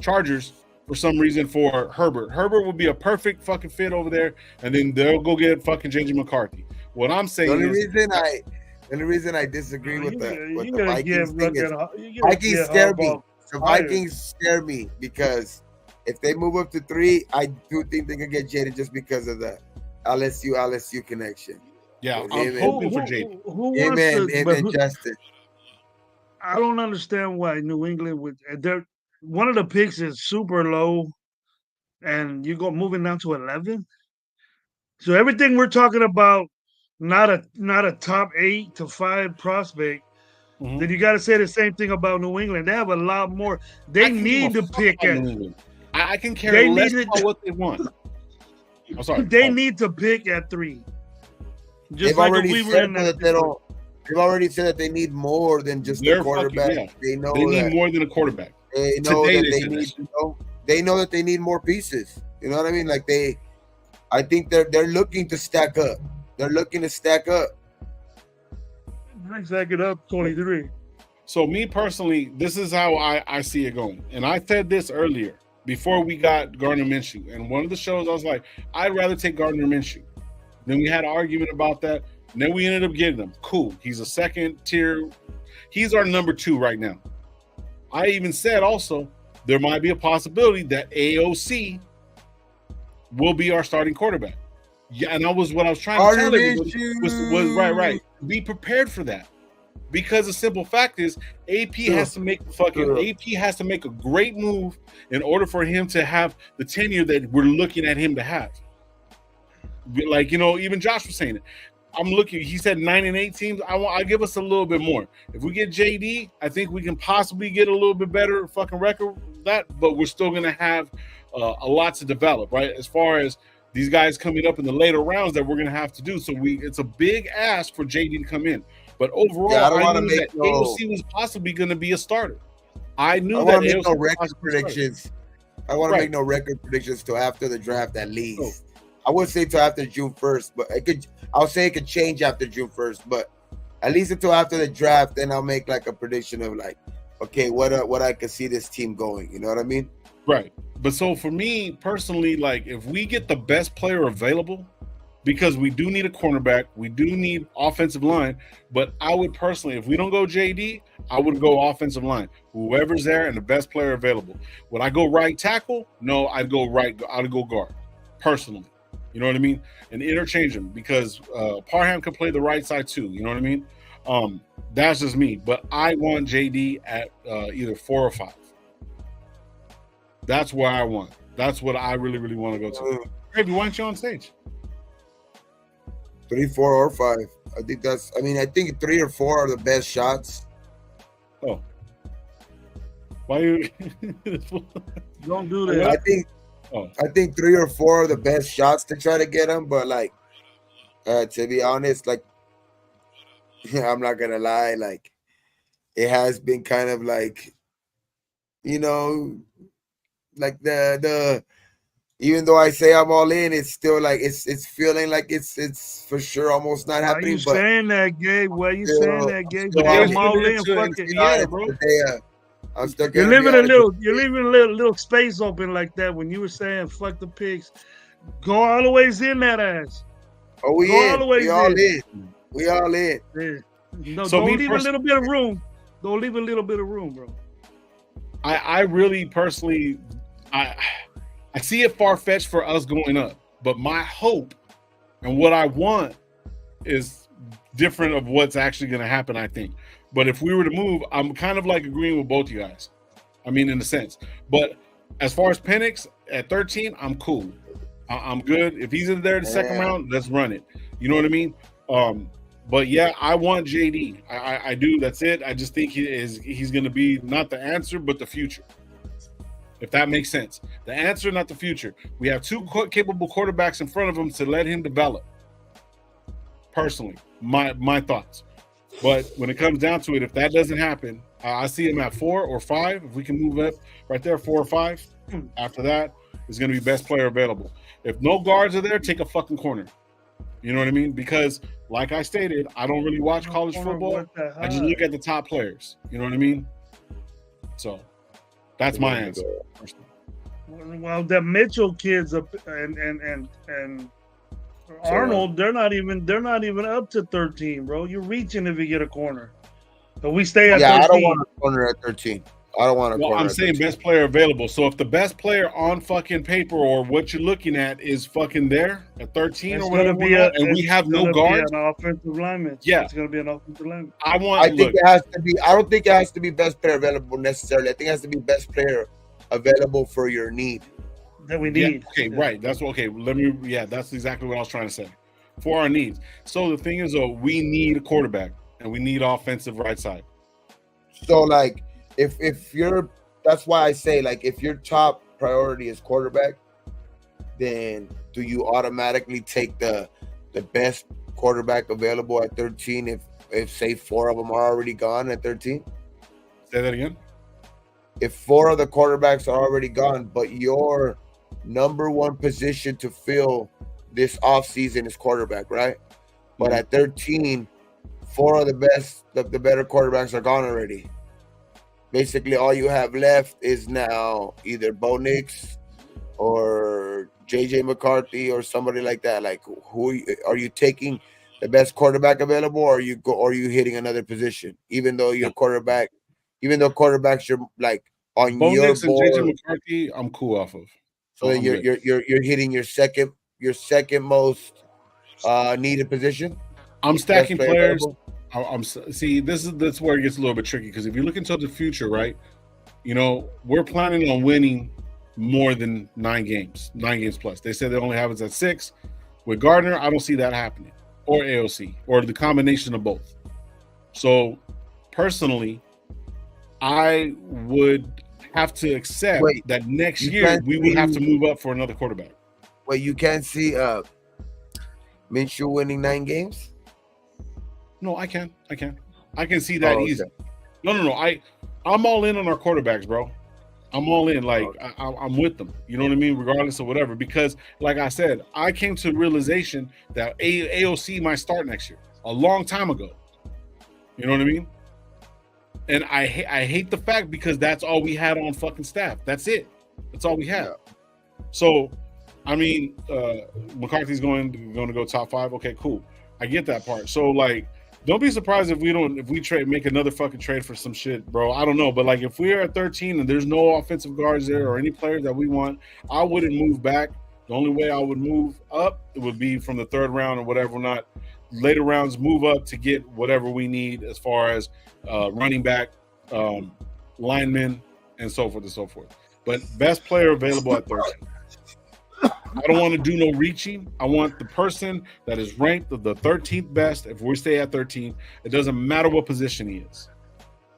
Chargers for some reason for Herbert. Herbert would be a perfect fucking fit over there, and then they'll go get fucking JJ McCarthy. What I'm saying
the only reason I disagree with the Vikings thing is Vikings scare me. The Vikings scare me because if they move up to 3, I do think they can get Jaden just because of the LSU connection.
Yeah, I'm hoping for Jaden.
Amen, Justin.
I don't understand why New England would. One of the picks is super low, and you go moving down to 11. So everything we're talking about, not a top 8 to 5 prospect. Mm-hmm. Then you got to say the same thing about New England. They have a lot more. They need to pick at.
I can care less about what they want. I'm sorry.
They need to pick at 3.
They've already said that they don't. They've already said that they need more than just a quarterback.
They need more than a quarterback.
They know that they know that they need more pieces. You know what I mean? Like I think they're looking to stack up. They're looking to stack up.
Stack it up 23.
So me personally, this is how I see it going. And I said this earlier before we got Gardner Minshew. And one of the shows I was like, I'd rather take Gardner Minshew. Then we had an argument about that. And then we ended up getting him. Cool. He's a second tier. He's our number 2 right now. I even said also there might be a possibility that AOC will be our starting quarterback. Yeah, and what I was trying to tell everybody was right. Be prepared for that. Because the simple fact is AP has to make a great move in order for him to have the tenure that we're looking at him to have. Like, even Josh was saying it. I'm looking. He said 9-8 teams. I give us a little bit more. If we get JD, I think we can possibly get a little bit better fucking record than that. But we're still gonna have a lot to develop, right? As far as these guys coming up in the later rounds that we're gonna have to do. So it's a big ask for JD to come in. But overall, I knew that AOC was possibly gonna be a starter. I knew that AOC
no record predictions. I want to make no record predictions till after the draft at least. I would say till after June 1st, but I'll say it could change after June 1st, but at least until after the draft, then I'll make like a prediction of like, okay, what I could see this team going. You know what I mean?
Right. But so for me personally, like if we get the best player available, because we do need a cornerback, we do need offensive line, but I would personally, if we don't go JD, I would go offensive line. Whoever's there and the best player available. Would I go right tackle? No, I'd go guard, personally. You know what I mean? And interchange them because Parham can play the right side too. You know what I mean? That's just me. But I want JD at either 4 or 5. That's where I want. That's what I really, really want to go to. Gravy, why aren't you on stage?
3, 4, or 5. I think 3 or 4 are the best shots.
Oh. Why you
don't do that?
I think 3 or 4 are the best shots to try to get him, but like to be honest, like I'm not gonna lie, like it has been kind of like like the even though I say I'm all in, it's still like it's feeling like it's for sure almost not
Why
happening.
you
But
saying that, Gabe? Why you saying that, Gabe?
still
Yeah,
on
I'm
it.
all in. Fuck it. Yeah, bro.
I'm still
You're
gonna be
leaving a
honest.
little space open like that when you were saying fuck the pigs. Go all the ways in that ass.
Oh, we
Go all
in.
the ways
We all
in.
in. We all in.
Yeah. No,
So
don't leave a little bit of room. Don't leave a little bit of room, bro.
I really personally, I see it far-fetched for us going up, but my hope and what I want is different of what's actually going to happen, I think. But if we were to move, I'm kind of like agreeing with both you guys. I mean, in a sense. But as far as Penix at 13, I'm cool. I'm good. If he's in there the second round, let's run it. You know what I mean? But yeah, I want JD. I do. That's it. I just think he's going to be not the answer, but the future. If that makes sense. The answer, not the future. We have two capable quarterbacks in front of him to let him develop. Personally, my thoughts. But when it comes down to it, if that doesn't happen, I see him at 4 or 5. If we can move up right there, 4 or 5. After that, it's going to be best player available. If no guards are there, take a fucking corner. You know what I mean? Because, like I stated, I don't really watch college football. I just look at the top players. You know what I mean? So, that's my answer.
Well, the Mitchell kids and Arnold, they're not even up to 13, bro. You're reaching if you get a corner. But we stay at 13.
I don't want a corner at 13. I don't want a corner.
I'm saying 13. Best player available. So if the best player on fucking paper or what you're looking at is fucking there at 13 or whatever, and we have no guards,
an offensive lineman.
Yeah,
it's gonna be an offensive lineman.
I think it has to be. I don't think it has to be best player available necessarily. I think it has to be best player available for your need.
That we need.
Yeah, okay, right. That's okay. That's exactly what I was trying to say. For our needs. So the thing is, we need a quarterback and we need offensive right side.
So like, if you're, that's why I say like, if your top priority is quarterback, then do you automatically take the best quarterback available at 13? If say 4 of them are already gone at 13.
Say that again.
If 4 of the quarterbacks are already gone, but your number one position to fill this offseason is quarterback, right? But at 13, 4 of the better quarterbacks are gone already. Basically, all you have left is now either Bo Nix or JJ McCarthy or somebody like that. Like, who are you taking the best quarterback available, or are you hitting another position? Even though quarterbacks you're like on
Bo
your
Nix
board,
and JJ McCarthy, I'm cool off of.
So you're hitting your second most needed position.
I'm stacking players. See, that's where it gets a little bit tricky, because if you look into the future, right? You know, we're planning on winning more than 9 games plus. They said it only happens at 6. With Gardner, I don't see that happening, or AOC, or the combination of both. So, personally, I would have to accept that next year we would have to move up for another quarterback.
Wait, you can't see Minshew winning 9 games?
No, I can see that easy. No. I'm all in on our quarterbacks, bro. I'm all in. Like, I'm with them. You know what I mean? Regardless of whatever. Because, like I said, I came to the realization that AOC might start next year a long time ago. You know what I mean? And I hate the fact, because that's all we had on fucking staff. That's it. That's all we had. So, I mean, McCarthy's going to go top 5. Okay, cool. I get that part. So, like, don't be surprised if we make another fucking trade for some shit, bro. I don't know, but like, if we're at 13 and there's no offensive guards there or any players that we want, I wouldn't move back. The only way I would move up, it would be from the 3rd round or whatever. Not later rounds, move up to get whatever we need as far as running back, linemen, and so forth and so forth. But best player available at 13. I don't want to do no reaching. I want the person that is ranked the 13th best. If we stay at 13, it doesn't matter what position he is,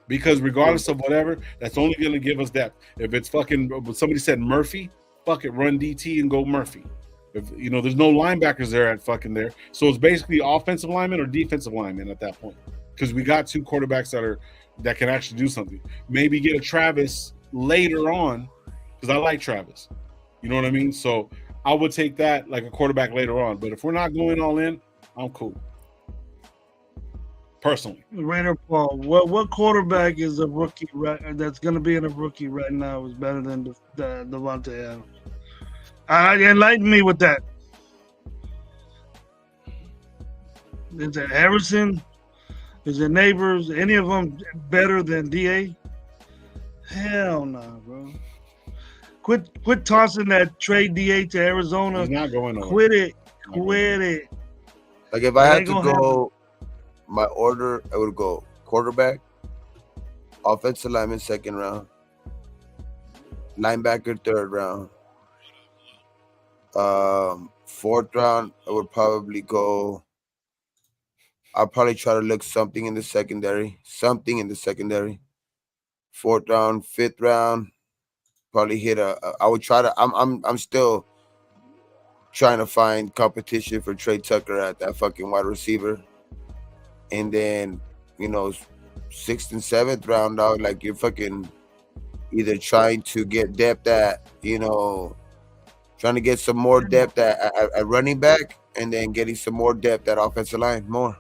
because regardless of whatever, that's only going to give us depth. If it's fucking, somebody said Murphy, fuck it, run DT and go Murphy. If there's no linebackers there at fucking there, so it's basically offensive lineman or defensive lineman at that point, because we got 2 quarterbacks that can actually do something. Maybe get a Travis later on, because I like Travis. You know what I mean? So I would take that like a quarterback later on. But if we're not going all in, I'm cool. Personally.
Raider Paul, what quarterback is a rookie that's going to be in a rookie right now is better than Devontae Adams? Enlighten me with that. Is it Harrison? Is it Neighbors? Any of them better than DA? Hell no, bro. Quit tossing that trade DA to Arizona.
He's not going nowhere.
Quit it.
Like if I had to go my order, I would go quarterback, offensive lineman second round, linebacker third round. Fourth round, I would probably go. I'll probably try to look something in the secondary. Fourth round, fifth round, probably hit I would try to. I'm still trying to find competition for Trey Tucker at that fucking wide receiver. And then, sixth and seventh round, dog, like you're fucking either trying to get depth at, trying to get some more depth at running back, and then getting some more depth at offensive line more.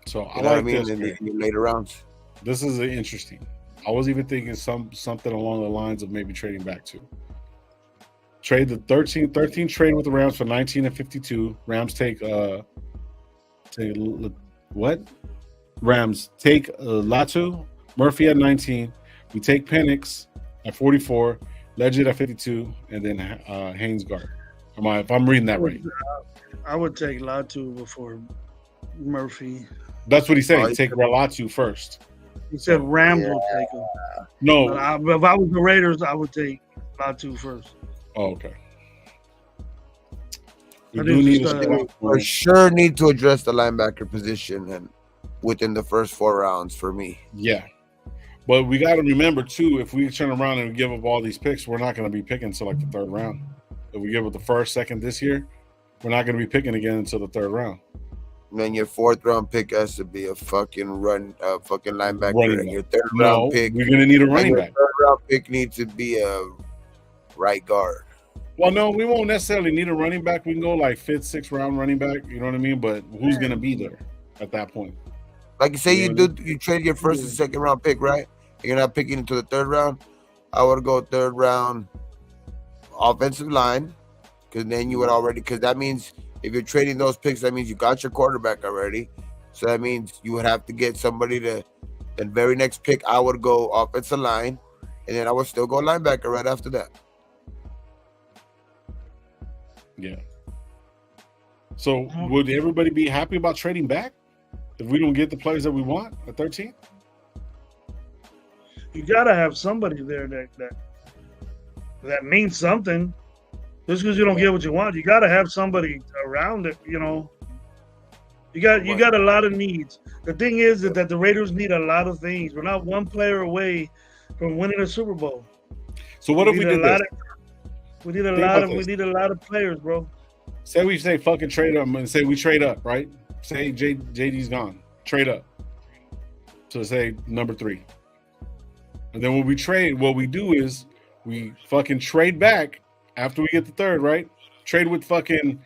So I like this
in the later rounds.
This is interesting. I was even thinking something along the lines of maybe trading back to. Trade the 13 trade with the Rams for 19 and 52. Rams take what? Rams take Latu, Murphy at 19. We take Penix at 44, Legend at 52, and then Haynes guard. If I'm reading that right?
I would take Latu before Murphy.
That's what he said. Take Latu first.
He said Rams will take him.
No.
If I was the Raiders, I would take Latu first.
Oh, okay.
For sure need to address the linebacker position and within the first 4 rounds for me.
Yeah. But we got to remember, too, if we turn around and give up all these picks, we're not going to be picking until like the third round. If we give up the first, second this year, we're not going to be picking again until the third round.
Man, your 4th round pick has to be a fucking fucking linebacker. And your 3rd round pick,
we're going to need a running back.
Your 3rd round pick needs to be a right guard.
Well, no, we won't necessarily need a running back. We can go like 5th, 6th round running back. You know what I mean? But who's going to be there at that point?
Like you say, you trade your 1st and 2nd round pick, right? You're not picking into the 3rd round. I would go 3rd round offensive line, because then you would already, because that means if you're trading those picks, that means you got your quarterback already. So that means you would have to get somebody to the very next pick. I would go offensive line, and then I would still go linebacker right after that.
Yeah. So would everybody be happy about trading back if we don't get the players that we want at 13?
You gotta have somebody there that means something. Just because you don't get what you want, you gotta have somebody around it. You got a lot of needs. The thing is that the Raiders need a lot of things. We're not one player away from winning a Super Bowl.
So what if we did this?
We need a lot of players, bro.
Say we fucking trade up and say we trade up, right? Say JD's gone. Trade up. So say number 3. And then when we trade, what we do is we fucking trade back after we get the 3rd, right? Trade with fucking,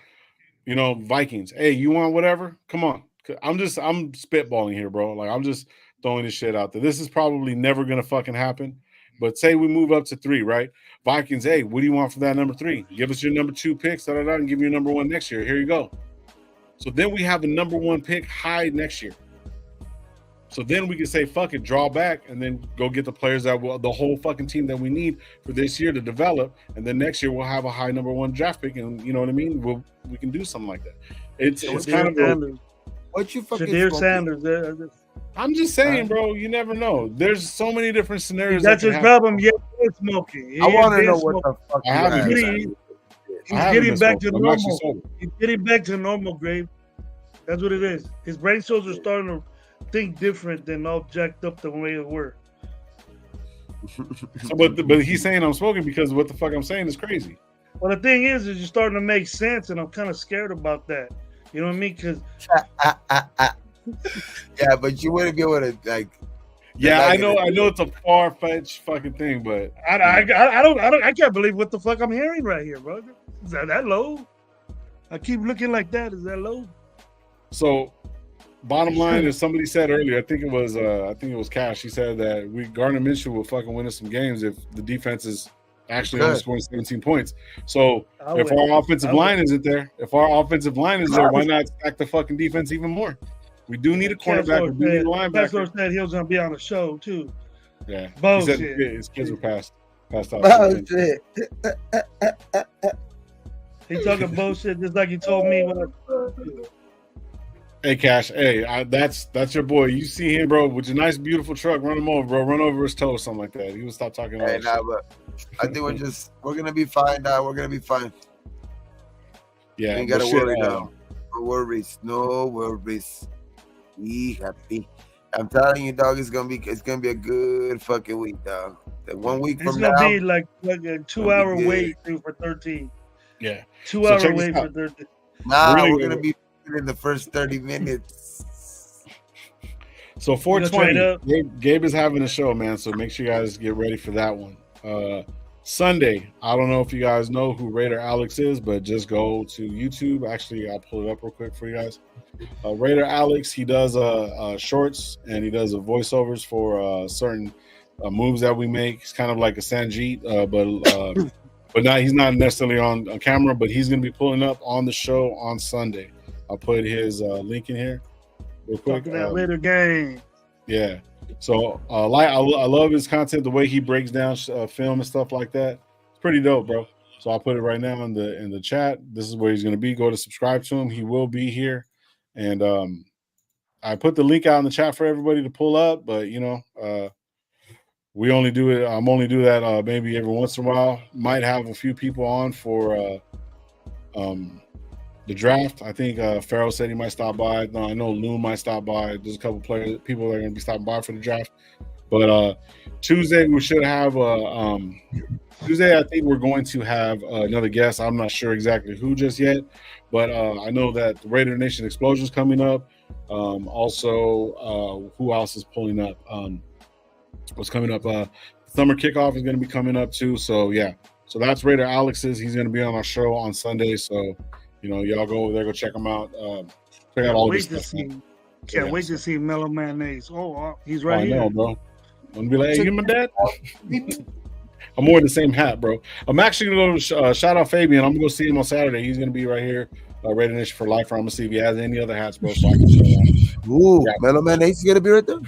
Vikings. Hey, you want whatever? Come on. I'm spitballing here, bro. Like, I'm just throwing this shit out there. This is probably never going to fucking happen. But say we move up to 3, right? Vikings, hey, what do you want for that number 3? Give us your number 2 picks, and give you your number 1 next year. Here you go. So then we have a number 1 pick high next year. So then we can say, fuck it, draw back, and then go get the players the whole fucking team that we need for this year to develop. And then next year we'll have a high number 1 draft pick, and you know what I mean? We can do something like that. It's kind of
what you fucking
Deion Sanders.
I'm just saying, bro. You never know. There's so many different scenarios.
That's his problem. Yeah, he's smoking.
I want to know what the fuck.
He's getting back to normal. He's getting back to normal, Grave. That's what it is. His brain cells are starting to think different than all jacked up the way it were.
So, but he's saying I'm smoking because what the fuck I'm saying is crazy.
Well, the thing is you're starting to make sense, and I'm kind of scared about that. You know what I mean? Because
yeah, but you wouldn't be able to
Yeah, I know it's a far-fetched fucking thing, but
I can't believe what the fuck I'm hearing right here, bro. Is that low? I keep looking like that. Is that low?
So, bottom line, as somebody said earlier, I think it was Cash. He said that Gardner Minshew will fucking win us some games if the defense is actually only scoring 17 points. So if our offensive line isn't there, why not stack the fucking defense even more? We do need a cornerback. We do need a linebacker.
Pastor said he was gonna be on the show too.
Yeah,
bullshit.
He said his kids were passed out.
Bullshit.
He talking bullshit just like he told me when
Hey Cash, hey, that's your boy. You see him, bro, with your nice, beautiful truck. Run him over, bro. Run over his toe, something like that. He would stop talking.
Hey, but I think we're gonna be fine now. We're gonna be fine.
Yeah,
you ain't gotta worry now. No worries. Be happy. I'm telling you, dog. It's gonna be a good fucking week, dog. 1 week from now,
it's gonna be like a 2-hour wait for 13.
Yeah,
2-hour wait for 13.
Nah, we're gonna be in the first 30 minutes.
So 420, Gabe is having a show, man. So make sure you guys get ready for that one. Sunday, I don't know if you guys know who Raider Alex is, but just go to YouTube. Actually, I'll pull it up real quick for you guys. Raider Alex, he does shorts and he does voiceovers for certain moves that we make. He's kind of like a Sanjeet, but he's not necessarily on camera, but he's going to be pulling up on the show on Sunday. I'll put his link in here real quick.
That later game.
Yeah. So I love his content, the way he breaks down film and stuff like that. It's pretty dope, bro. So I'll put it right now in the chat. This is where he's going to be. Go to subscribe to him. He will be here. And I put the link out in the chat for everybody to pull up, but we only do it. I'm only do that maybe every once in a while. Might have a few people on for the draft. I think Farrell said he might stop by. No, I know Loom might stop by. There's a couple people that are going to be stopping by for the draft. But Tuesday we should have Tuesday. I think we're going to have another guest. I'm not sure exactly who just yet, but I know that the Raider Nation Explosion is coming up. Also, who else is pulling up? What's coming up? Summer Kickoff is going to be coming up too. So yeah, so that's Raider Alex's. He's going to be on our show on Sunday. So y'all go over there, go check him out. Check out all this stuff.
Can't wait to see Mellow Mayonnaise. Oh, he's right here.
I know, bro. I'm gonna be like, hey, you my dad? I'm wearing the same hat, bro. I'm actually gonna go shout out Fabian. I'm gonna go see him on Saturday. He's gonna be right here, Raider Nation for Life. I'm gonna see if he has any other hats, bro. So I can show him.
Ooh, Mellow Mayonnaise is gonna be right there.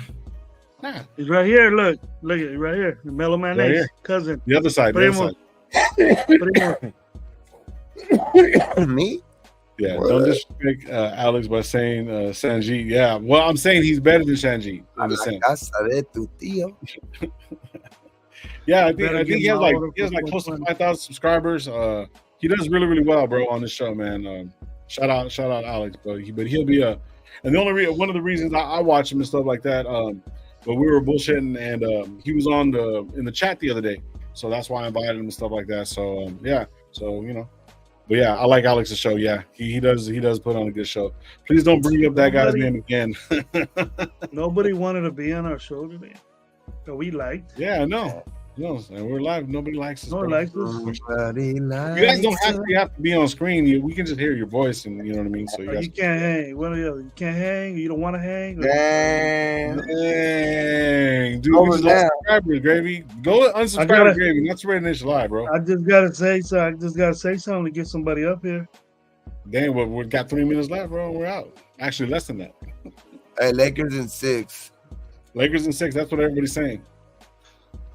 Nah. He's right here. Look at it right here. Mellow Mayonnaise, right cousin.
The other side.
Me?
Yeah, what? Don't disrespect Alex by saying Sanjeet. Yeah, well, I'm saying he's better than Sanjeet. Yeah, I think he has like close to 5,000 subscribers. He does really, really well, bro, on this show, man. Shout out Alex, but he'll be and the only one of the reasons I watch him and stuff like that. But we were bullshitting, and he was in the chat the other day, so that's why I invited him and stuff like that. So But yeah, I like Alex's show. Yeah, he does put on a good show. Please don't bring up that guy's name again.
Nobody wanted to be on our show today that we liked.
Yeah, I know. No, and we're live. Nobody likes us.
Nobody likes us.
You guys don't have to be on screen. We can just hear your voice, and you know what I mean. So
you can't hang. What are the other? You can't hang. You don't want to hang.
Dang,
dude. We just lost subscribers, Gravy. Go unsubscribe to Gravy. That's RaiderNationLive, bro.
I just gotta say something to get somebody up here.
Damn, well, we've got 3 minutes left, bro. We're out. Actually, less than that.
Hey, Lakers in 6.
Lakers in 6. That's what everybody's saying.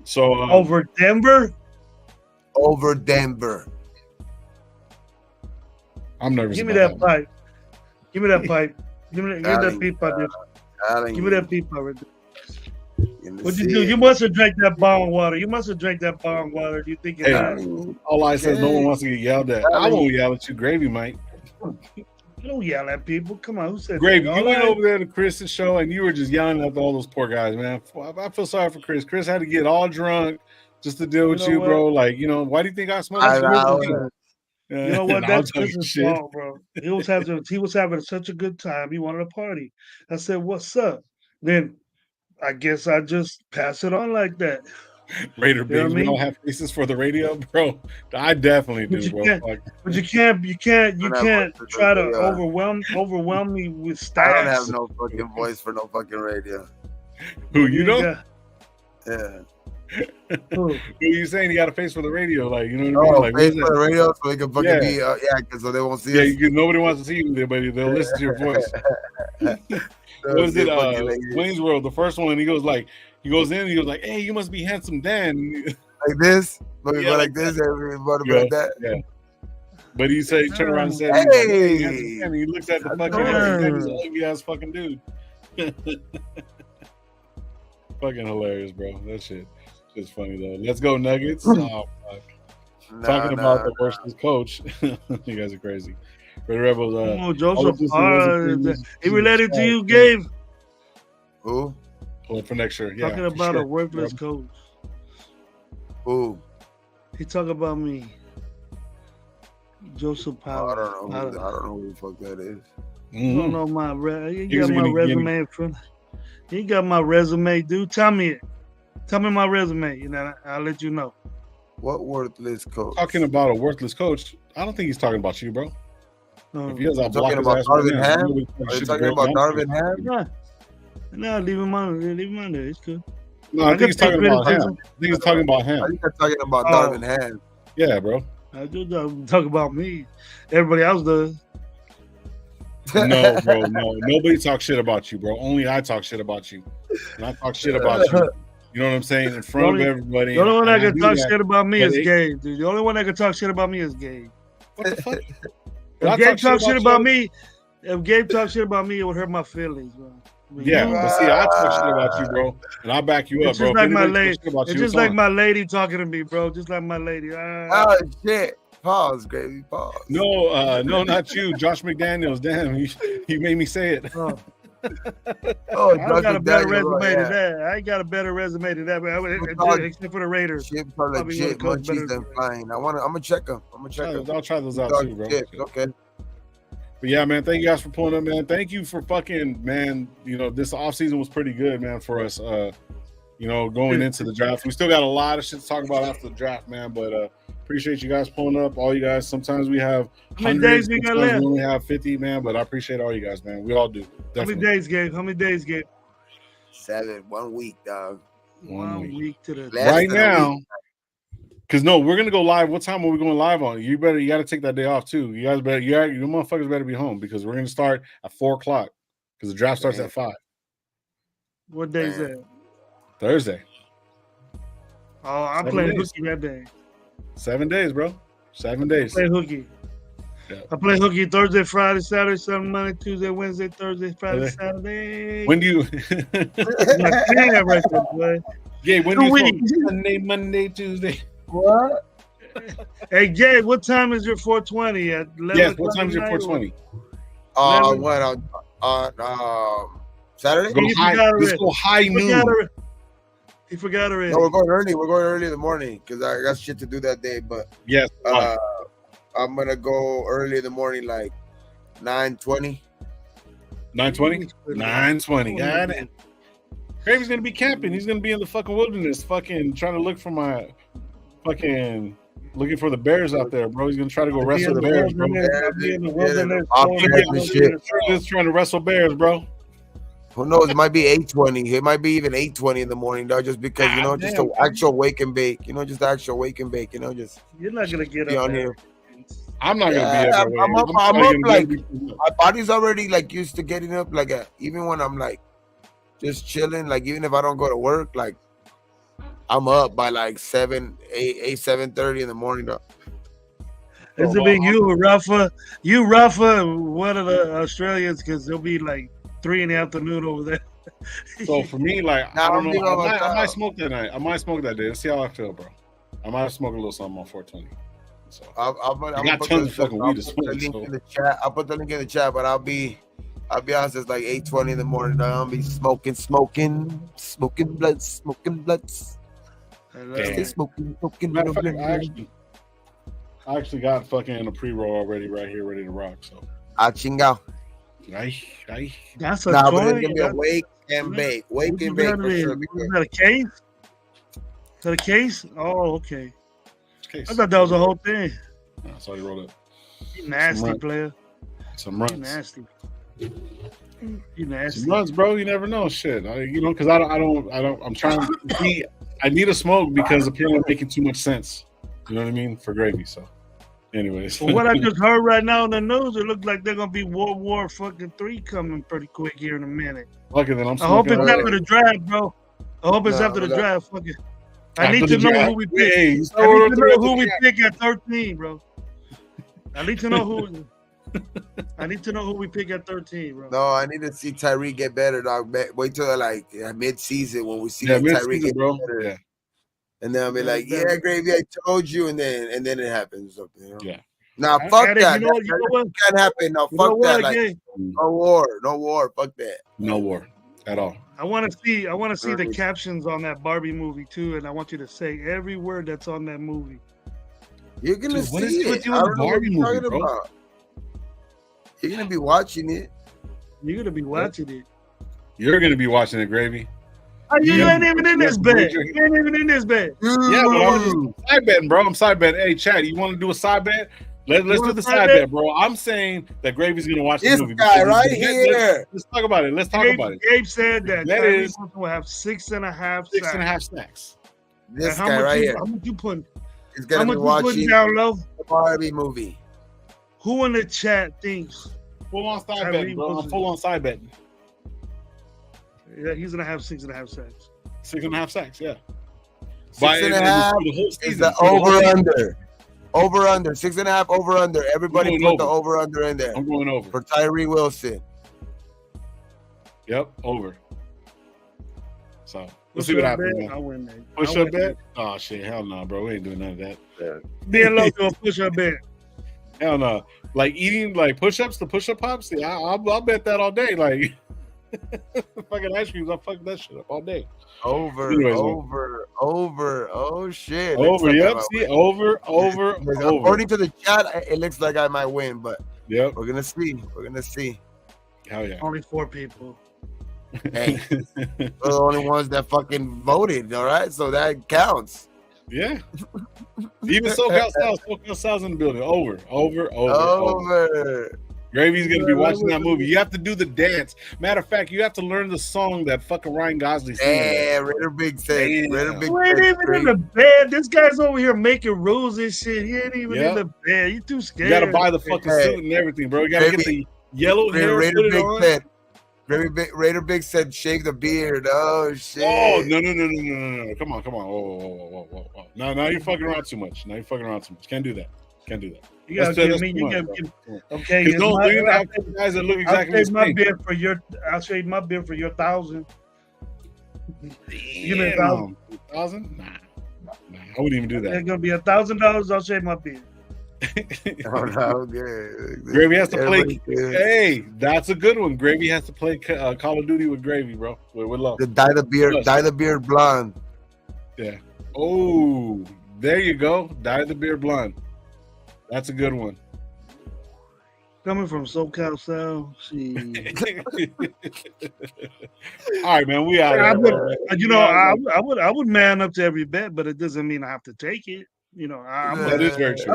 So
over Denver.
I'm nervous.
Give me that pipe. Give me that pipe. Give me that pipe out there. Give me that pipe out there. What'd you do? You must have drank that bong water. You think it's
all I said is no one wants to get yelled at. I won't yell at you, Gravy, Mike.
You don't yell at people. Come on, who said
Gravy? You went over there to Chris's show and you were just yelling at all those poor guys, man. I feel sorry for Chris. Chris had to get all drunk just to deal with you, bro. Like, why do you think I smoke?
You know what? That's Chris's fault, bro. He was having such a good time. He wanted a party. I said, "What's up?" Then I guess I just pass it on like that.
Raider
You know
Bigs,
what I
we don't
mean?
have faces for the radio, bro. I definitely
But
do,
you
bro.
can't.
Fuck.
But you can't
don't have voice for
try to
radio.
overwhelm me with
I don't have
stats.
no fucking voice for no fucking radio.
Who you know?
got-
Yeah.
Who?
Who you saying you got a face for the radio? Like, you know what I mean?
Oh,
Like, what
face
is
for
it?
the radio so they can fucking
Yeah.
be because so they won't see
Yeah,
us.
nobody wants to see you there, but they'll listen to your voice. What is it? Wayne's World, the first one. He goes in, he goes like, "Hey, you must be handsome, Dan."
Like this? But we
Yeah,
go
like
like this, everybody
Yeah,
like that.
yeah. But he said, he turned around and said,
Hey!
he's like, "Hey, handsome Dan." And he looks at the fucking
doing?
handsome Dan, he's an ugly ass fucking dude. Fucking hilarious, bro. That shit is funny though. Let's go Nuggets. Oh, fuck. Talking about the worstest coach. You guys are crazy. For the Rebels,
Joseph, he
he
related to you, Gabe.
Who?
for next year. Yeah,
Talking
for
about
sure.
a worthless coach.
Who?
He talking about me. Joseph
Oh,
Powell.
I don't know who the fuck that is.
You don't know my you
He's
got my
gonna-
resume in front. You got my resume, dude. Tell me it. Tell me my resume, and then I'll let you know.
What worthless coach?
Talking about a worthless coach, I don't think he's talking about you, bro. If he has a block
talking
his
about
ass right
Darvin
now,
Ham?
nobody
Are you
should
talking
go
about
down to
Darvin
him.
Ham?
No, leave him on there. It's good.
No, I think he's talking about him. I think he's talking about
I
him.
think I'm talking about
Oh.
Darvin Ham.
Yeah, bro.
I do talk about me. Everybody else does.
No, bro, no. Nobody talks shit about you, bro. Only I talk shit about you. And I talk shit about you. You know what I'm saying? In front of everybody.
The only one that
And I
can
do
talk
that.
shit about me
but
is
it-
Gabe, dude. The only one that can talk shit about me is Gabe.
What the fuck? Did I
If Gabe
talk
talks shit
you?
about me, if Gabe talks shit about me, it would hurt my feelings, bro. But
Yeah,
you-
but see, I talk shit about you, bro. And I back you up,
It's
bro.
just
If
like my
anybody
lady.
talks shit about
It's
you,
just like
on.
my lady talking to me, bro. Just like my lady.
Oh shit! Pause, Gravy. Pause.
No, not you, Josh McDaniels. Damn, he made me say it.
Oh,
Oh,
I got a better
McDaniel,
resume
yeah.
than that. I ain't got a better resume than that,
thought-
except for the Raiders.
Chips are
Probably
legit
would've coached
munchies
better.
and flying. I'm gonna check them.
I'll try those out
Dog
too, bro.
chips, okay.
But yeah, man, thank you guys for pulling up, man. Thank you for fucking, man. You know, this offseason was pretty good, man, for us. You know, going into the draft. We still got a lot of shit to talk about after the draft, man. But appreciate you guys pulling up. All you guys. Sometimes we have
How many
hundreds,
days we got
sometimes
left?
we only have 50, man. But I appreciate all you guys, man. We all do.
How
Definitely.
many days, Gabe? How many days, Gabe?
7, 1 week, dog.
1 week to the
Less
Right
than a
now,
week.
because no, we're gonna go live. What time are we going live on? You got to take that day off too. You guys better, you motherfuckers better be home because we're gonna start at 4:00 because the draft starts at 5
What day is that?
Thursday.
Oh, I'm
7
playing
days.
hooky that day.
7 days, bro. 7 days.
I play hooky.
Yeah.
I play hooky Thursday, Friday, Saturday, Sunday, Monday, Tuesday, Wednesday, Thursday, Friday,
Okay.
Saturday.
When do you?
My damn right there, boy.
Gabe, when do
2
you
weeks.
smoke? Sunday, Monday, Tuesday.
What?
Hey, Gabe, what time is your 420 at 11
Yes. What
o'clock
time is your
at night?
420?
Eleven.
What on Saturday?
Go
He
high.
forgot
Let's
already.
go high
He forgot
noon.
already. He forgot already.
No, we're going early. We're going early in the morning because I got shit to do that day. But
Yes.
I'm gonna go early in the morning, like 9:20.
9:20. 9:20. Got it. Gravy's gonna be camping. He's gonna be in the fucking wilderness, fucking trying to look for my fucking looking for the bears out there, bro. He's gonna try to go wrestle the bears, bro.
I'll be in the wilderness.
Bobcats and shit.
Just trying to wrestle bears, bro.
Who knows? It might be 8:20. It might be even 8:20 in the morning, though, just because just
damn.
the actual wake and bake. Just the actual wake and bake. Just
You're not gonna get
be
up
on
there.
here.
I'm not gonna be
Yeah,
able to.
I'm up
probably
like
gonna be-
my body's already like used to getting up. Like even when I'm like just chilling, like even if I don't go to work, like I'm up by like 7:30 in the morning. Though.
It's a big you, Rafa. You, Rafa, one of the Australians, because it'll be like 3 in the afternoon over there.
So for me, like
Nah,
I don't
I'm
know,
leaving
I
on
might
time.
smoke that night. I might smoke that day. Let's see how I feel, bro. I might smoke a little something on 420. So
I'm
I
gonna
got
put
tons of fucking weed to
I'll put the
smoke.
link
So.
in the chat. I'll put the link in the chat, but I'll be honest, it's like 8:20 in the morning. I'll be smoking blunts.
Damn.
Smoking
Matter of fact,
blunts.
I actually got fucking a pre-roll already right here, ready to rock. So
Chingao.
Ay.
That's a
Nah, but it's
joint.
gonna be a wake and bake. Wake and bake for sure.
Is that a case? Is that a case? Oh, okay.
Case.
I thought that was a whole thing.
No, that's all he rolled up.
You nasty player.
Some runs.
You nasty. You nasty.
Some runs, bro. You never know. Shit. Because I don't. I'm trying to see. I need a smoke because apparently I'm making too much sense. You know what I mean? For gravy. So, anyways.
Well, what I just heard right now in the news, it looks like they're gonna be World War III coming pretty quick here in a minute.
Okay, then
I hope it's after the draft, bro. I hope it's after the draft. Fuck it. I need to know who we pick. I need to know who we pick at 13, bro. I need to know who. I need to know who we pick at 13, bro.
No, I need to see Tyreek get better, dog. Wait till like mid-season when we see Tyreek get better. Yeah. And then I'll be like, yeah, Gravy, I told you, and then it happens. Something, you know?
Yeah.
Now, fuck that. You know what? Can't happen. No, fuck that. Like, no war. Fuck that.
No war at all.
I want to see the captions on that Barbie movie too, and I want you to say every word that's on that movie.
You're gonna see it. With you in the Barbie movie, bro? You're gonna be watching it.
You're gonna be watching it.
You're gonna be watching it, Gravy.
Oh, you ain't even in this bed. You ain't even in this bed.
Yeah, but I'm just side betting, bro. I'm side betting. Hey, Chad, you want to do a side bet? Let's do the side bet, bro. I'm saying that Gravy's gonna watch the movie.
This guy right here.
Let's talk about it. Let's talk about it.
Gabe said that
is
will have 6.5
snacks.
This guy right here.
How much you putting?
He's gonna be watching
down low?
The Barbie movie.
Who in the chat thinks?
Full on side betting, bro. I'm full on side betting.
Yeah, he's gonna have 6.5 sacks.
6.5 sacks, yeah.
6.5 is the over-under. Over-under. 6.5 over-under. Everybody put the over-under in there.
I'm going over.
For Tyree Wilson.
Yep, over. So, we'll see what happens.
I win that.
Push-up bet? Oh, shit. Hell no, bro. We ain't doing none of that.
Being low to a push-up bet.
Hell no. Like, eating, like, push-ups, the push-up pops? Yeah, I'll bet that all day. Like, fucking ice creams, I'll fuck that shit up all day.
Over. Oh shit.
Over, yep. See, over.
According to the chat, it looks like I might win, but
yep,
we're gonna see.
Hell yeah.
Only 4 people.
Hey, we're the only ones that fucking voted, all right? So that counts.
Yeah. Even SoCal Sal's in the building. Over. Gravy's gonna be watching that movie. You have to do the dance. Matter of fact, you have to learn the song that fucking Ryan Gosling sings.
Yeah, Raider Big said. Raider Big.
You ain't even in the bed. This guy's over here making rules and shit. He ain't even in the bed. You too scared.
You gotta buy the fucking suit and everything, bro. You gotta get the yellow hair.
Raider Big said. Raider Big said, shave the beard. Oh shit.
Oh no. Come on. Oh. No, you're fucking around too much. Can't do that.
You gotta give me. Okay.
Don't do that. Guys that look exactly the same.
I'll trade my bid for your 1,000.
Give me 1,000. 1,000? Nah. I wouldn't even do that.
It's gonna be $1,000. I'll trade my bid.
Oh, good.
Gravy has to play. Hey, that's a good one. Gravy has to play Call of Duty with Gravy, bro. With love.
Dye the beard blonde.
Yeah. Oh, there you go. Dye the beard blonde. That's a good one.
Coming from SoCal South,
all right, man. We out.
I would man up to every bet, but it doesn't mean I have to take it. You know,
that is very true.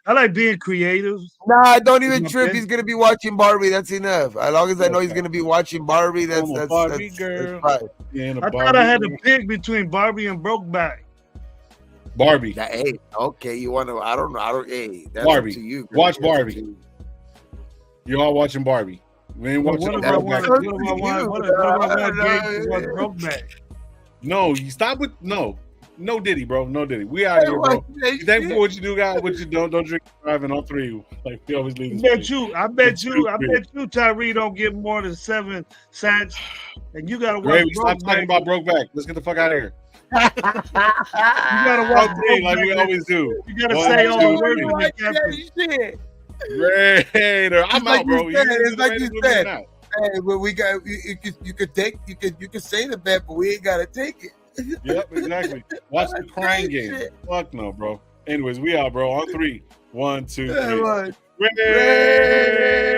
I like being creative.
Nah, don't even trip. He's gonna be watching Barbie. That's enough. As long as I know he's gonna be watching Barbie, that's
Barbie girl.
That's I thought I had to pick between Barbie and Brokeback.
Barbie.
Hey, okay, you want to? I don't know. Hey, that's
Barbie.
Up to you.
Watch Barbie. You're all watching Barbie. We ain't watching
Brokeback.
No, you stop with no Diddy, bro. No Diddy. We out here, bro. Thanks for what you do, guys. What you don't drink driving on 3. Like we always leave.
I bet you, Tyree don't get more than 7 sacks, and you gotta watch.
Stop talking about Brokeback. Let's get the fuck out of here. You gotta walk like we always do.
You gotta say all the words when you captain.
Raider, I'm out, bro.
It's like you said. Hey, but we got you could say the bet, but we ain't gotta take it.
Yep, exactly. Watch the crying game. Fuck no, bro. Anyways, we out, bro. On 3. 1, 2, 3. Raider!